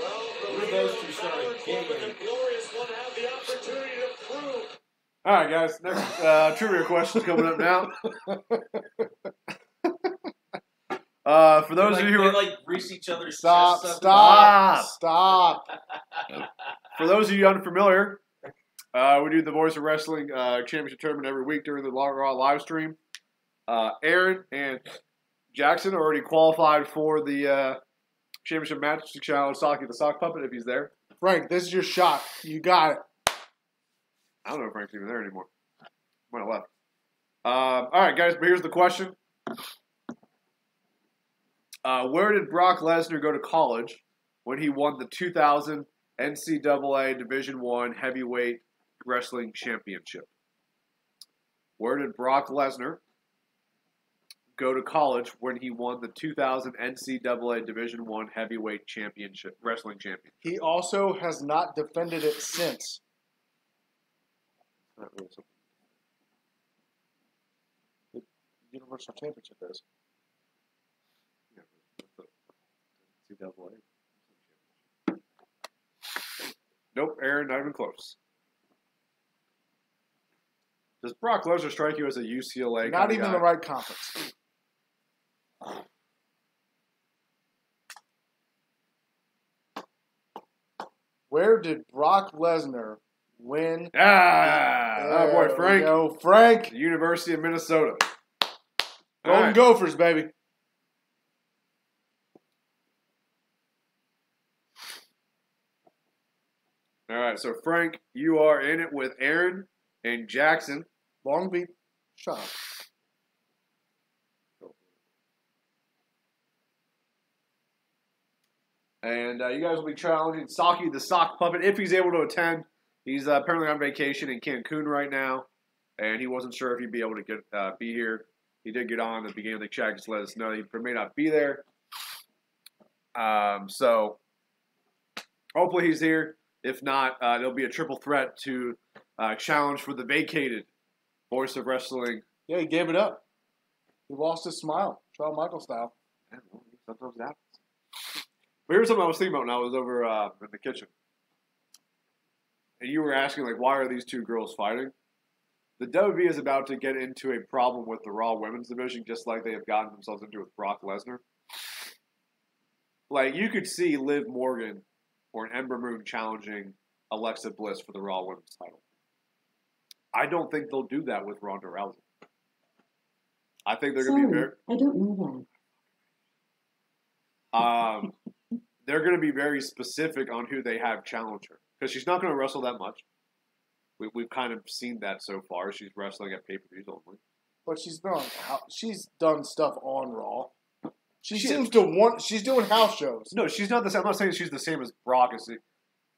Well, the Who are leader those two of starting? Balor Corbin and Glorious one have the opportunity to prove. All right, guys. Next trivia question coming up now. For those of you who they are, like grease each other's Stop, chests up. stop, stop. for those of you unfamiliar, we do the Voice of Wrestling Championship Tournament every week during the Raw live stream. Aaron and Jackson already qualified for the championship match to challenge Saki the Sock Puppet if he's there. Frank, this is your shot. You got it. I don't know if Frank's even there anymore. Might have left. All right, guys, but here's the question. Where did Brock Lesnar go to college when he won the 2000 NCAA Division I Heavyweight Wrestling Championship? Where did Brock Lesnar go to college when he won the 2000 NCAA Division I Heavyweight Championship Wrestling Championship? He also has not defended it since. Not really something. The Universal Championship is. Yeah, but the NCAA. Nope, Aaron, not even close. Does Brock Lesnar strike you as a UCLA Not kind of even guy? the right conference. Where did Brock Lesnar win? Oh boy, There Frank. we go. Frank. The University of Minnesota. All Golden right. Gophers, baby. All right, so Frank, you are in it with Aaron and Jackson. Long Beach. Shut up. And you guys will be challenging Saki the Sock Puppet if he's able to attend. He's apparently on vacation in Cancun right now, and he wasn't sure if he'd be able to be here. He did get on at the beginning of the chat, just let us know he may not be there. So hopefully he's here. If not, there'll be a triple threat to challenge for the vacated Voice of Wrestling. Yeah, he gave it up. He lost his smile, Shawn Michaels style. Yeah, well, sometimes it happens. But here's something I was thinking about when I was over in the kitchen. And you were asking, like, why are these two girls fighting? The WWE is about to get into a problem with the Raw Women's Division, just like they have gotten themselves into with Brock Lesnar. Like, you could see Liv Morgan or an Ember Moon challenging Alexa Bliss for the Raw Women's title. I don't think they'll do that with Ronda Rousey. I think they're going to be very... I don't know that. They're going to be very specific on who they have challenge her. Because she's not going to wrestle that much. We've kind of seen that so far. She's wrestling at pay-per-views only. But she's done stuff on Raw. She's doing house shows. No, she's not the same. I'm not saying she's the same as Brock.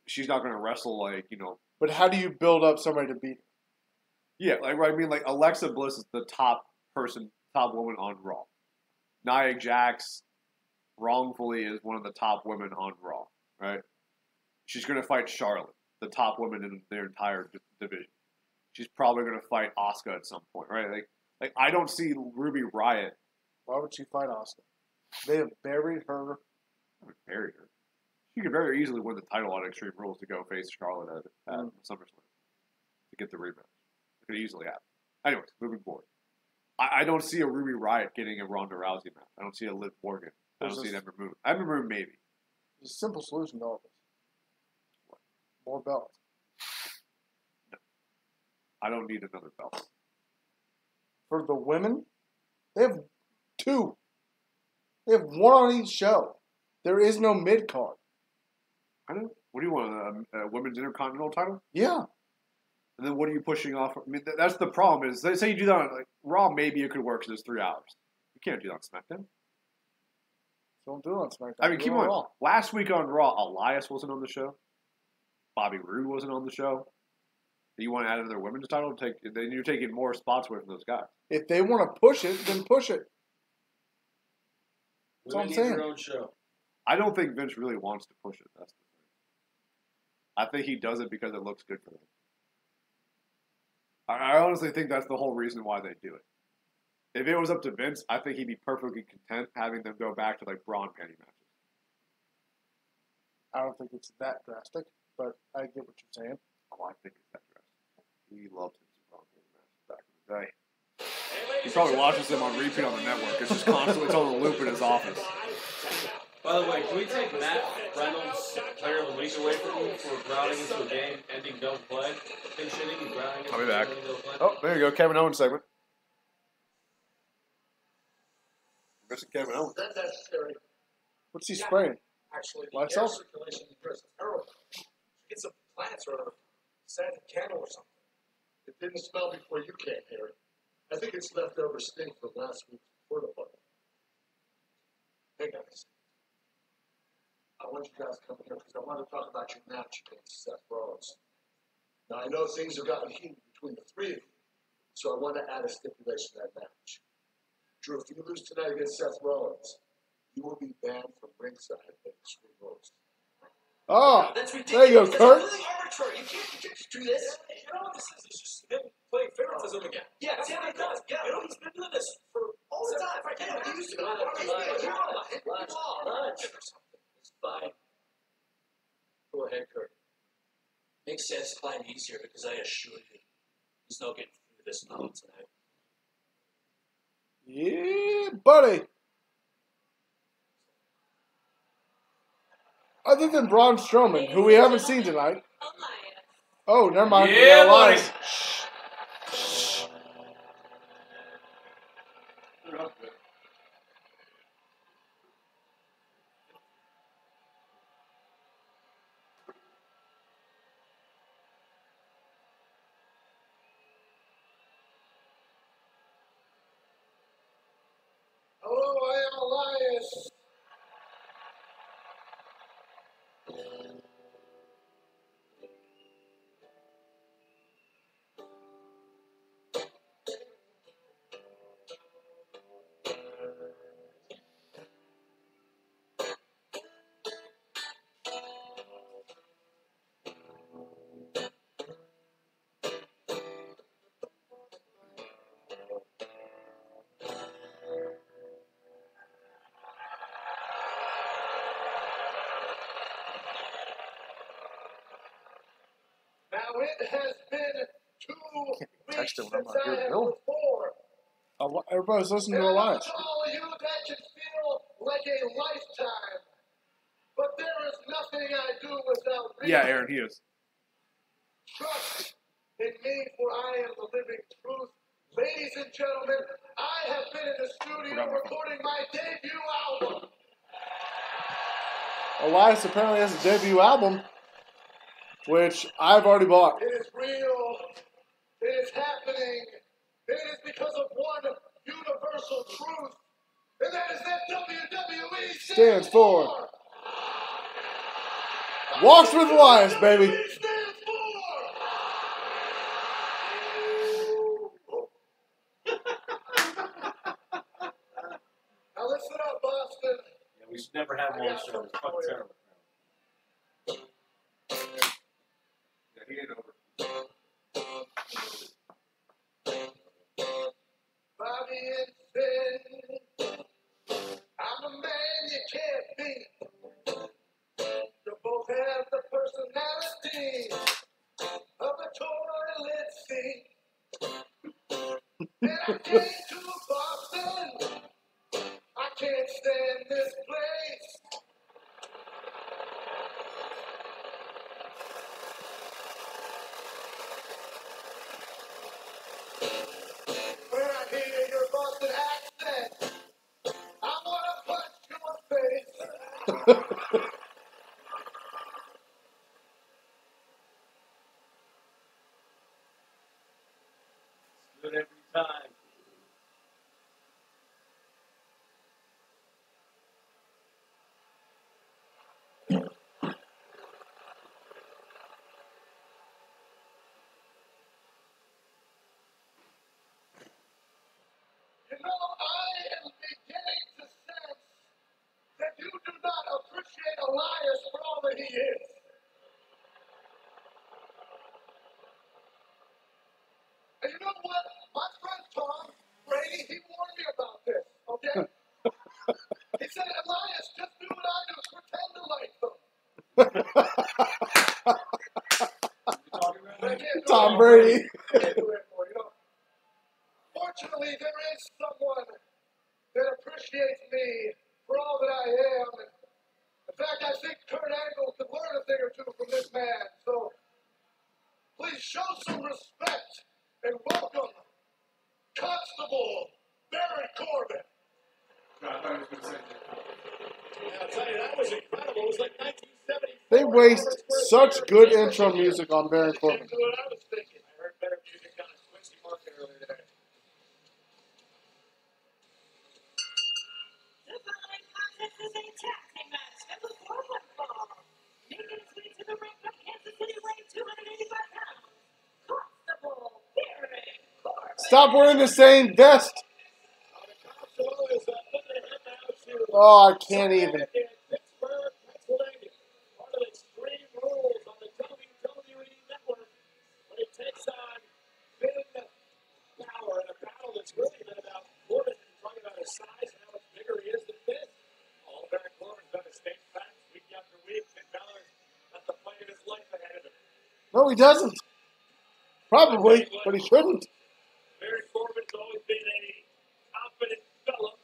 She's not going to wrestle But how do you build up somebody to beat her? Yeah, like Alexa Bliss is the top woman on Raw. Nia Jax wrongfully is one of the top women on Raw, right? She's going to fight Charlotte, the top woman in their entire division. She's probably going to fight Asuka at some point, right? Like I don't see Ruby Riott. Why would she fight Asuka? They have buried her. Buried her. She could very easily win the title on Extreme Rules to go face Charlotte at SummerSlam to get the rematch. It could easily happen. Anyways, moving forward. I don't see a Ruby Riott getting a Ronda Rousey match. I don't see a Liv Morgan. I don't see an Ember Moon. Ember Moon, maybe. There's a simple solution to all this. What? More belts. No. I don't need another belt. For the women, they have 2. They have 1 on each show. There is no mid-card. I know. What do you want, a women's intercontinental title? Yeah. And then what are you pushing off? I mean, that's the problem is, say you do that on Raw, maybe it could work because it's 3 hours. You can't do that on SmackDown. Don't do it on SmackDown. I mean, keep on. Raw. Last week on Raw, Elias wasn't on the show. Bobby Roode wasn't on the show. You want to add another women's title? Then you're taking more spots away from those guys. If they want to push it, then push it. That's Women what I'm need saying. their own show. I don't think Vince really wants to push it. That's the thing. I think he does it because it looks good for them. I honestly think that's the whole reason why they do it. If it was up to Vince, I think he'd be perfectly content having them go back to bra and panty matches. I don't think it's that drastic, but I get what you're saying. Oh, I think it's that drastic. He loved his bra and panty matches back in the day. He probably watches them on repeat on the network. It's just constantly it's on the loop in his office. By the way, can we take Matt Reynolds' player of the week away from you for grounding into a game ending don't play? Pinch hitting and grounding into I'll be back. ending don't play? Oh, there you go. Kevin Owens segment. Missing Kevin Owens. Not necessary. What's he spraying? Actually, the Myself? air circulation in here is terrible. Get some plants or a scented candle or something. It didn't smell before you came here. I think it's leftover stink from last week's porta potty. Hey guys, I want you guys to come here because I want to talk about your match against Seth Rollins. Now I know things have gotten heated between the 3 of you, so I want to add a stipulation to that match. Drew, if you lose tonight against Seth Rollins, you will be banned from ringside at Extreme Rules. Oh, That's there ridiculous. you go, That's Kurt. really arbitrary. You can't just do this. You know what this is? It's just him playing favoritism again. Yeah, that's what he does. Yeah, you know, he's been doing this for all the time. Right? Yeah, he used to do it. It's fine. Go ahead, Kurt. Makes sense climb easier because I assure you, he's not getting through this now tonight. Yeah, buddy. Other than Braun Strowman, who we haven't seen tonight. Oh, never mind. Yeah, Elias. buddy. it has been 2 weeks text him when I'm since not I here, have Bill. performed. Everybody's listening And to I know Elias. to all of you that can feel like a lifetime. But there is nothing I do without reason. Yeah, Aaron, he is. Trust in me, for I am the living truth. Ladies and gentlemen, I have been in the studio recording my debut album. Elias apparently has a debut album, which I've already bought. It is real. It is happening. It is because of one universal truth. And that is that WWE Stands for Walks with Elias, baby. stands for. Now listen up, Boston. Yeah, we should never have him on the show. It's fucking terrible. Yeah, he ain't over. Bobby and Finn, I'm a man you can't beat. You both have the personality of a toilet seat. And I came to Boston. I can't stand this place. When I hear your Boston accent, I want to punch you in the face. Good every time. You know, I am beginning to sense that you do not appreciate Elias for all that he is. And you know what? My friend Tom Brady, he warned me about this, okay? He said, Elias, just do what I do, pretend to like them. But I can't do Tom it. Brady. I can't do it anymore, you know. Fortunately, there is someone that appreciates me for all that I am. And in fact, I think Kurt Angle could learn a thing or two from this man. So please show some respect and welcome Constable Baron Corbin. I thought he was going to say that. Yeah, I'll tell you, that was incredible. It was like 1974. They waste such good intro music on Baron Corbin. That's what I was thinking. I heard better music on a Quincy market earlier today. The following contest is a tag team match at the 4-1 fall. Making his way to the ring from Kansas City, weighing 285 pounds. Constable Baron Corbin. Stop wearing the same vest. Oh, I can't even. Pittsburgh, Pennsylvania. Part of Extreme Rules on the WWE Network. When it takes on Finn Balor in a battle that's really been about Corbin talking about his size and how much bigger he is than Finn. All Baron Corbin's done his state facts week after week. Finn Balor's got the fight of his life ahead of him. No, he doesn't. Probably, but he shouldn't. Baron Corbin's always been a confident fella,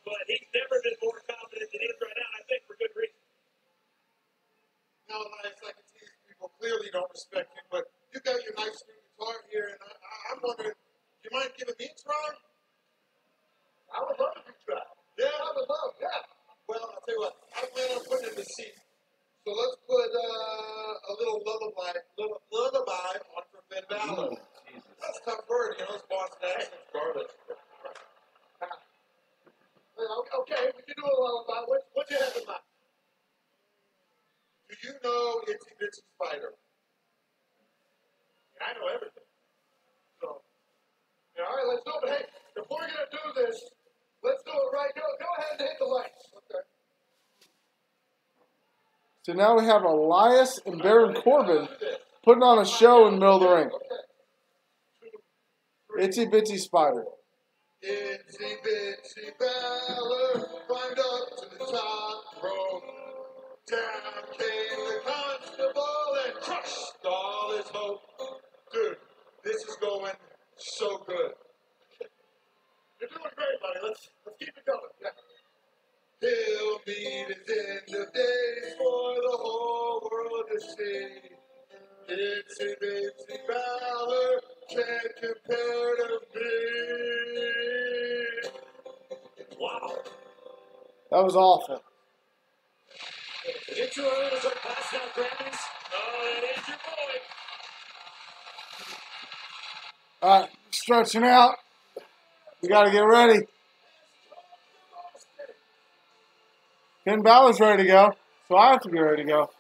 but he's never been more confident than he is right now, and I think for good reason. Now, Elias, I can see these people clearly don't respect him, but you got your nice new guitar here, and I'm wondering, do you mind giving me a try? I would love if you try. Yeah, I would love, yeah. Well, I'll tell you what, I plan on putting it in the seat. So let's put a little lullaby on for Finn Balor. That's a tough word, you know, it's Boston accent, Scarlet. Okay, we can do a lullaby. What you have in mind? Do you know Itsy Bitsy Spider? I know everything. So, yeah, all right, let's do it. But hey, if we're gonna do this, let's do it right. Go ahead and hit the lights. Okay. So now we have Elias and Baron Corbin putting on a show in the middle of the ring. Itsy Bitsy Spider. Itsy Bitsy Balor climbed up to the top rope. Down came the constable and crushed all his doing so good. You're doing great, buddy. Let's keep it going. Yeah. He'll meet his end of days for the whole world to see. It's amazing valor, can't compare to me. Wow. That was awful. Get your ears are passing out Grammys. Oh, that is your boy. All right, stretching out. We got to get ready. Finn Balor's ready to go, so I have to be ready to go.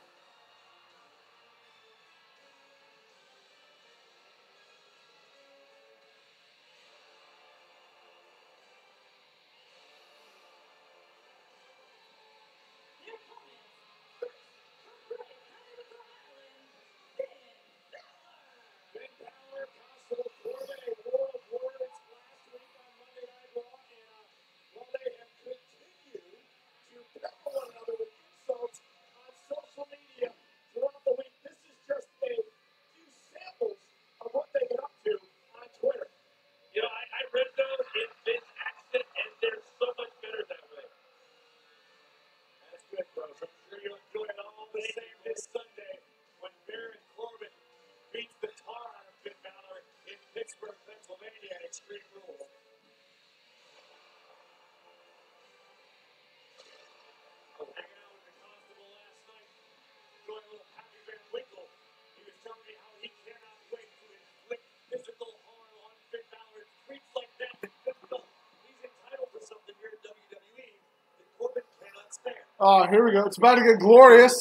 You know, I read those in Vin's accent, and they're so much better that way. That's good, bro. I'm sure you'll enjoy it all the same this Sunday when Baron Corbin beats the tar out of Finn Balor in Pittsburgh, Pennsylvania at Extreme Rules. I was hanging out with the constable last night, doing a little Happy Van Winkle. He was telling me how he cannot wait to inflict physical harm on Finn Balor. Treats like that is physical. He's entitled to something here at WWE that Corbin cannot spare. Oh, here we go. It's about to get glorious.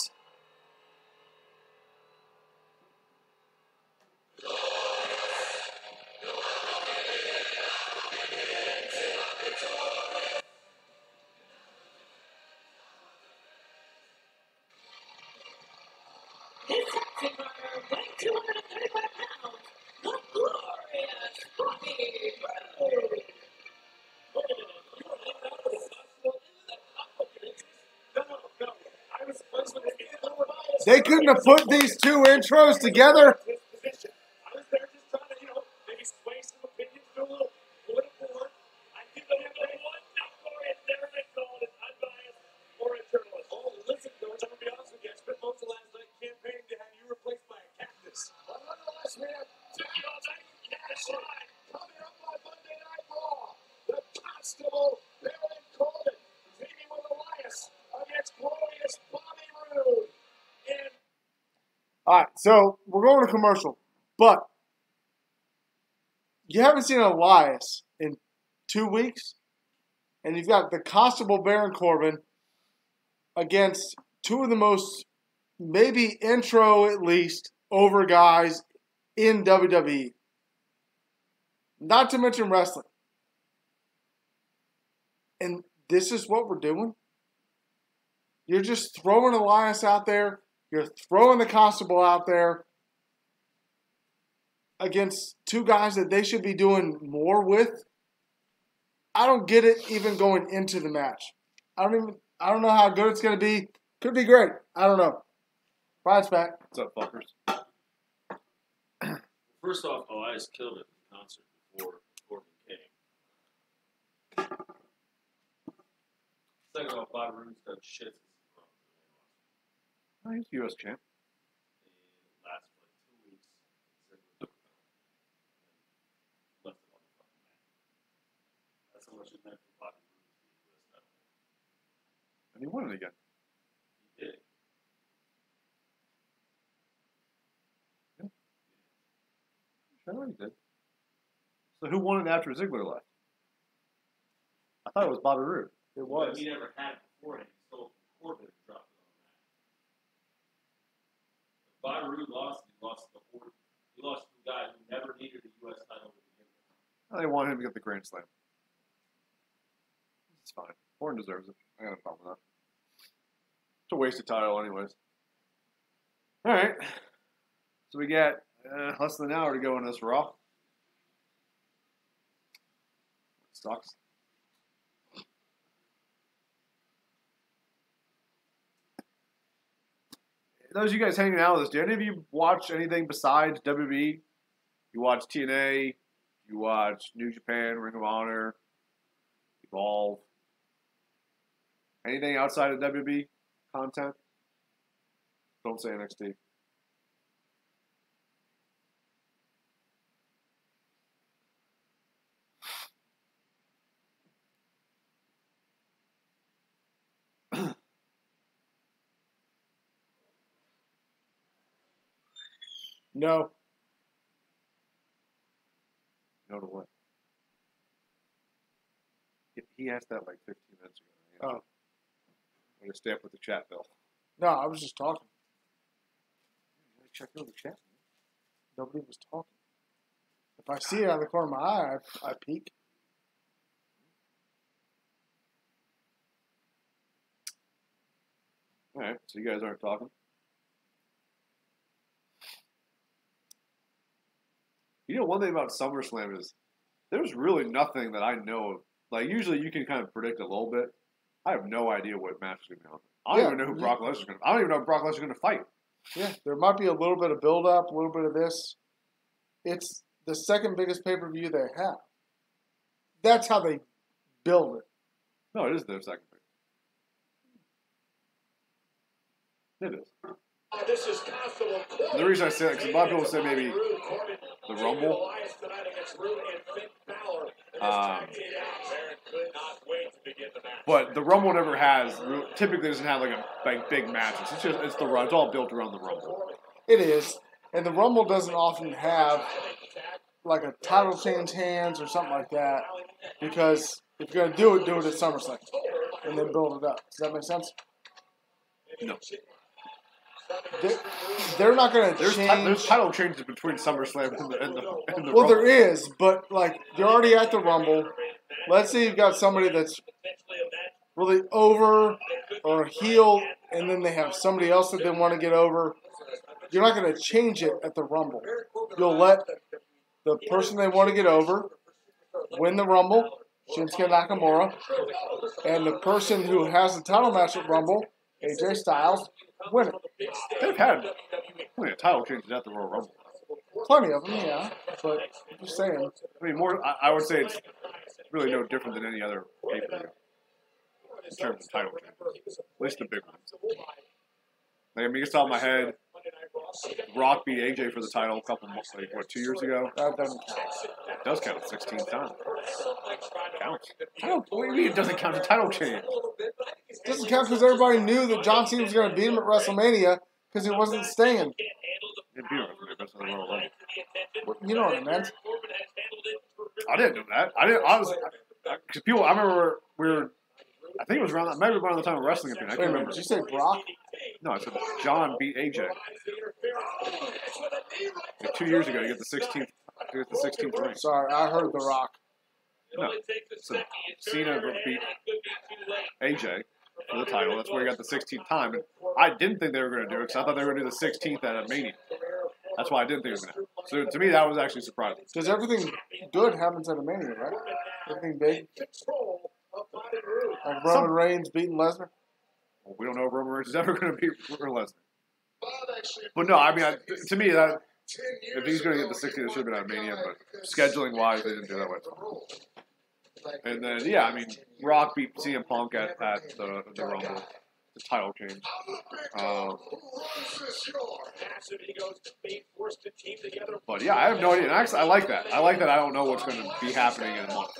His acting runner, weighing 235 pounds, the glorious Bobby Roode. They couldn't have put these two intros together. I was there just trying to, maybe sway some opinions, do a little political work. I give them one glorious, never been called an unbiased or a journalist. Oh, listen, George, I'm going to be honest with you. I spent most of last night campaigning to have you replaced by a cactus. Nonetheless, man, Took you all night, cash line. coming up on Monday Night Raw, the Constable, Baron Corbin, teaming with Elias against glorious Bobby Roode. And All right, so we're going to commercial, but you haven't seen Elias in 2 weeks, and you've got the Constable Baron Corbin against two of the most, maybe intro at least, over guys in WWE. Not to mention wrestling. And this is what we're doing? You're just throwing Elias out there. You're throwing the Constable out there against two guys that they should be doing more with. I don't get it even going into the match. I don't know how good it's going to be. Could be great. I don't know. Brian's back. What's up, fuckers? First off, Elias killed it at the concert before Corbin came. Second off, Bobby Roode's done shit since he's been on the He's U.S. champ. the last 2 weeks. Left it on the fucking mat. That's how much it meant for Bobby Roode to be the U.S. title. And he won it again. He did. Sure he did. So who won it after Ziggler left? I thought it was Bobby Roode. It But he never had it beforehand. He stole it from Corbin and dropped it on the mat. If Bobby Roode lost, he lost to a guy who never needed a U.S. title to begin with. They wanted him to get the Grand Slam. It's fine. Orton deserves it. I got no problem with that. It's a wasted title anyways. Alright. So we got less than an hour to go in this Raw. Sucks. Those of you guys hanging out with us, do any of you watch anything besides WWE You watch TNA, you watch New Japan, Ring of Honor, Evolve. Anything outside of WWE content? Don't say NXT. No. No to what? He asked that like 15 minutes ago. Oh. I'm going to stay up with the chat, Bill. No, I was just talking. Check out the chat. Nobody was talking. If I see it out of the corner of my eye, I peek. All right, so you guys aren't talking. You know, one thing about SummerSlam is there's really nothing that I know of. Like, usually you can kind of predict a little bit. I have no idea what match is going to be on. I don't even know who Brock Lesnar's going to. I don't even know if Brock Lesnar's going to fight. Yeah, there might be a little bit of build-up, a little bit of this. It's the second biggest pay-per-view they have. That's how they build it. No, it is their second biggest. It is. This is Constable. The reason I say that because a lot of people say maybe the Rumble. But the Rumble never has, typically doesn't have like a big matches. It's the It's all built around the Rumble. It is. And the Rumble doesn't often have like a title change hands or something like that. Because if you're going to do it at SummerSlam. And then build it up. Does that make sense? No. They're not going to change. There's title changes between SummerSlam and the Well, Rumble. there is, but like you're already at the Rumble. Let's say you've got somebody that's really over or heel, and then they have somebody else that they want to get over. You're not going to change it at the Rumble. You'll let the person they want to get over win the Rumble, Shinsuke Nakamura, and the person who has the title match at Rumble, AJ Styles, win it. They've had plenty of title changes at the Royal Rumble. Plenty of them, yeah. But I'm just saying. I mean, I would say it's really no different than any other pay-per-view in terms of title changes. At least the big ones. Like, I mean, it's off my head. Rock beat AJ for the title a couple months, 2 years ago? That doesn't count. It does count 16 times. Counts. What do you mean it doesn't count a title change? It doesn't count because everybody knew that John Cena was going to beat him at WrestleMania because he wasn't staying. He beat him for the rest of the Royal Rumble. You know what I meant. I didn't know that. Because people, I remember I think it was around that, maybe around the time of wrestling. I can't remember. Did you say Brock? No, I said John beat AJ. 2 years ago, you get the 16th. You get the 16th ring. Sorry, I heard The Rock. No, so Cena beat AJ for the title. That's where he got the 16th time. And I didn't think they were going to do it because I thought they were going to do the 16th at a Mania. That's why I didn't think it was going to happen. So to me, that was actually surprising. Because everything good happens at a Mania, right? Everything big. Like Roman Reigns beating Lesnar. Well, we don't know if Roman Reigns is ever going to beat Lesnar. But no, I mean, to me, that if he's going to get the 16th, it should have been at Mania. But scheduling-wise, they didn't do that way. And then, yeah, I mean, Rock beat CM Punk at the Rumble. The title change. But yeah, I have no idea. And actually, I like that. I like that I don't know what's going to be happening in a month.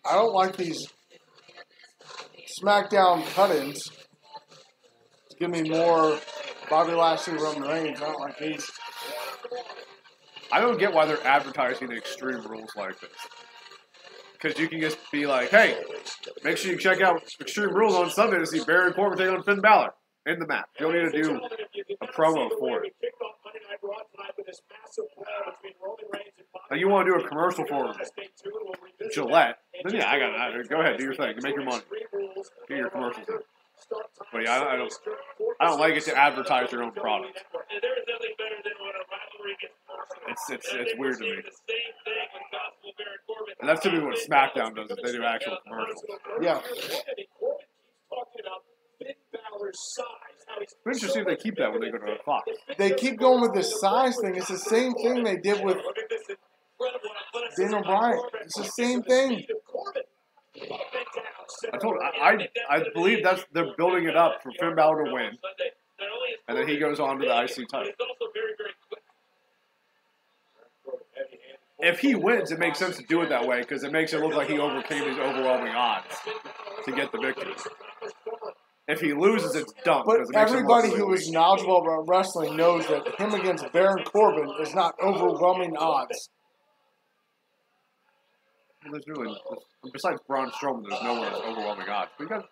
I don't like these SmackDown cut-ins. Give me more Bobby Lashley, Roman Reigns. I don't like these. I don't get why they're advertising Extreme Rules like this. Because you can just be like, hey, make sure you check out Extreme Rules on Sunday to see Baron Corbin take on Finn Balor in the match. You don't need to do a promo for it. Now you want to do a commercial for Gillette, then yeah, I got it. Go ahead, do your thing. You make your money. Get your commercials in. But yeah, I don't like it to advertise your own product. It's weird to me. And that's typically what SmackDown does, is they do actual commercials. Yeah. It's interesting if they keep that when they go to Fox. They keep going with this size thing. It's the same thing they did with Daniel Bryan. It's the same thing. I believe they're building it up for Finn Balor to win, and then he goes on to the IC title. If he wins, it makes sense to do it that way because it makes it look like he overcame these overwhelming odds to get the victory. If he loses, it's dumb. But everybody who is knowledgeable about wrestling knows that him against Baron Corbin is not overwhelming odds. Well, there's really, besides Braun Strowman, there's no one that's overwhelming odds. Look,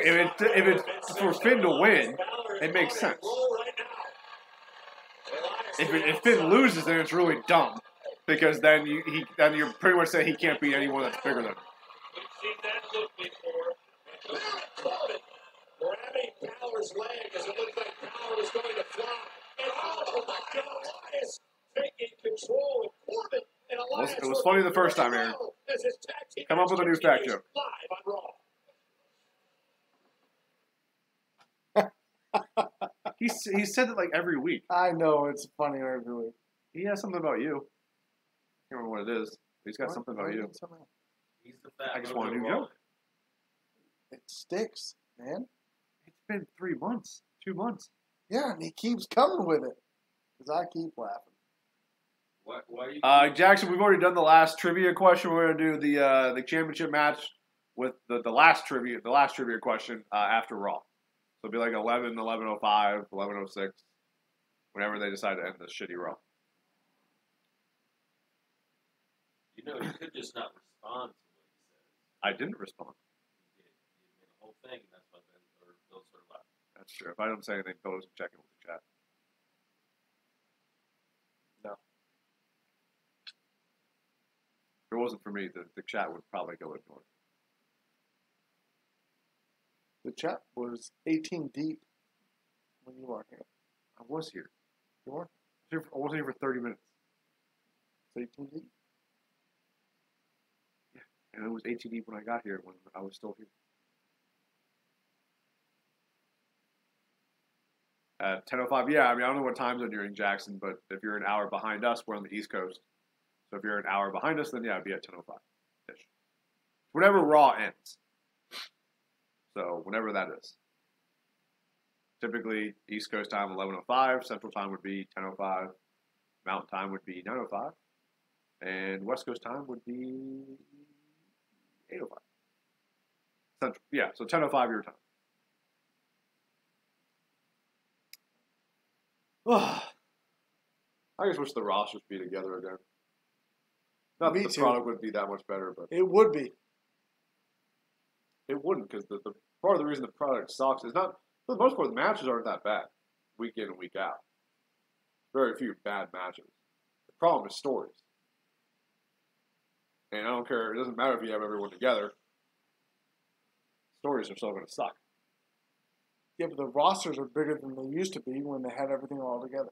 if it's for Finn to win, it makes sense. If Finn loses, then it's really dumb because then you're pretty much saying he can't beat anyone that's bigger than him. We've seen that look before. Grabbing Balor's leg as it looked like Balor was going to fly. And oh my God, Elias taking control of Corbin. And Elias It was funny the first time, Aaron. Come up with a new fact joke. Live on Raw. He said it like every week. I know, it's funny every week. He has something about you. I can't remember what it is. He's got something about you. He's the fat. I just want a new joke. It sticks, man. It's been 3 months, 2 months. Yeah, and he keeps coming with it. Because I keep laughing. Why Jackson, we've already done the last trivia question. We're going to do the championship match with the last trivia question after Raw. So it'll be like 11, 11:05, 11:06, whenever they decide to end this shitty Raw. You know, you could just not respond to what he says. I didn't respond. You made the whole thing, and that's why Bill sort of left. That's true. If I don't say anything, Bill doesn't check in with the chat. No. If it wasn't for me, the chat would probably go ignored. The chat was 18 deep when you weren't here. I was here. You weren't? I wasn't here for 30 minutes. It's 18 deep? Yeah. And it was 18 deep when I got here, when I was still here. At 10:05, yeah, I mean, I don't know what time zone you're in, Jackson, but if you're an hour behind us, we're on the East Coast. So if you're an hour behind us, then yeah, it'd be at 10:05-ish. Whenever Raw ends. So whenever that is. Typically, East Coast time, 11:05. Central time would be 10:05. Mountain time would be 9:05. And West Coast time would be 8:05. Central, yeah, so 10:05 your time. I just wish the rosters be together again. Not that the product would be that much better, but it would be. It wouldn't, because the part of the reason the product sucks is not, for the most part, the matches aren't that bad, week in and week out. Very few bad matches. The problem is stories. And I don't care, it doesn't matter if you have everyone together. Stories are still going to suck. Yeah, but the rosters are bigger than they used to be when they had everything all together.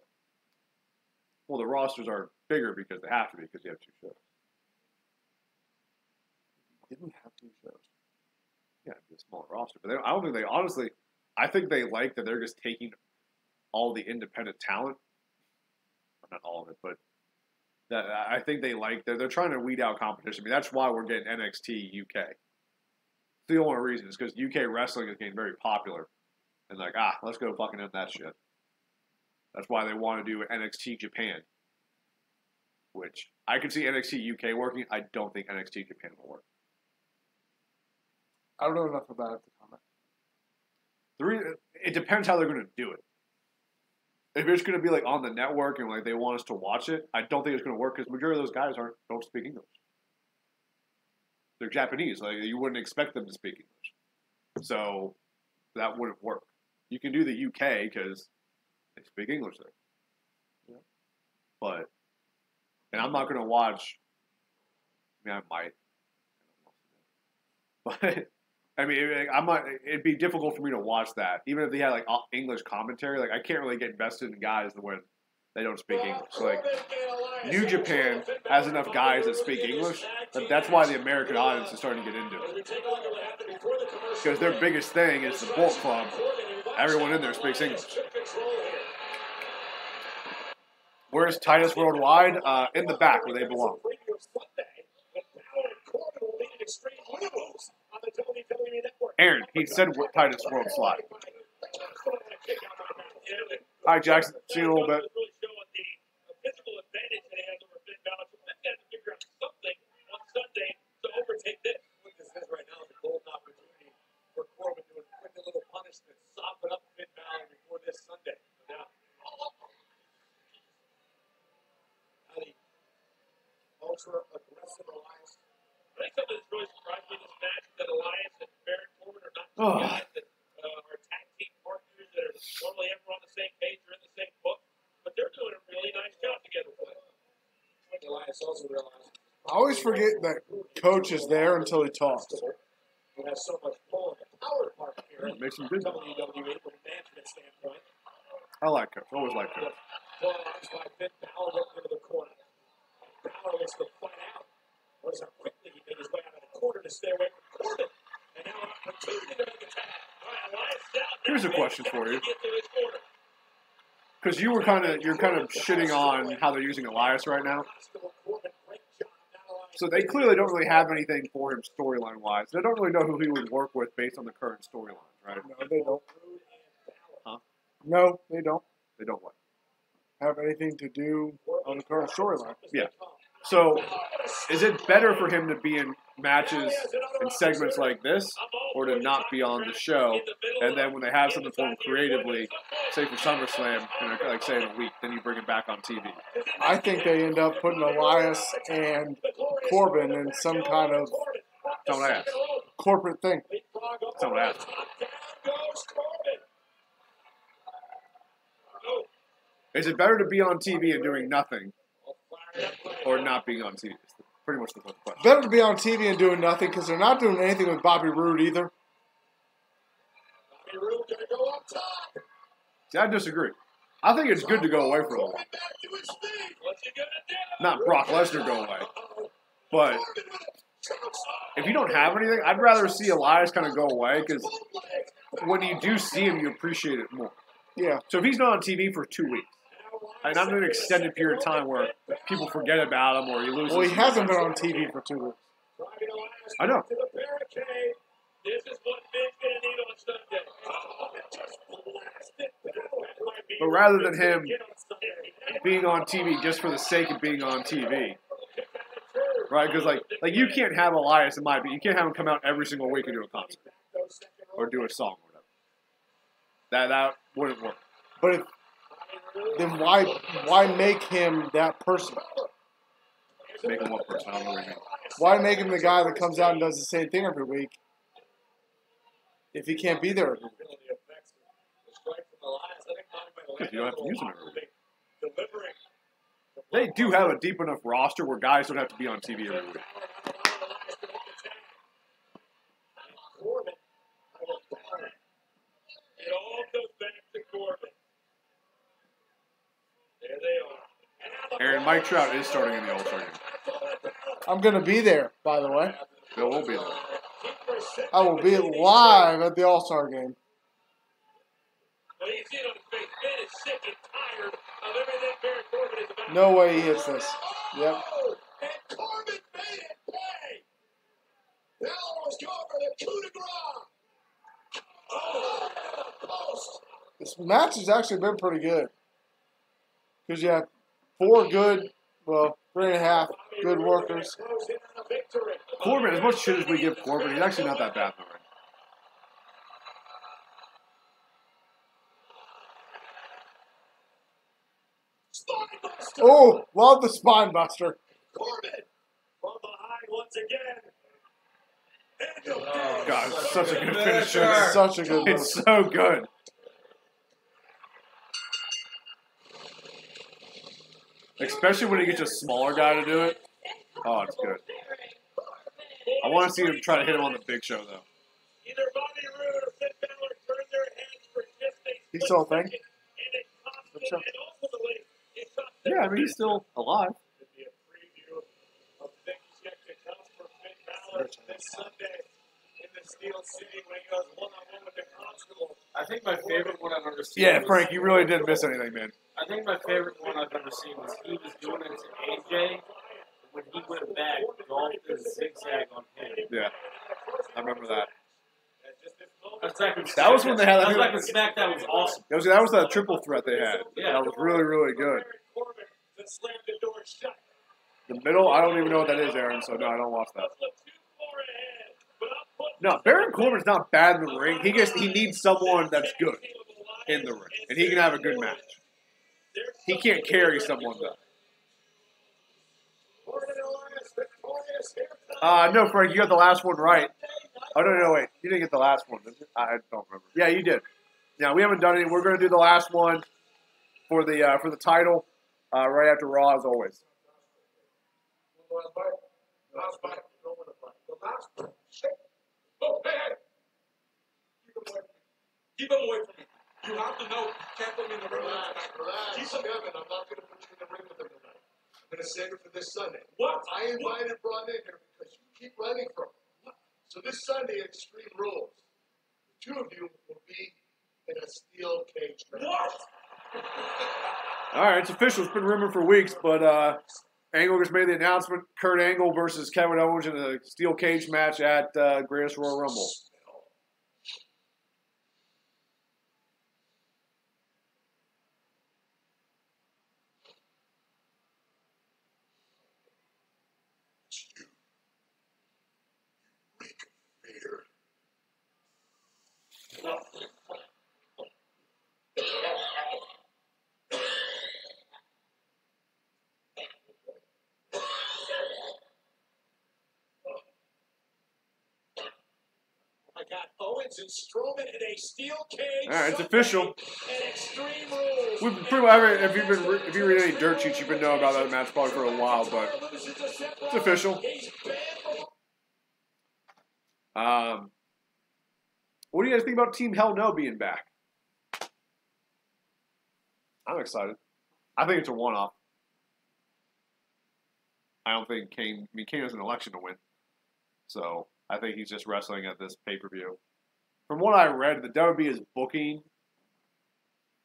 Well, the rosters are bigger because they have to be, because you have 2 shows. You didn't have 2 shows. Yeah, it's a smaller roster. But I don't think they, honestly, I think they like that they're just taking all the independent talent. Not all of it, but that I think they like that they're trying to weed out competition. I mean, that's why we're getting NXT UK. The only reason is because UK wrestling is getting very popular. And like, let's go fucking end that shit. That's why they want to do NXT Japan. Which, I could see NXT UK working. I don't think NXT Japan will work. I don't know enough about it to comment. It depends how they're going to do it. If it's going to be like on the network and like they want us to watch it, I don't think it's going to work because majority of those guys don't speak English. They're Japanese. Like you wouldn't expect them to speak English, so that wouldn't work. You can do the UK because they speak English there. Yeah. And I'm not going to watch. I mean, I might. But I mean, it'd be difficult for me to watch that, even if they had like English commentary. Like I can't really get invested in guys when they don't speak English. Like New Japan has enough guys that speak English. That's why the American audience is starting to get into it. Because their biggest thing is the Bullet Club Everyone in there speaks English. Where's Titus Worldwide? In the back where they belong. Aaron, he said Titus World Slide. Hi, Jackson. See you in a little bit. Ultra aggressive Alliance. I think something that's really surprised me this match is that Elias and Baron Corbin are not two guys that are tag team partners that are normally ever on the same page or in the same book, but they're doing a really nice job together. Elias also realized I always forget that Coach is there until he talks. he has so much pull in the power department here. Makes him good. WWE from a management standpoint. I like Coach. Always like Coach. Blow-ups by Finn Balor up into the corner. Balor looks to fight out. Notice how quickly he made his way out of the corner to stay away from Corbin. And now an opportunity to make a tag. All right, Elias down. Here's a question for you. Get to his corner. Because you're kind of shitting on how they're using Elias right now. So they clearly don't really have anything for him storyline wise. They don't really know who he would work with based on the current storyline, right? No, they don't. Huh? No, they don't They don't what? have anything to do on the current storyline. Yeah. So is it better for him to be in matches and segments like this, or to not be on the show? And then when they have something for him creatively, say for SummerSlam, like say in a week, then you bring him back on TV. I think they end up putting Elias and Corbin in some kind of That's not what I asked. corporate thing. That's not what I asked. Is it better to be on TV and doing nothing, or not being on TV? It's pretty much the question. Better to be on TV and doing nothing because they're not doing anything with Bobby Roode either. See, I disagree. I think it's good to go away for a little while. Not Brock Lesnar go away. But if you don't have anything, I'd rather see Elias kind of go away because when you do see him, you appreciate it more. Yeah. So if he's not on TV for 2 weeks, and I'm in an extended period of time where people forget about him or you lose. Well, he hasn't been on TV for 2 weeks. I know. This is what Finn's going to need on Sunday. But rather than him being on TV just for the sake of being on TV, right? Because like you can't have Elias, in my opinion, you can't have him come out every single week and do a concert or do a song or whatever. That wouldn't work. But then why make him that person? Make him one person. I don't know what you mean. Why make him the guy that comes out and does the same thing every week if he can't be there every week? Because you don't have to use him every week. They do have a deep enough roster where guys don't have to be on TV every week. It all goes back to Corbin. There they are. Aaron, Mike Trout is starting in the All-Star game. I'm going to be there, by the way. Bill will be there. I will be live at the All-Star game. Well, you see it on his face. Finn is sick and tired of everything Baron Corbin is about. No way he hits this. Yep. And Corbin made it play. Balor was going for the coup de grace. Oh, post. This match has actually been pretty good. Because you have 4 good, well, 3.5 good workers. Corbin, as much shit as we give Corbin, he's actually not that bad in the ring. Oh, love the spine buster. Corbin from behind once again. God, it's such a good finisher. It's such a good move. It's so good. Especially when he gets a smaller guy to do it. Oh, it's good. I want to see him try to hit him on the Big Show, though. Either Bobby Roode or Finn Balor turn their heads for just a He's still a thing? and it cost them, and ultimately, it cost them. Yeah, I mean, he's still alive. It'd be a preview of things yet to come for Finn Balor this Sunday in the Steel City when he goes one-on-one with the constable. I think my favorite one I've ever seen. Yeah, was, Frank, you really didn't miss anything, man. I think my favorite one I've ever seen was he was doing it to AJ when he went back, golfed and zigzag on him. Yeah, I remember that. That was when they had. That was back when SmackDown was awesome. That was that triple threat they had. Yeah. That was really, really good. The middle, I don't even know what that is, Aaron. So no, I don't watch that. No, Baron Corbin's not bad in the ring. He needs someone that's good in the ring, and he can have a good match. He can't carry someone though. No, Frank, you got the last one right. Oh no, wait, you didn't get the last one. I don't remember. Yeah, you did. Yeah, we haven't done it. We're going to do the last one for the title right after Raw, as always. Oh, hey! Keep him away from me. You have to know. Can't put me in the ring. Relax, Kevin. I'm not going to put you in the ring with him tonight. I'm going to save it for this Sunday. What? I invited Braun in here because you keep running from him. So this Sunday, Extreme Rules. The two of you will be in a steel cage match. What? All right, it's official. It's been rumored for weeks, but Angle just made the announcement. Kurt Angle versus Kevin Owens in a steel cage match at Greatest Royal Rumble. Owens and Strowman in a steel cage. All right, it's official. And Extreme Rules. We've pretty much, if you read any dirt sheets, you've been knowing about that match probably for a while, but it's official. What do you guys think about Team Hell No being back? I'm excited. I think it's a one-off. I don't think Kane has an election to win, so I think he's just wrestling at this pay-per-view. From what I read, the WWE is booking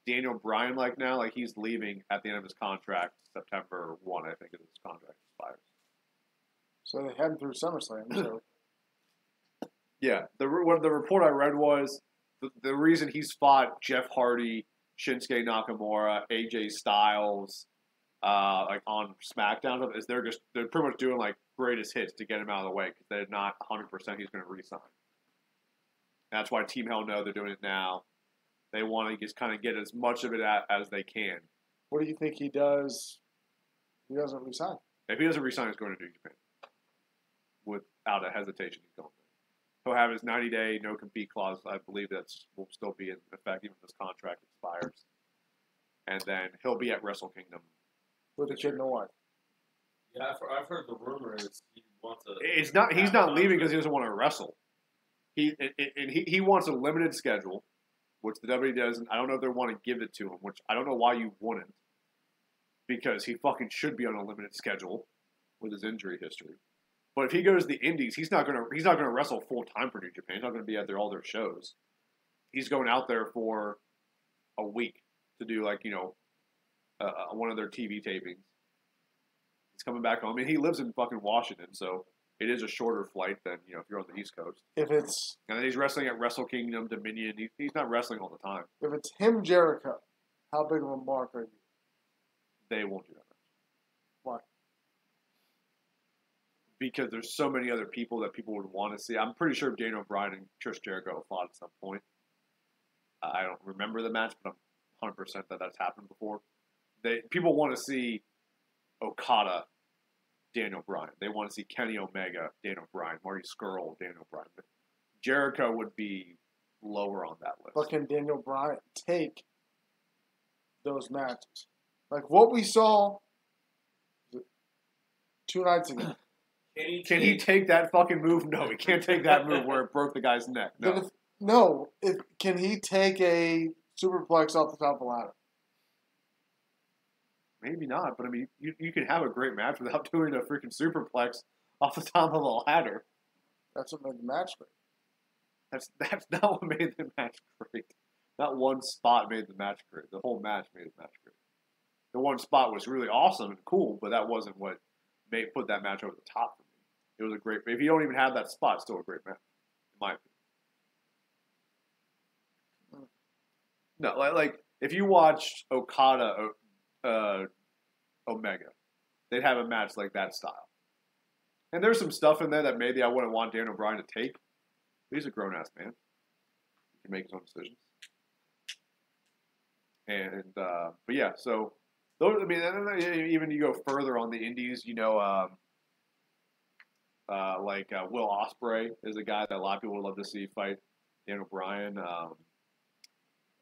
Daniel Bryan now, like he's leaving at the end of his contract, September 1, I think his contract expires. So they're heading through SummerSlam. So yeah, the report I read was the reason he's fought Jeff Hardy, Shinsuke Nakamura, AJ Styles, on SmackDown is they're pretty much doing greatest hits to get him out of the way because they're not 100% he's going to resign. That's why Team Hell No, they're doing it now. They want to just kind of get as much of it as they can. what do you think he does? He doesn't resign. If he doesn't resign, he's going to New Japan. Without a hesitation, he's going there. He'll have his 90-day no-compete clause. I believe that will still be in effect even if his contract expires. And then he'll be at Wrestle Kingdom. With a kid and a wife. Yeah, I've heard the rumor is he wants to. He's not leaving because he doesn't want to wrestle. He wants a limited schedule, which the WWE doesn't. I don't know if they want to give it to him, which I don't know why you wouldn't, because he fucking should be on a limited schedule with his injury history. But if he goes to the Indies, he's not gonna wrestle full time for New Japan. He's not gonna be at all their shows. He's going out there for a week to do one of their TV tapings. He's coming back home. I mean, he lives in fucking Washington, so it is a shorter flight than if you're on the East Coast. And then he's wrestling at Wrestle Kingdom, Dominion. He's not wrestling all the time. If it's him, Jericho, how big of a mark are you? They won't do that much. Why? Because there's so many other people that people would want to see. I'm pretty sure Daniel Bryan and Chris Jericho fought at some point. I don't remember the match, but I'm 100% that's happened before. People want to see Okada, Daniel Bryan. They want to see Kenny Omega, Daniel Bryan, Marty Scurll, Daniel Bryan. But Jericho would be lower on that list. But can Daniel Bryan take those matches? Like what we saw 2 nights ago. Can he take that fucking move? No, he can't take that move where it broke the guy's neck. No. Can he take a superplex off the top of the ladder? Maybe not, but I mean, you can have a great match without doing a freaking superplex off the top of the ladder. That's what made the match great. That's not what made the match great. Not one spot made the match great. The whole match made the match great. The one spot was really awesome and cool, but that wasn't what put that match over the top for me. It was a great. If you don't even have that spot, it's still a great match, in my opinion. No, like if you watched Okada, Omega, they'd have a match like that style. And there's some stuff in there that maybe I wouldn't want Daniel Bryan to take. He's a grown ass man. He can make his own decisions. And but yeah, so those. I mean, even you go further on the indies, you know, like Will Ospreay is a guy that a lot of people would love to see fight Daniel Bryan.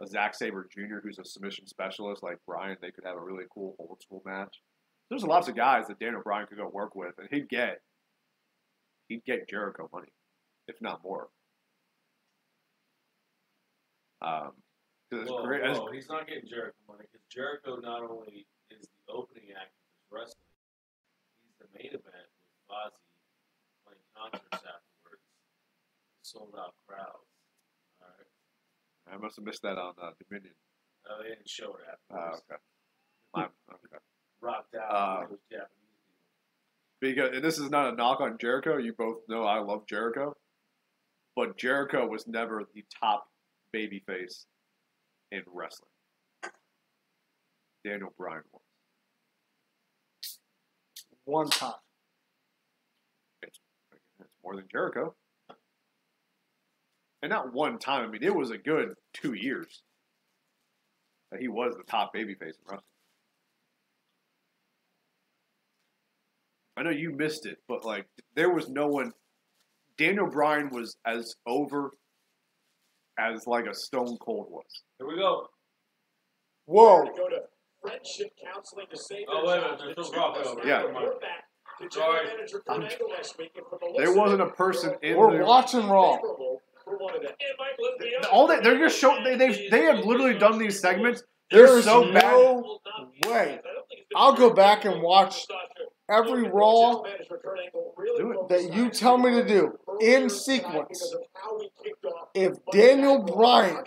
Zack Sabre Jr., who's a submission specialist like Bryan, they could have a really cool old school match. There's lots of guys that Daniel Bryan could go work with, and he'd get Jericho money, if not more. Whoa, he's not getting Jericho money because Jericho not only is the opening act of his wrestling, he's the main event with Fozzy playing concerts afterwards, sold out crowds. All right. I must have missed that on Dominion. No, they didn't show it afterwards. Okay. Okay. Rocked out with those Japanese people. Because and this is not a knock on Jericho. You both know I love Jericho, but Jericho was never the top babyface in wrestling. Daniel Bryan was. One time. It's more than Jericho. And not one time. I mean, it was a good 2 years that he was the top babyface in wrestling. I know you missed it, but like there was no one. Daniel Bryan was as over as like a Stone Cold was. Here we go. Whoa. Go to friendship counseling to save Oh, wait a minute. There's no rock over. Yeah. Sorry. There wasn't a person in We're there. watching Raw. All they're just showing. They have literally done these segments. There's so bad. no way. I'll go back and watch every Raw that you tell me to do in sequence. If Daniel Bryan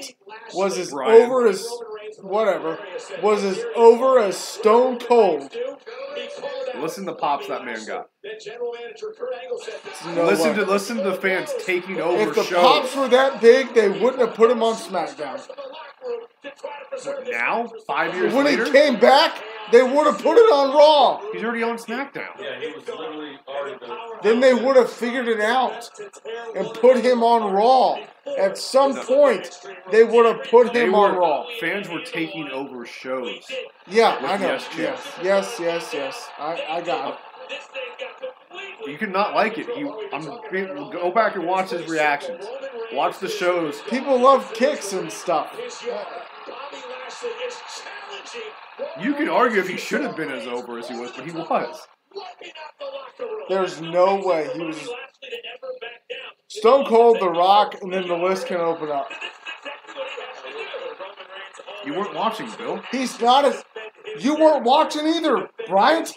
was as over as Stone Cold. Listen to the pops that man got. No Listen to the fans taking over If the shows. pops were that big, they wouldn't have put him on SmackDown. What, now? 5 years When later? he came back, they would have put it on Raw. He's already on SmackDown. Yeah, he was literally already done. Then they would have figured it out and put him on Raw. At some point, they would have put him on Raw. Fans were taking over shows. Yeah, With I know. Yes, Yes. I got it. You could not like it. Go back and watch his reactions. Watch the shows. People love kicks and stuff. You can argue if he should have been as over as he was, but he was. There's no way he was Stone Cold, The Rock, and then the list can open up. You weren't watching, Bill. He's not as... You weren't watching either, Bryant.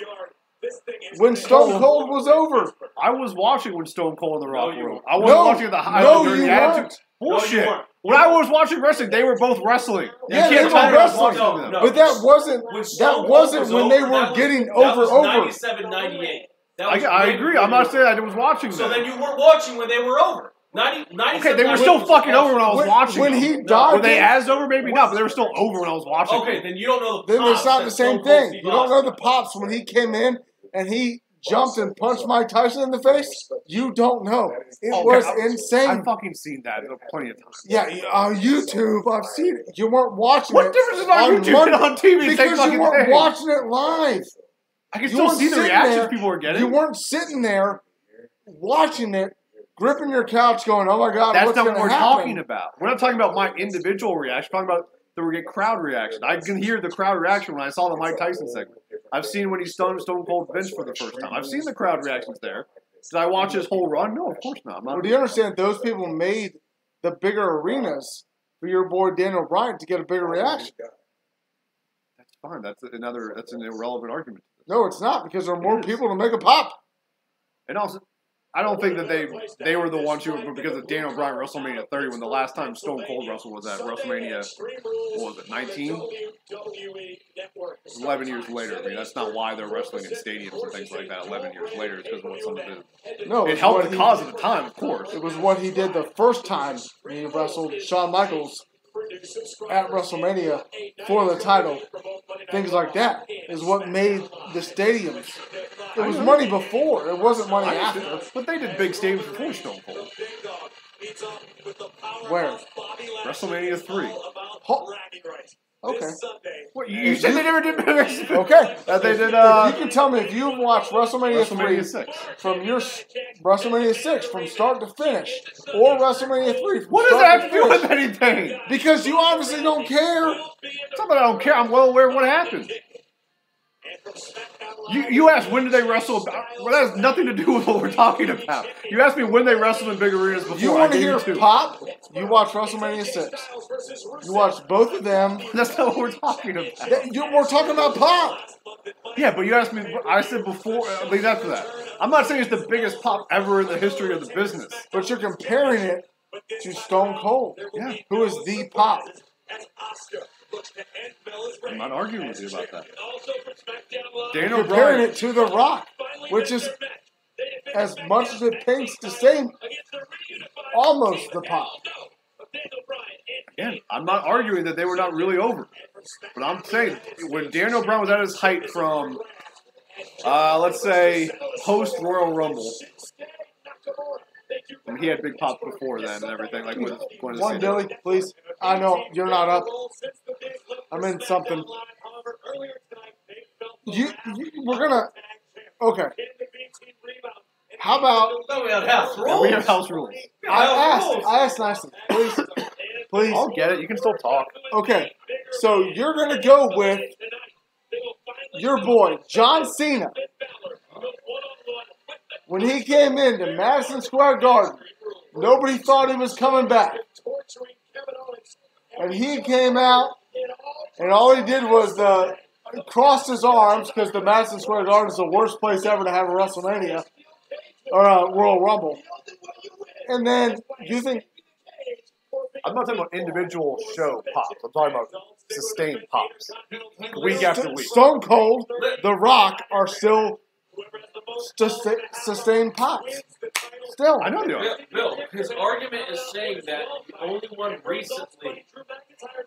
When Stone Cold was over. I was watching when Stone Cold and The Rock were over. I wasn't No, watching the high no, during you the attitude. weren't. Bullshit. No, you weren't. When I was watching wrestling, they were both wrestling. Yeah, you they can't were tell me I was wrestling. watching them. No. But that wasn't when they were getting over. 97, 98. I agree. I'm not saying I was watching them. So then you weren't watching when they were over. 97, Okay, they were still fucking over when I was watching when them. he died. Were they as over? Maybe not, but they were still over when I was watching Okay, them. then you don't know the Then pops it's not that the same Stone Cold thing. Steve You don't know Austin. the pops when he came in and he jumped and punched Mike Tyson in the face. You don't know. It was insane. I've fucking seen that plenty of times. Yeah, on YouTube, I've seen it. You weren't watching it. What difference is it on YouTube and on TV? Same Because fucking you weren't thing. watching it live. I can You still weren't see the sitting reactions there. people were getting. You weren't sitting there watching it, gripping your couch, going, "Oh my God, That's what's not going what to we're happen?" talking about. We're not talking about my individual reaction. We're talking about the crowd reaction. I can hear the crowd reaction when I saw the Mike Tyson segment. I've seen when he stoned Stone Cold Vince for the first time. I've seen the crowd reactions there. Did I watch his whole run? No, of course not. Well, do you understand? Those people made the bigger arenas for your boy Daniel Bryan to get a bigger reaction. That's fine. That's an irrelevant argument. No, it's not, because there are more people to make a pop. And also, I don't think that they were the ones who were because of Daniel Bryan WrestleMania 30 when the last time Stone Cold wrestled was at WrestleMania, what was it, 19? 11 years later. I mean, that's not why they're wrestling in stadiums and things like that 11 years later. It's because of what someone did. No, it helped the cause at the time, of course. It was what he did the first time he wrestled Shawn Michaels at WrestleMania for the title. Things like that is what made the stadiums. It was money before. It wasn't money after. But they did big stadiums before Stone Cold. Where? WrestleMania 3. Okay. What, you said they never did big. Okay. They did. If you can tell me if you've watched WrestleMania 3 6 from your WrestleMania 6 from start to finish, or WrestleMania 3 from what does that have to do with anything? Because you obviously don't care. It's not that I don't care. I'm well aware of what happened. You asked when did they wrestle? Well, that has nothing to do with what we're talking about. You asked me when they wrestled in big arenas before. You want to hear Pop? You watch WrestleMania 6. You watch both of them. That's not what we're talking about. We're talking about Pop. Yeah, but you asked me. I said before, lead after that. I'm not saying it's the biggest pop ever in the history of the business. But you're comparing it to Stone Cold, who is the Pop. I'm not arguing with you about that. Daniel comparing it to The Rock, which is, as much as it paints the same, almost the Pop. Again, I'm not arguing that they were not really over. But I'm saying, when Daniel Bryan was at his height from, let's say, post-Royal Rumble, I mean, he had big pops before then and everything. Like with one, Billy, please. I know you're not up. I'm in something. We're gonna. Okay. How about? We have house rules. We have house rules. I asked nicely. Please. Please. I'll get it. You can still talk. Okay. So you're gonna go with your boy John Cena. When he came into Madison Square Garden, nobody thought he was coming back. And he came out, and all he did was crossed his arms, because the Madison Square Garden is the worst place ever to have a WrestleMania, or a Royal Rumble. And then, you think... I'm not talking about individual show pops. I'm talking about sustained pops. Week after week. Stone Cold, The Rock are still... sustained pops. Still. I know they are. Bill, his argument is saying that the only one recently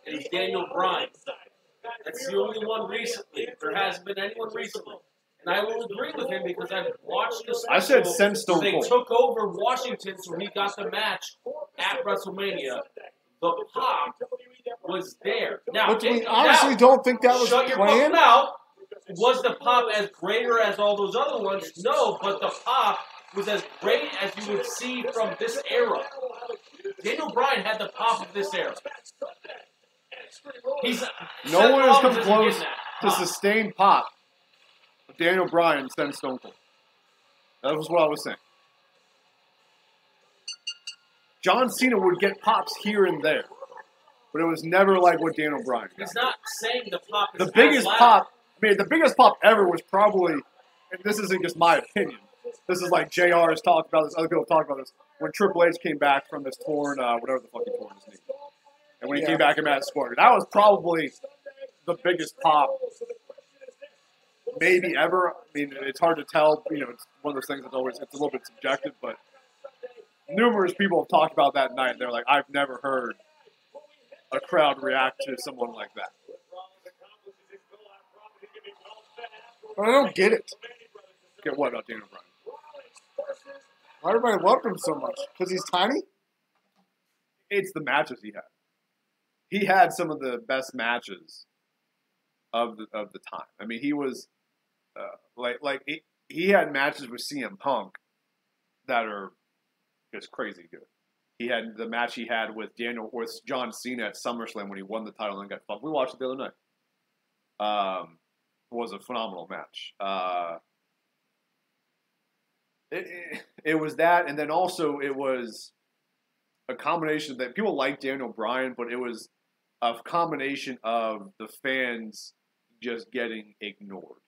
is Daniel Bryan. That's the only one recently. There hasn't been anyone recently. And I will agree with him because I've watched this. I said since Stone Cold. They took over Washington, so he got the match at WrestleMania. The pop was there. Now, but we honestly don't think that was planned. Was the pop as greater as all those other ones? No, but the pop was as great as you would see from this era. Daniel Bryan had the pop of this era. No one has come close to sustained pop of Daniel Bryan than Stone Cold. That was what I was saying. John Cena would get pops here and there, but it was never like what Daniel Bryan got. He's not saying the pop is the biggest pop. I mean, the biggest pop ever was probably, and this isn't just my opinion, this is like JR has talked about this, other people have talked about this, when Triple H came back from this torn, whatever the fuck he torn his knee. And when he came back in Madison Square, that was probably the biggest pop maybe ever. I mean, it's hard to tell. You know, it's one of those things that's always, it's a little bit subjective, but numerous people have talked about that night. They're like, I've never heard a crowd react to someone like that. But I don't get it. Get what about Daniel Bryan? Why everybody loved him so much? Because he's tiny? It's the matches he had. He had some of the best matches of the time. I mean, he was he had matches with CM Punk that are just crazy good. He had the match he had with John Cena at SummerSlam when he won the title and got fucked. We watched it the other night. Was a phenomenal match. It was that, and then also it was a combination that people like Daniel Bryan, but it was a combination of the fans just getting ignored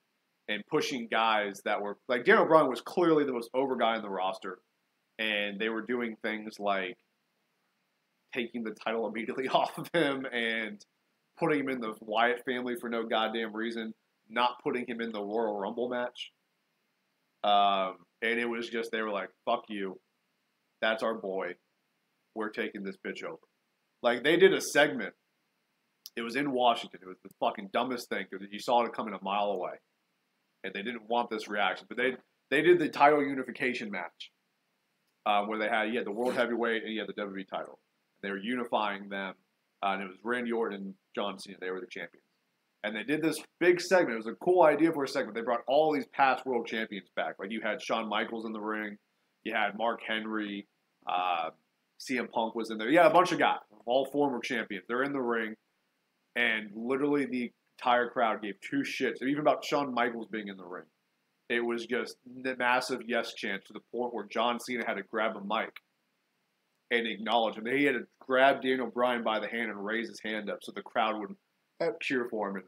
and pushing guys that were like Daniel Bryan was clearly the most over guy in the roster. and they were doing things like taking the title immediately off of him and putting him in the Wyatt family for no goddamn reason, not putting him in the Royal Rumble match. And it was just, they were like, fuck you. That's our boy. We're taking this bitch over. Like, they did a segment. It was in Washington. It was the fucking dumbest thing because you saw it coming a mile away. And they didn't want this reaction. But they did the title unification match where they had, the World Heavyweight and you had the WWE title. They were unifying them. And it was Randy Orton and John Cena. They were the champions. And they did this big segment. It was a cool idea for a segment. They brought all these past world champions back. Like, you had Shawn Michaels in the ring. You had Mark Henry. CM Punk was in there. Yeah, a bunch of guys. All former champions. They're in the ring. And literally the entire crowd gave two shits. Even about Shawn Michaels being in the ring. It was just the massive yes chant to the point where John Cena had to grab a mic and acknowledge him. He had to grab Daniel Bryan by the hand and raise his hand up so the crowd would cheer for him.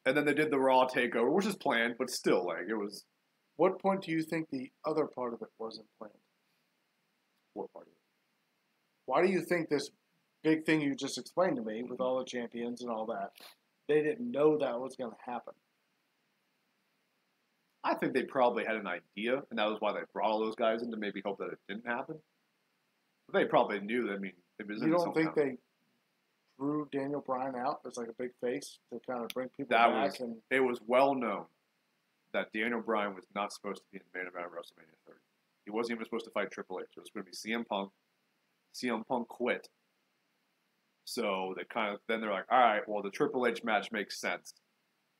And then they did the Raw takeover, which is planned, but still, like, it was. What point do you think the other part of it wasn't planned? What part of it? Why do you think this big thing you just explained to me with all the champions and all that, they didn't know that was going to happen? I think they probably had an idea, and that was why they brought all those guys in to maybe hope that it didn't happen. But they probably knew that, it was. You don't think they drew Daniel Bryan out as like a big face to kind of bring people back? It was well known that Daniel Bryan was not supposed to be in the main event of WrestleMania 30. He wasn't even supposed to fight Triple H. It was going to be CM Punk. CM Punk quit. So then they're like, all right, well, the Triple H match makes sense.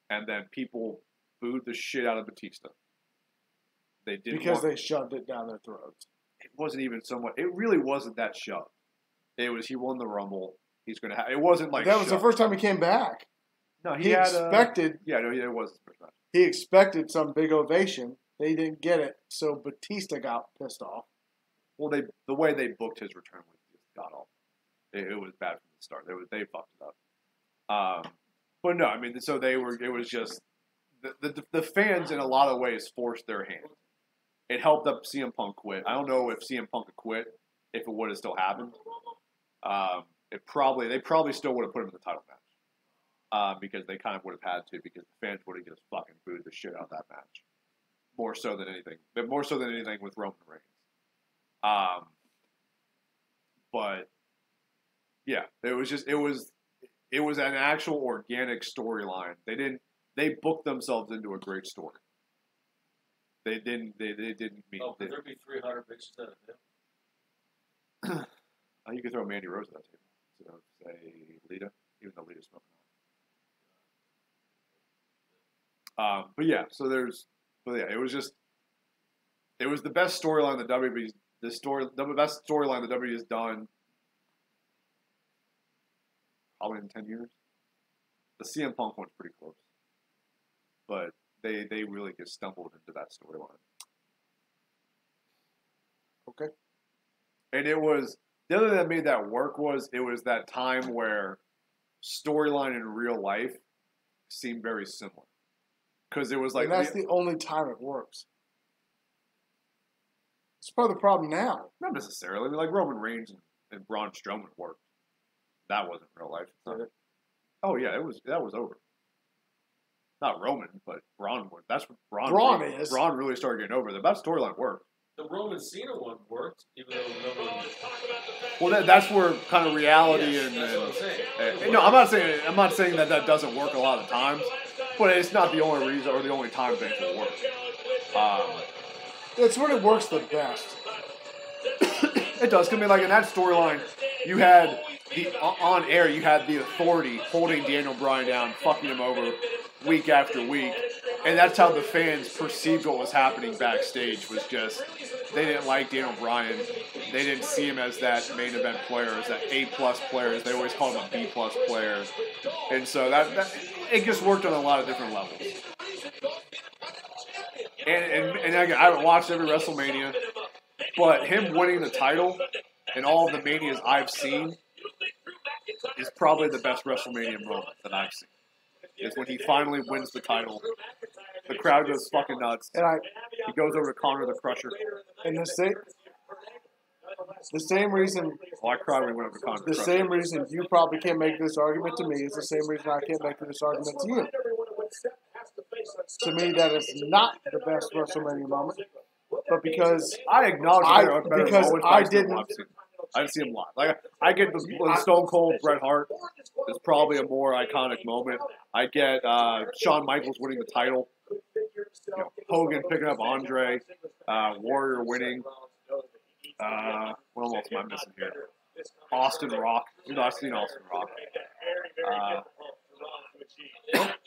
And then people booed the shit out of Batista. They didn't they shoved it down their throats. It wasn't even somewhat. It really wasn't that shoved. It was he won the Rumble. He's going to have. It wasn't like that was the first time he came back. No, he expected. It was his first match. He expected some big ovation. They didn't get it, so Batista got pissed off. Well, the way they booked his return was just god awful. It was bad from the start. They fucked it up. But no, so they were. It was just the fans in a lot of ways forced their hand. It helped up CM Punk quit. I don't know if CM Punk had quit, if it would have still happened. They probably still would have put him in the title match. Because they kind of would have had to, because the fans would have just fucking booed the shit out of that match. More so than anything with Roman Reigns. But yeah, it was an actual organic storyline. They booked themselves into a great story. They didn't mean. Oh, could there be 300 bitches at a table? You could throw Mandy Rose at that table. So say Lita, even though Lita's smoking hot. It was the best storyline the WWE. The best storyline the WWE has done probably in 10 years. The CM Punk one's pretty close, but they really just stumbled into that storyline. Okay. And it was the other thing that made that work was that time where storyline in real life seemed very similar. Because it was like... And that's the only time it works. It's part of the problem now. Not necessarily. Like Roman Reigns and Braun Strowman worked. That wasn't real life. Oh yeah, that was over. Not Roman, but Braun was. That's what Braun is. Braun really started getting over. The best storyline worked. The Roman Cena one worked, even though nobody. Well, that's where kind of reality that's what I'm saying. No, I'm not saying that doesn't work a lot of times, but it's not the only reason or the only time things will work. It's when it works the best. It does. I mean, like in that storyline, you had on air, you had the Authority holding Daniel Bryan down, fucking him over week after week, and that's how the fans perceived what was happening backstage. Was just they didn't like Daniel Bryan. They didn't see him as that main event player, as that A+ player. As they always called him a B+ player, and so that it just worked on a lot of different levels. And again, I haven't watched every WrestleMania, but him winning the title and all of the Manias I've seen is probably the best WrestleMania moment that I've seen. Is when he finally wins the title The crowd goes fucking nuts. And He goes over to Connor the Crusher. and the same reason. Well, I cried when he went over to Connor The same reason you probably can't make this argument to me is the same reason I can't make this argument to you. To me, that is not the best WrestleMania moment, but because I acknowledge there are better because moments, but I still didn't. love seeing him. I didn't see him live. Like I get the Stone Cold Bret Hart is probably a more iconic moment. I get Shawn Michaels winning the title, Hogan picking up Andre, Warrior winning. What else am I missing here? Austin Rock. I've seen Austin Rock.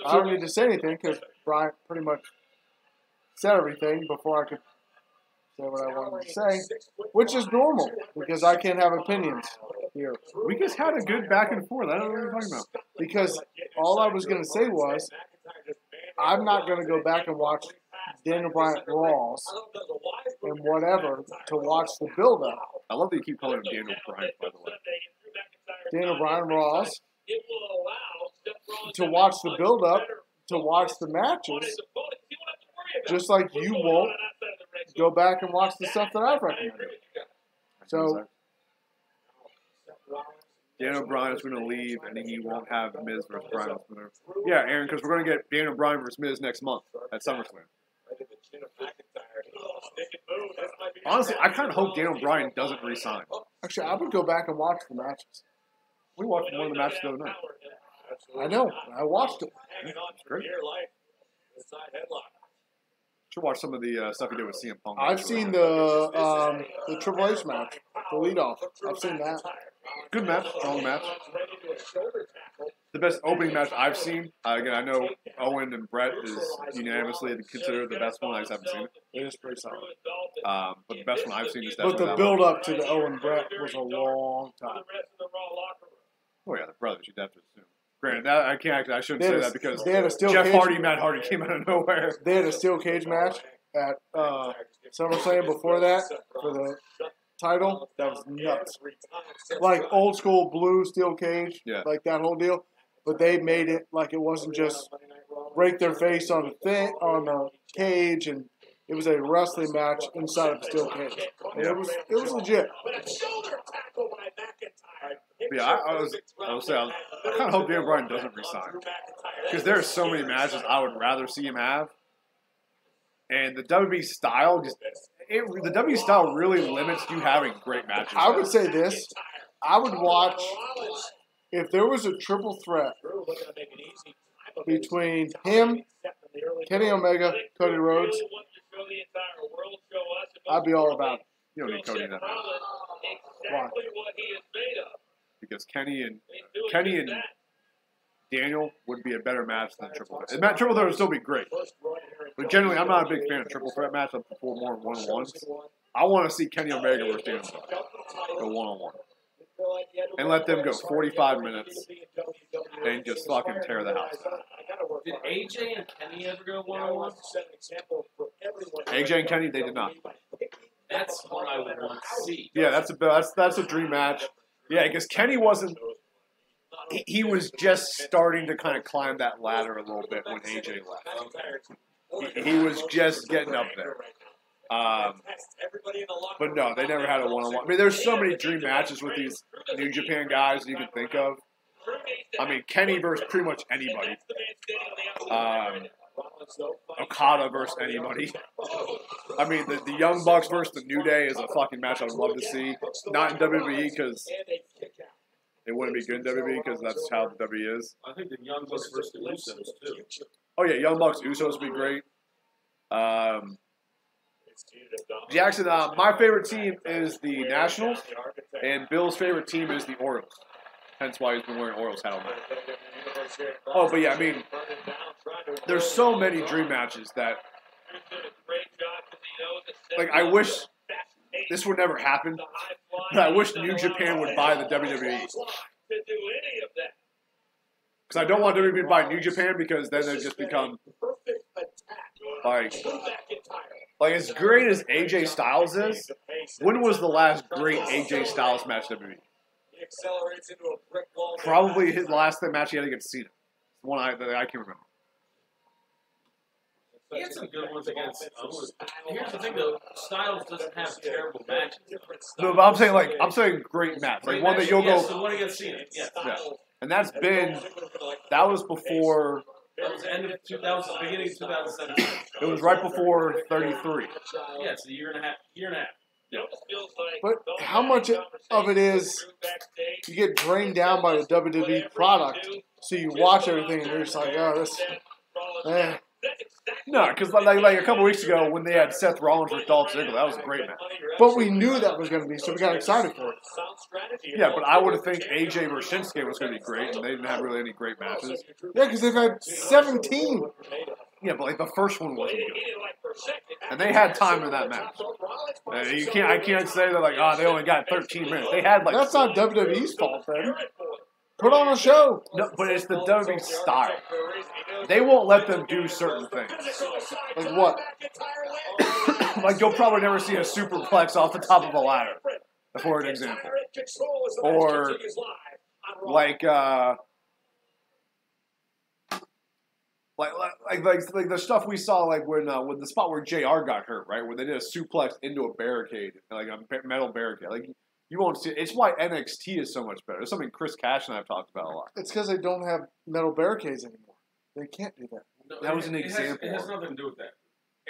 I don't need to say anything because Bryan pretty much said everything before I could say what I wanted to say, which is normal because I can't have opinions here. We just had a good back and forth. I don't know what you're talking about. Because all I was going to say was, I'm not going to go back and watch Daniel Bryan Raws and whatever to watch the build-up. I love that you keep calling him Daniel Bryan, by the way. Daniel Bryan Raws to watch the build-up, to watch the matches, just like you won't go back and watch the stuff that I've recommended. So Daniel Bryan is going to leave, and he won't have Miz versus Bryan. Yeah, Aaron, because we're going to get Daniel Bryan versus Miz next month at SummerSlam. Honestly, I kind of hope Daniel Bryan doesn't resign. Actually, I would go back and watch the matches. We watched one of the matches the other night. I know. I watched it. It's great. Should watch some of the stuff he did with CM Punk. I've seen the Triple H match, the leadoff. I've seen that. Good match, strong match. The best opening match I've seen. Again, I know Owen and Brett is unanimously considered the best one. I just haven't seen it. It is pretty solid. But the best one I've seen is But definitely the that build one. up to the Owen Brett was a long time. Oh yeah, the brothers. You'd have to assume. Granted, I can't. Actually, I shouldn't They say had a- that because they had a steel Jeff cage- Hardy, Matt Hardy came out of nowhere. They had a steel cage match at SummerSlam before that for the title. That was nuts. Like old school blue steel cage, Yeah. like that whole deal. But they made it like it wasn't just break their face on the cage, and it was a wrestling match inside of a steel cage. And it was legit. But yeah, I kind of hope Daniel Bryan doesn't resign because there are so many matches I would rather see him have, and the WWE style the WWE style really limits you having great matches. I would say this: I would watch if there was a triple threat between him, Kenny Omega, Cody Rhodes. I'd be all about it. You don't need Cody in that match Why? because Kenny and Daniel would be a better match than Triple Threat. And Triple Threat would still be great, but generally, I'm not a big fan of Triple Threat matches. I prefer more one-on-ones. I want to see Kenny Omega versus Daniel Bryan go one-on-one. And let them go 45 minutes and just fucking tear the house down. Did AJ and Kenny ever go one-on-one? AJ and Kenny, they did not. That's what I would want to see. Yeah, that's a dream match. Yeah, because Kenny wasn't. He was just starting to kind of climb that ladder a little bit when AJ left. He was just getting up there. But no, they never had a one-on-one. I mean, there's so many dream matches with these New Japan guys you can think of. I mean, Kenny versus pretty much anybody. Okada versus anybody. I mean, the Young Bucks versus the New Day is a fucking match I'd love to see. Not in WWE because it wouldn't be good in WWE because that's how the WWE is. I think the Young Bucks versus the Usos, too. Oh, yeah, Young Bucks, Usos would be great. Jackson, my favorite team is the Nationals, and Bill's favorite team is the Orioles. Hence why he's been wearing Orioles hat all night. Oh, but yeah, I mean, there's so many dream matches that, like, I wish this would never happen, but I wish New Japan would buy the WWE. Because I don't want WWE to buy New Japan because then they just become, like as great as AJ Styles is, when was the last great AJ Styles match WWE? Probably his last match he had against Cena. The one that I can remember. He had some good ones against. Here's the thing, though. Styles doesn't have terrible matches. No, but I'm saying great match, like one that you'll go. The one against Cena. Yeah. And that was before. That was the end of 2000, beginning of 2017. It was right before 33. Yeah, it's a year and a half. Yeah. But how much of it is you get drained down by the WWE product, so you watch everything and you're just like, oh, this. No, because like a couple weeks ago when they had Seth Rollins with Dolph Ziggler, that was a great match. But we knew that was going to be, so we got excited for it. Yeah, but I would have think AJ versus Shinsuke was going to be great, and they didn't have really any great matches. Yeah, because they've had 17. Yeah, but like the first one wasn't good, and they had time in that match. I can't say that like, oh, they only got 13 minutes. They had like. That's not WWE's fault, then. Put on a show. No, but it's the WWE style. They won't let them do certain things. Like what? Like you'll probably never see a superplex off the top of a ladder, for an example. Or like the stuff we saw like when the spot where JR got hurt, right? Where they did a suplex into a barricade, like a metal barricade. Like you won't see it. It's why NXT is so much better. It's something Chris Cash and I have talked about a lot. It's because they don't have metal barricades anymore. They can't do that. No, that was an example. It has nothing to do with that.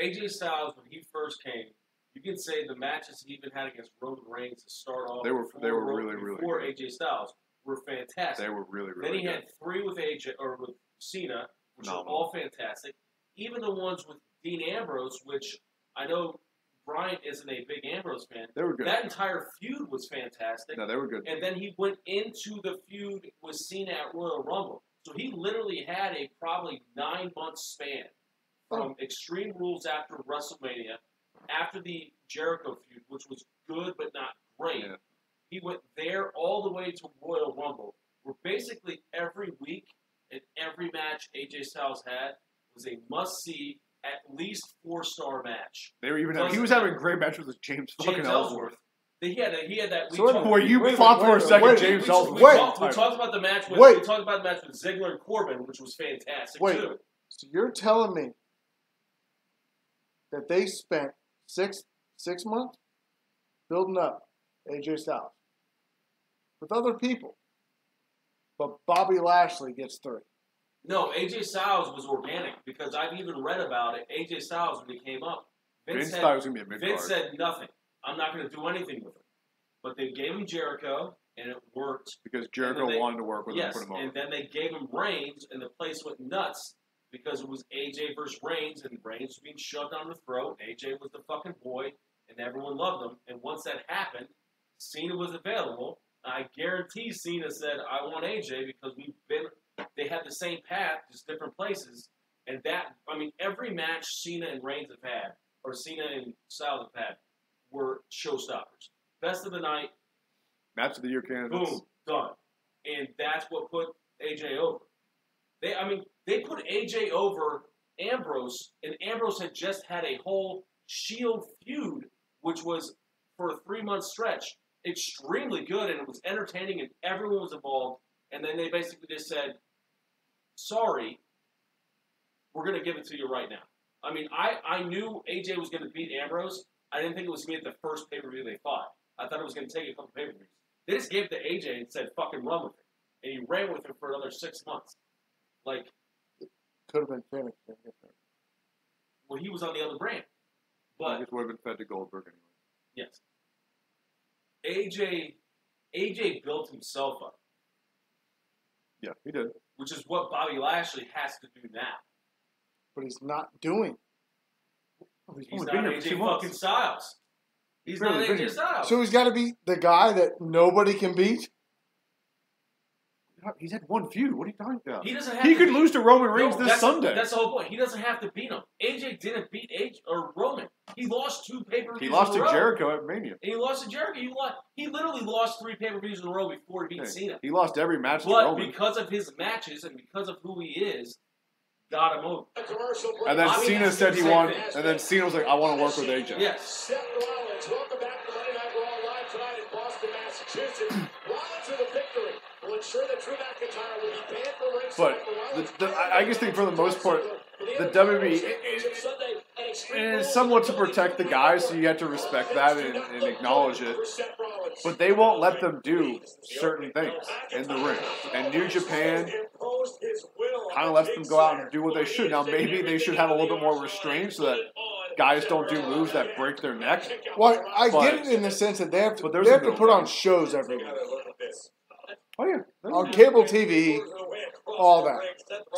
AJ Styles, when he first came, you can say the matches he even had against Roman Reigns to start off. They were really before good. AJ Styles were fantastic. They were really Then he good. had 3 with with Cena, which were all fantastic. Even the ones with Dean Ambrose, which I know Bryan isn't a big Ambrose fan. They were good. That entire feud was fantastic. No, they were good. And then he went into the feud with Cena at Royal Rumble. So he literally had a probably 9-month span from Extreme Rules after WrestleMania, after the Jericho feud, which was good but not great. Yeah. He went there all the way to Royal Rumble, where basically every week and every match AJ Styles had was a must-see, at least 4-star match. They were even he was having great matches with James fucking Ellsworth. He had that. Where you fought for a second, James Ellsworth. We talked about the match with Ziggler and Corbin, which was fantastic too. So you're telling me that they spent six months building up AJ Styles with other people, but Bobby Lashley gets 3. No, AJ Styles was organic because I've even read about it. AJ Styles, when he came up, Vince said nothing. I'm not going to do anything with him. But they gave him Jericho, and it worked. Because Jericho wanted to work with him and put him over. And then they gave him Reigns, and the place went nuts because it was AJ versus Reigns, and Reigns was being shoved down the throat. AJ was the fucking boy, and everyone loved him. And once that happened, Cena was available. I guarantee Cena said, I want AJ because they had the same path, just different places. And every match Cena and Reigns have had, or Cena and Styles have had, were showstoppers. Best of the night. Match of the year candidates. Boom. Done. And that's what put AJ over. They put AJ over Ambrose, and Ambrose had just had a whole Shield feud, which was for a 3-month stretch. Extremely good, and it was entertaining, and everyone was involved. And then they basically just said, sorry, we're going to give it to you right now. I knew AJ was going to beat Ambrose. I didn't think it was going to be the first pay-per-view they fought. I thought it was going to take a couple pay-per-views. They just gave it to AJ and said, fucking run with it. And he ran with it for another 6 months. Could have been finished. Well, he was on the other brand. But it would have been fed to Goldberg anyway. Yes. AJ built himself up. Yeah, he did. Which is what Bobby Lashley has to do now. But he's not doing. He's not AJ fucking Styles. He's not AJ Styles. So he's got to be the guy that nobody can beat? He's had one feud. What are you talking about? He doesn't have He could lose to Roman Reigns this Sunday. That's the whole point. He doesn't have to beat him. AJ didn't beat Roman. He lost 2 pay-per-views He lost in a row. to Jericho at Mania. And he lost to Jericho. He literally lost 3 pay-per-views in a row before he beat Cena. He lost every match to But Roman. because of his matches and because of who he is, got him over. And then Cena said he won, and then Cena was like, I want to work with AJ. Yes. Seth Rollins, welcome back to Monday Night Raw live tonight in Boston, Massachusetts. Rollins with a victory will ensure that Drew McIntyre will be banned for ringside. But I just think for the most part, the WWE, And it's somewhat to protect the guys, so you have to respect that and acknowledge it. But they won't let them do certain things in the ring. And New Japan kind of lets them go out and do what they should. Now, maybe they should have a little bit more restraint so that guys don't do moves that break their neck. Well, I get it in the sense that they have to put on shows every week. Oh, yeah. On cable TV, all that.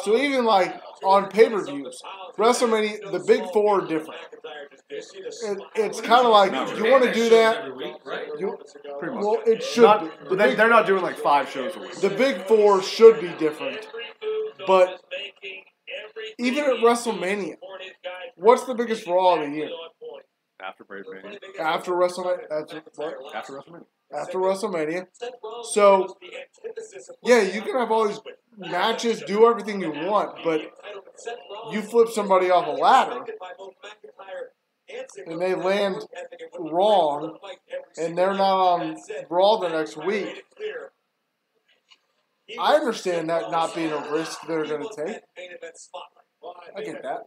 So even like on pay-per-views, WrestleMania, the big four are different. It's kind of like, you want to do that? Pretty much. Well, it should be. But they're not doing like 5 shows a week. The big four should be different. But even at WrestleMania, what's the biggest Raw of the year? After Brave Mania. After WrestleMania. After WrestleMania. After WrestleMania. So, yeah, you can have all these matches, do everything you want, but you flip somebody off a ladder and they land wrong and they're not on Raw the next week. I understand that not being a risk they're going to take. I get that.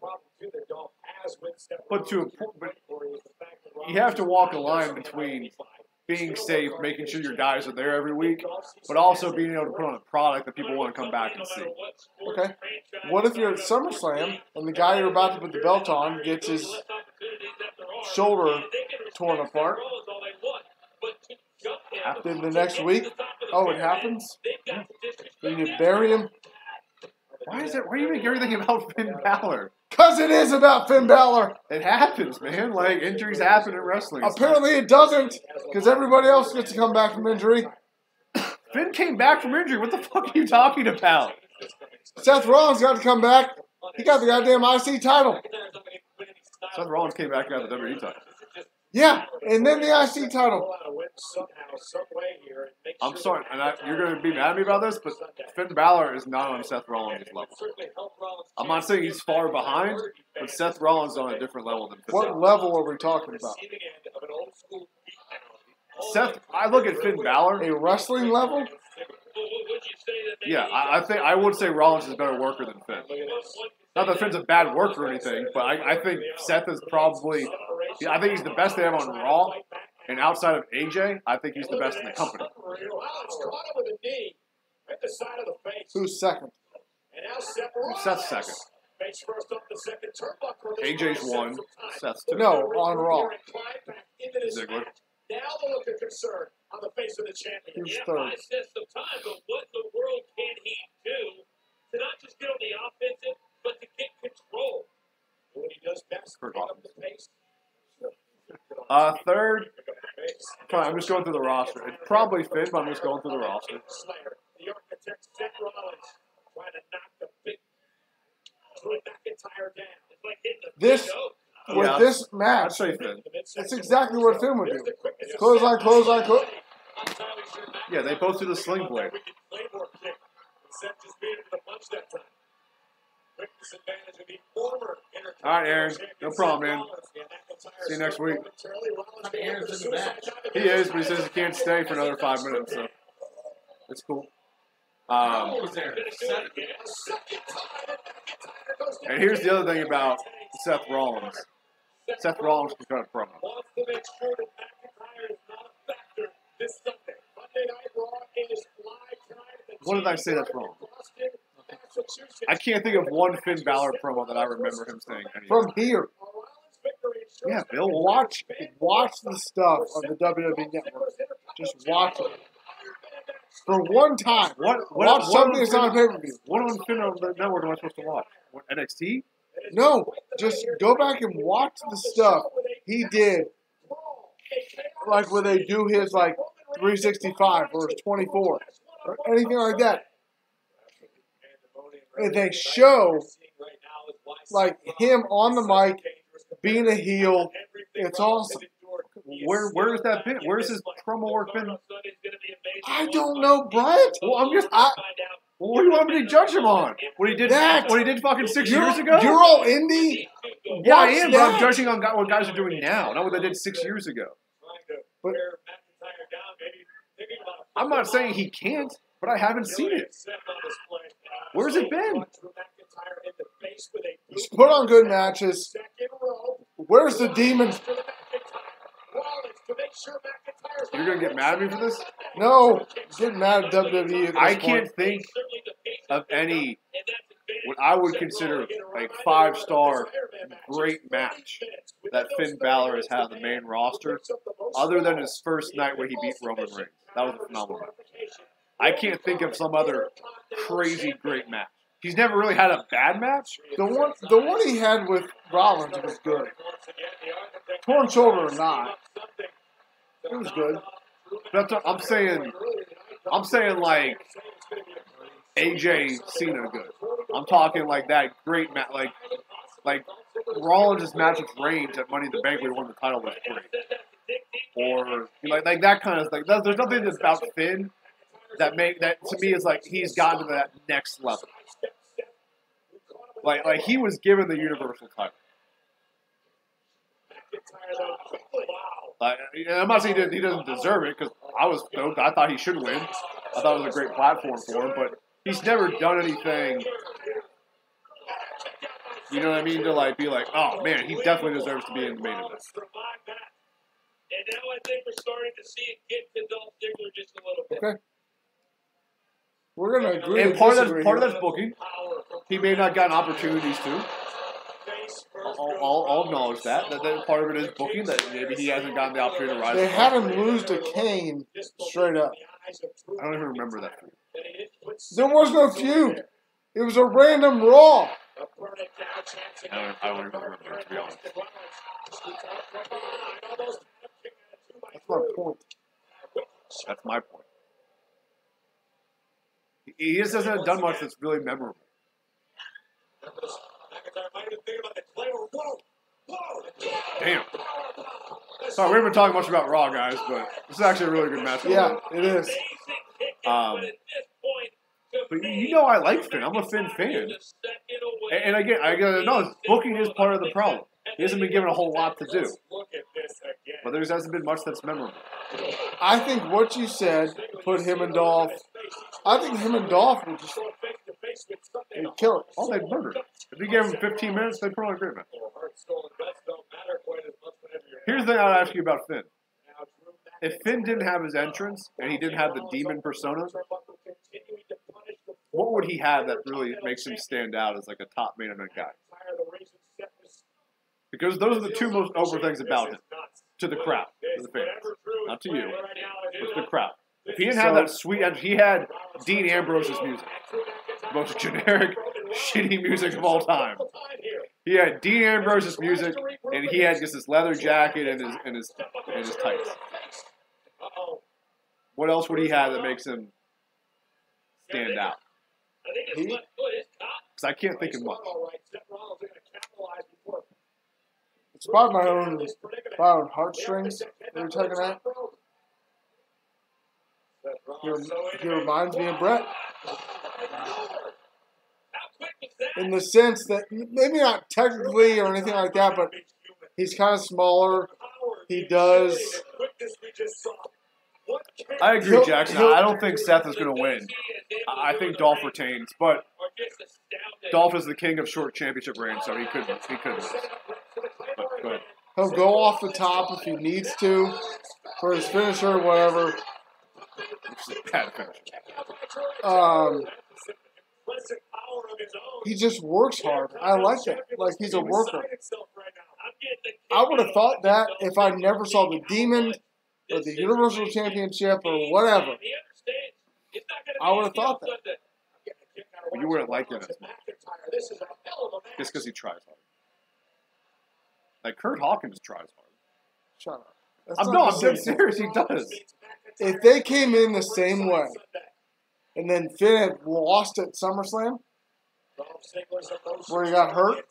But you have to walk a line between being safe, making sure your guys are there every week, but also being able to put on a product that people want to come back and see. Okay. What if you're at SummerSlam and the guy you're about to put the belt on gets his shoulder torn apart? Then the next week, oh, it happens? Then you bury him? Why do you make everything about Finn Balor? Because it is about Finn Balor. It happens, man. Like, injuries happen in wrestling. Apparently it doesn't, because everybody else gets to come back from injury. Finn came back from injury. What the fuck are you talking about? Seth Rollins got to come back. He got the goddamn IC title. Seth Rollins came back and got the WWE title. Yeah, and then the IC title. I'm sorry, and you're going to be mad at me about this, but Finn Balor is not on Seth Rollins' level. I'm not saying he's far behind, but Seth Rollins is on a different level than Finn Balor. What level are we talking about? I look at Finn Balor. A wrestling level? Yeah, I would say Rollins is a better worker than Finn. Not that Finn's a bad worker or anything, but I think Seth is probably... I think he's the best they have on Raw, and outside of AJ, I think he's the best in the company. Who's second? Seth's second. AJ's one. Seth's two. No, on Raw. Ziggler. Now the look of concern on the face of the champion. Who's third? I said some time, but what in the world can he do to not just get on the offensive, but to get control? When he does best, pick up the pace. Third, I'm just going through the roster. It's probably Finn, but I'm just going through the roster. The architect, Seth Rollins, trying to knock the big Drew McIntyre down. It's like hitting the this match, I'd say Finn. it's exactly what Finn would do. Clothesline, clothesline, clothesline. Yeah, they both do the sling blade. Seth just beat him to the punch that time. All right, Aaron. No problem, man. See you next week. He is, but he says he can't stay for another 5 minutes, so it's cool. And here's the other thing about Seth Rollins. Seth Rollins can cut a promo. What did I say that's wrong? I can't think of one Finn Balor promo that I remember him saying. From here. Yeah, Bill. Watch the stuff on the WWE Network. Just watch it. For one time. Watch something that's on pay-per-view. What on Finn Network am I supposed to watch? What, NXT? No, just go back and watch the stuff he did. Like when they do his 365 or his 24 or anything like that. And they show him on the mic being a heel. It's awesome. Where is that been? Where's his promo work been? I don't know, Bryan. Well, what do you want me to judge him on? What he did fucking 6 years ago? You're all indie? Yeah, I am, but I'm judging on what guys are doing now, not what they did 6 years ago. But I'm not saying he can't, but I haven't seen it. Where's it been? He's put on good matches. Where's the demon? You're going to get mad at me for this? No, getting mad at WWE. I can't think of any what I would consider like 5-star great match that Finn Balor has had on the main roster, other than his first night when he beat Roman Reigns. That was a phenomenal match. I can't think of some other crazy great match. He's never really had a bad match. The one he had with Rollins was good. Torn shoulder or not, it was good. That's what I'm saying. I'm saying like AJ Cena good. I'm talking like that great match, like Rollins' match with Reigns at Money in the Bank when he won the title was great. Or like that kind of like there's nothing about Finn that to me is like he's gotten to that next level. Like he was given the Universal title. I'm not saying he doesn't deserve it because I was stoked. I thought he should win. I thought it was a great platform for him, but he's never done anything. You know what I mean? To like be like, oh man, he definitely deserves to be in the main event. And now I think we're starting to see it get to Dolph Ziggler just a little bit. Okay. We're gonna agree. And part of that's booking. He may not have gotten opportunities to. I'll acknowledge that part of it is booking, that maybe he hasn't gotten the opportunity to rise. They had him lose to Kane straight up. I don't even remember that feud. There was no feud. It was a random Raw. I don't even remember, to be honest. That's my point. That's my point. He just hasn't done much that's really memorable. Damn. Sorry, we haven't been talking much about Raw, guys, but this is actually a really good match. Yeah, it is. But you know I like Finn. I'm a Finn fan. And again, I gotta know, booking is part of the problem. He hasn't been given a whole lot to do. But there hasn't been much that's memorable. I think what you said put him and Dolph. I think him and Dolph would just they'd kill it. Oh, they'd murder it. If you gave him 15 minutes, they'd put on a great match. Here's the thing I'd ask you about Finn. If Finn didn't have his entrance and he didn't have the demon persona, what would he have that really makes him stand out as like a top main event guy? Because those are the two most over things about him. To the crowd, to the fans. Not to you, but to the crowd. If he didn't have that sweet entrance, he had Dean Ambrose's music. The most generic, shitty music of all time. He had Dean Ambrose's music, and he had just this leather jacket and his tights. What else would he have that makes him stand out? Because I can't think of much. It's about my own heartstrings that you're talking about. He reminds me of Brett. In the sense that, maybe not technically or anything like that, but he's kind of smaller. He does. I agree, Jackson. I don't think Seth is going to win. I think Dolph retains, but Dolph is the king of short championship reigns, so he could lose. But go ahead. He'll go off the top if he needs to for his finisher or whatever. Which is a bad finish. He just works hard. I like that. Like, he's a worker. I would have thought that if I never saw the Demon or the Universal Championship or whatever. I would have thought that. But you wouldn't like it as much. Just because he tries hard. Like, Kurt Hawkins tries hard. Shut up. I'm dead serious. He does. If they came in the same way, and then Finn had lost at SummerSlam, where he got hurt,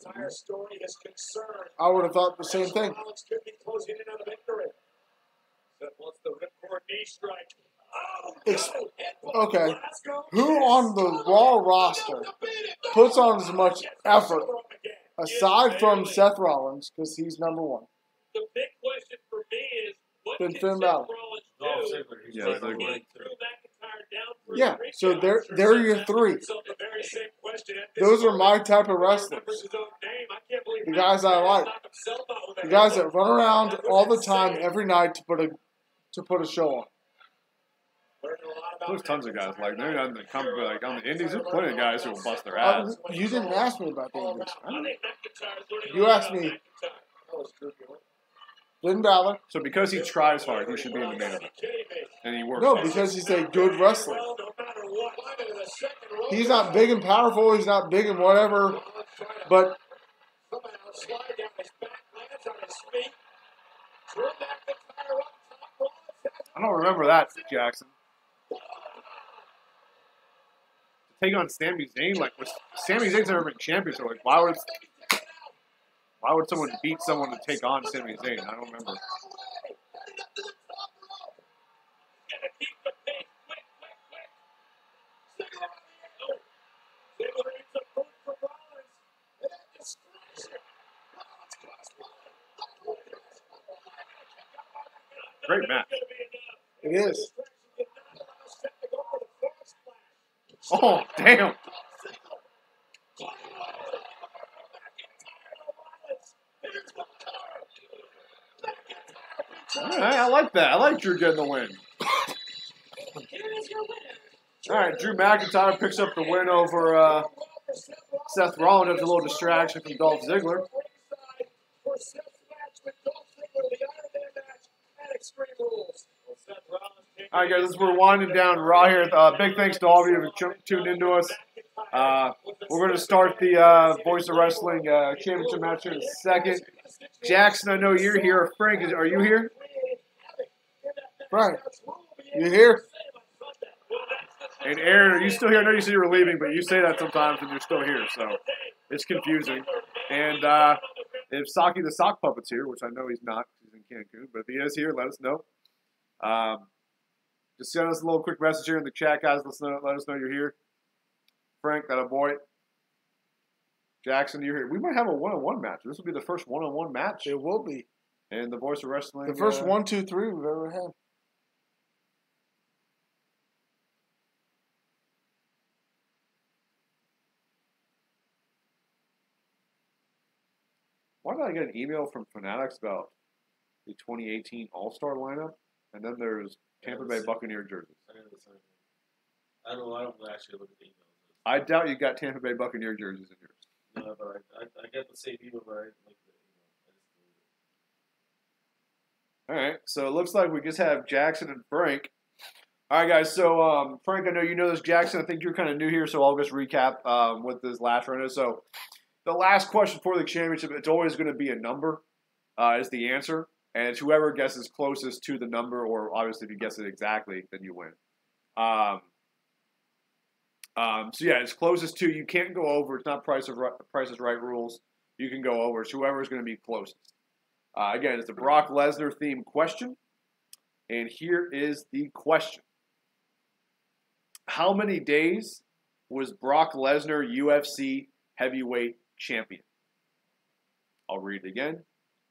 I would have thought the same thing. Okay. Who on the Raw roster puts on as much effort, aside from Seth Rollins, because he's number one? The big question for me is, what Then can Finn Seth Balor. Rollins Dolph do? Ziggler, he's Yeah, like Ziggler. winning Yeah, so they're your three. Those are my type of wrestlers. The guys I like. The The guys that run around all the time, every night to put a show on. There's tons of guys like they're not like on the Indies. There's plenty of guys who will bust their ass. You didn't ask me about the Indies. You asked me. Finn Balor. So because he tries hard, he should be in the main event. And he works. No, because he's a good wrestler. He's not big and powerful. He's not big and whatever. But I don't remember that, Jackson. To take on Sami Zayn, like Sami Zayn's never been champion, so like why would someone beat someone to take on Sami Zayn? I don't remember. Great match. It is. Oh, damn. I like that. I like Drew getting the win. All right, Drew McIntyre picks up the win over Seth Rollins after a little distraction from Dolph Ziggler. All right, guys, we're winding down Raw here. Big thanks to all of you who tuned into us. We're going to start the Voice of Wrestling Championship match here in a second. Jackson, I know you're here. Frank, are you here? Frank, you here? And Aaron, are you still here? I know you said you were leaving, but you say that sometimes and you're still here, so it's confusing. And if Saki the Sock Puppet's here, which I know he's not, he's in Cancun, but if he is here, let us know. Just send us a little quick message here in the chat, guys. Let us know you're here. Frank, that a boy. Jackson, you're here. We might have a one-on-one match. This will be the first one-on-one match. It will be. And the Voice of Wrestling. The first 1, 2, 3 we've ever had. Why did I get an email from Fanatics about the 2018 All-Star lineup? And then there's Tampa Bay Buccaneer jerseys. I don't actually look at the emails. I doubt you got Tampa Bay Buccaneer jerseys in yours. No, but I got the same email, but I didn't like the email. All right, so it looks like we just have Jackson and Frank. All right, guys, so Frank, I know you know this. Jackson, I think you're kind of new here, so I'll just recap what this last round is. So the last question for the championship, it's always going to be a number is the answer. And it's whoever guesses closest to the number, or obviously if you guess it exactly, then you win. So yeah, it's closest to. You can't go over. It's not Price is Right rules. You can go over. It's whoever's going to be closest. Again, it's a Brock Lesnar themed question. And here is the question. How many days was Brock Lesnar UFC heavyweight champion? I'll read it again.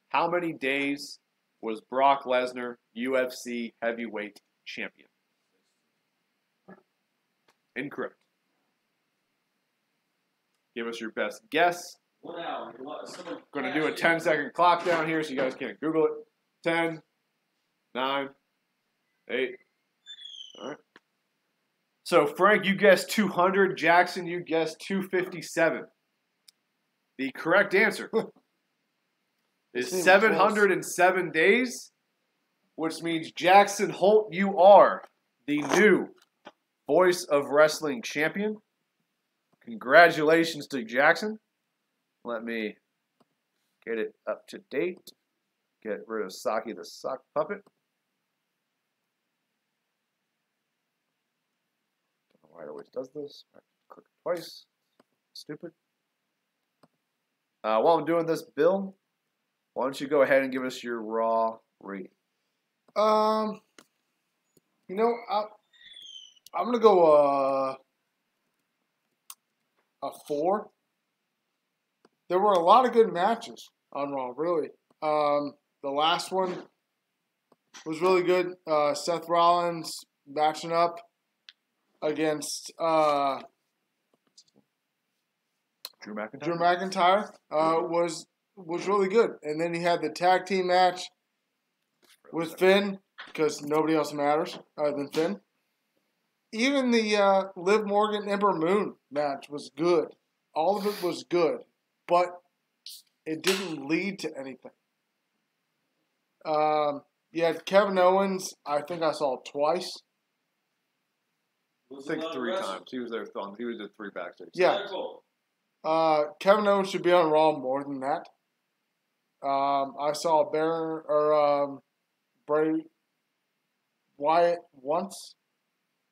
How many days was Brock Lesnar UFC heavyweight champion? Incorrect. Give us your best guess. 1 hour. Going to do a 10-second clock down here so you guys can't Google it. 10, 9, 8. All right. So, Frank, you guessed 200. Jackson, you guessed 257. The correct answer is 707 days, which means Jackson Holt, you are the new Voice of Wrestling champion. Congratulations to Jackson. Let me get it up to date. Get rid of Saki the Sock Puppet. Don't know why it always does this. Click it twice. Stupid. While I'm doing this, Bill, why don't you go ahead and give us your Raw rating? I'm gonna go a 4. There were a lot of good matches on Raw, really. The last one was really good. Seth Rollins matching up against Drew McIntyre was was really good. And then he had the tag team match with Finn, because nobody else matters other than Finn. Even the Liv Morgan Ember Moon match was good. All of it was good, but it didn't lead to anything. You had Kevin Owens. I think I saw twice. I think 3 times. He was there. He was at 3 backstage. Yeah. Kevin Owens should be on Raw more than that. I saw Bray Wyatt once,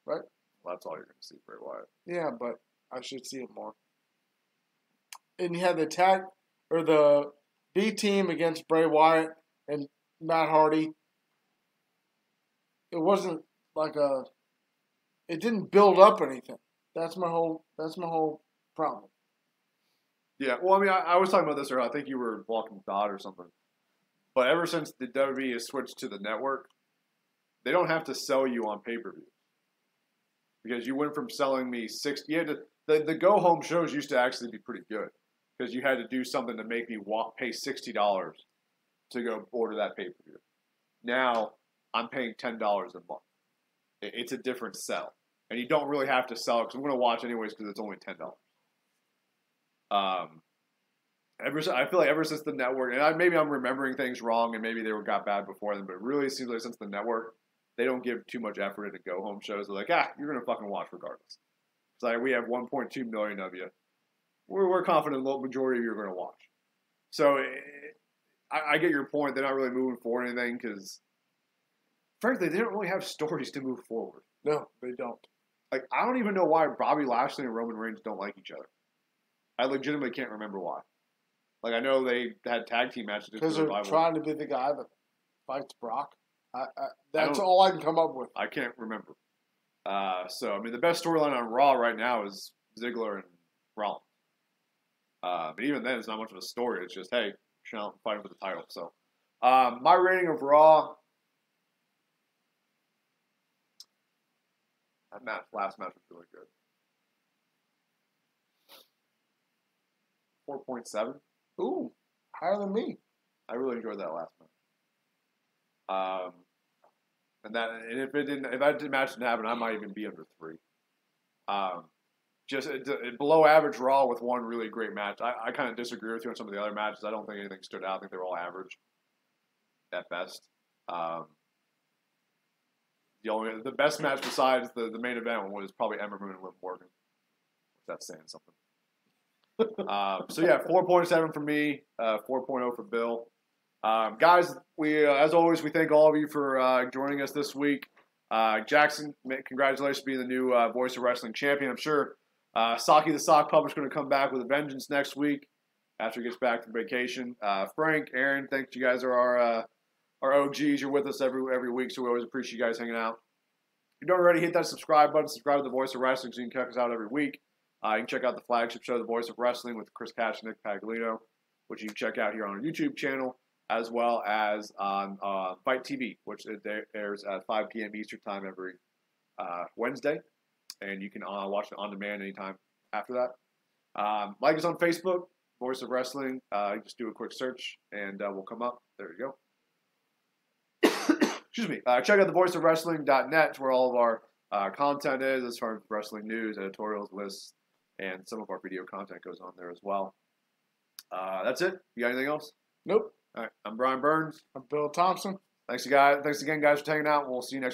right? Well, that's all you're going to see, Bray Wyatt. Yeah, but I should see it more. And you had the B team against Bray Wyatt and Matt Hardy. It wasn't like it didn't build up anything. That's my whole problem. Yeah, well, I mean, I was talking about this earlier. I think you were walking the dot or something. But ever since the WWE has switched to the network, they don't have to sell you on pay-per-view. Because you went from selling me 60... You had to, the go-home shows used to actually be pretty good. Because you had to do something to make me pay $60 to go order that pay-per-view. Now, I'm paying $10 a month. It's a different sell. And you don't really have to sell it, because I'm going to watch anyways because it's only $10. I feel like ever since the network, and maybe I'm remembering things wrong, and maybe they got bad before then, but it really seems like since the network, they don't give too much effort into go-home shows. They're like, you're going to fucking watch regardless. It's like, we have 1.2 million of you. We're confident the majority of you are going to watch. So I get your point. They're not really moving forward anything because, frankly, they don't really have stories to move forward. No, they don't. Like, I don't even know why Bobby Lashley and Roman Reigns don't like each other. I legitimately can't remember why. Like, I know they had tag team matches. Because they're trying to be the guy that fights Brock. That's all I can come up with. I can't remember. So, I mean, the best storyline on Raw right now is Ziggler and Rollins. But even then, it's not much of a story. It's just, hey, Sean fighting for the title. So, my rating of Raw, that last match was really good. 4.7. Ooh, higher than me. I really enjoyed that last match. And if that match didn't happen, I might even be under 3. Just below average Raw with one really great match. I kind of disagree with you on some of the other matches. I don't think anything stood out. I think they were all average at best. The best match besides the main event was probably Ember Moon and Liv Morgan. That's saying something. So yeah, 4.7 for me, 4.0 for Bill. Guys, we as always we thank all of you for joining us this week. Jackson, congratulations for being the new Voice of Wrestling champion. I'm sure Saki the Sock Puppet's going to come back with a vengeance next week after he gets back from vacation. Frank, Aaron, thanks. You guys are our OGs. You're with us every week, so we always appreciate you guys hanging out. If you don't already, hit that subscribe button. Subscribe to the Voice of Wrestling so you can check us out every week. You can check out the flagship show, The Voice of Wrestling, with Chris Cash and Nick Pagliano, which you can check out here on our YouTube channel, as well as on Fight TV, which airs at 5 p.m. Eastern Time every Wednesday. And you can watch it on demand anytime after that. Like us on Facebook, Voice of Wrestling. Just do a quick search, and we'll come up. There you go. Excuse me. Check out thevoiceofwrestling.net, where all of our content is, as far as wrestling news, editorials, lists, and some of our video content goes on there as well. That's it. You got anything else? Nope. All right. I'm Brian Burns. I'm Bill Thompson. Thanks again, guys, for hanging out. We'll see you next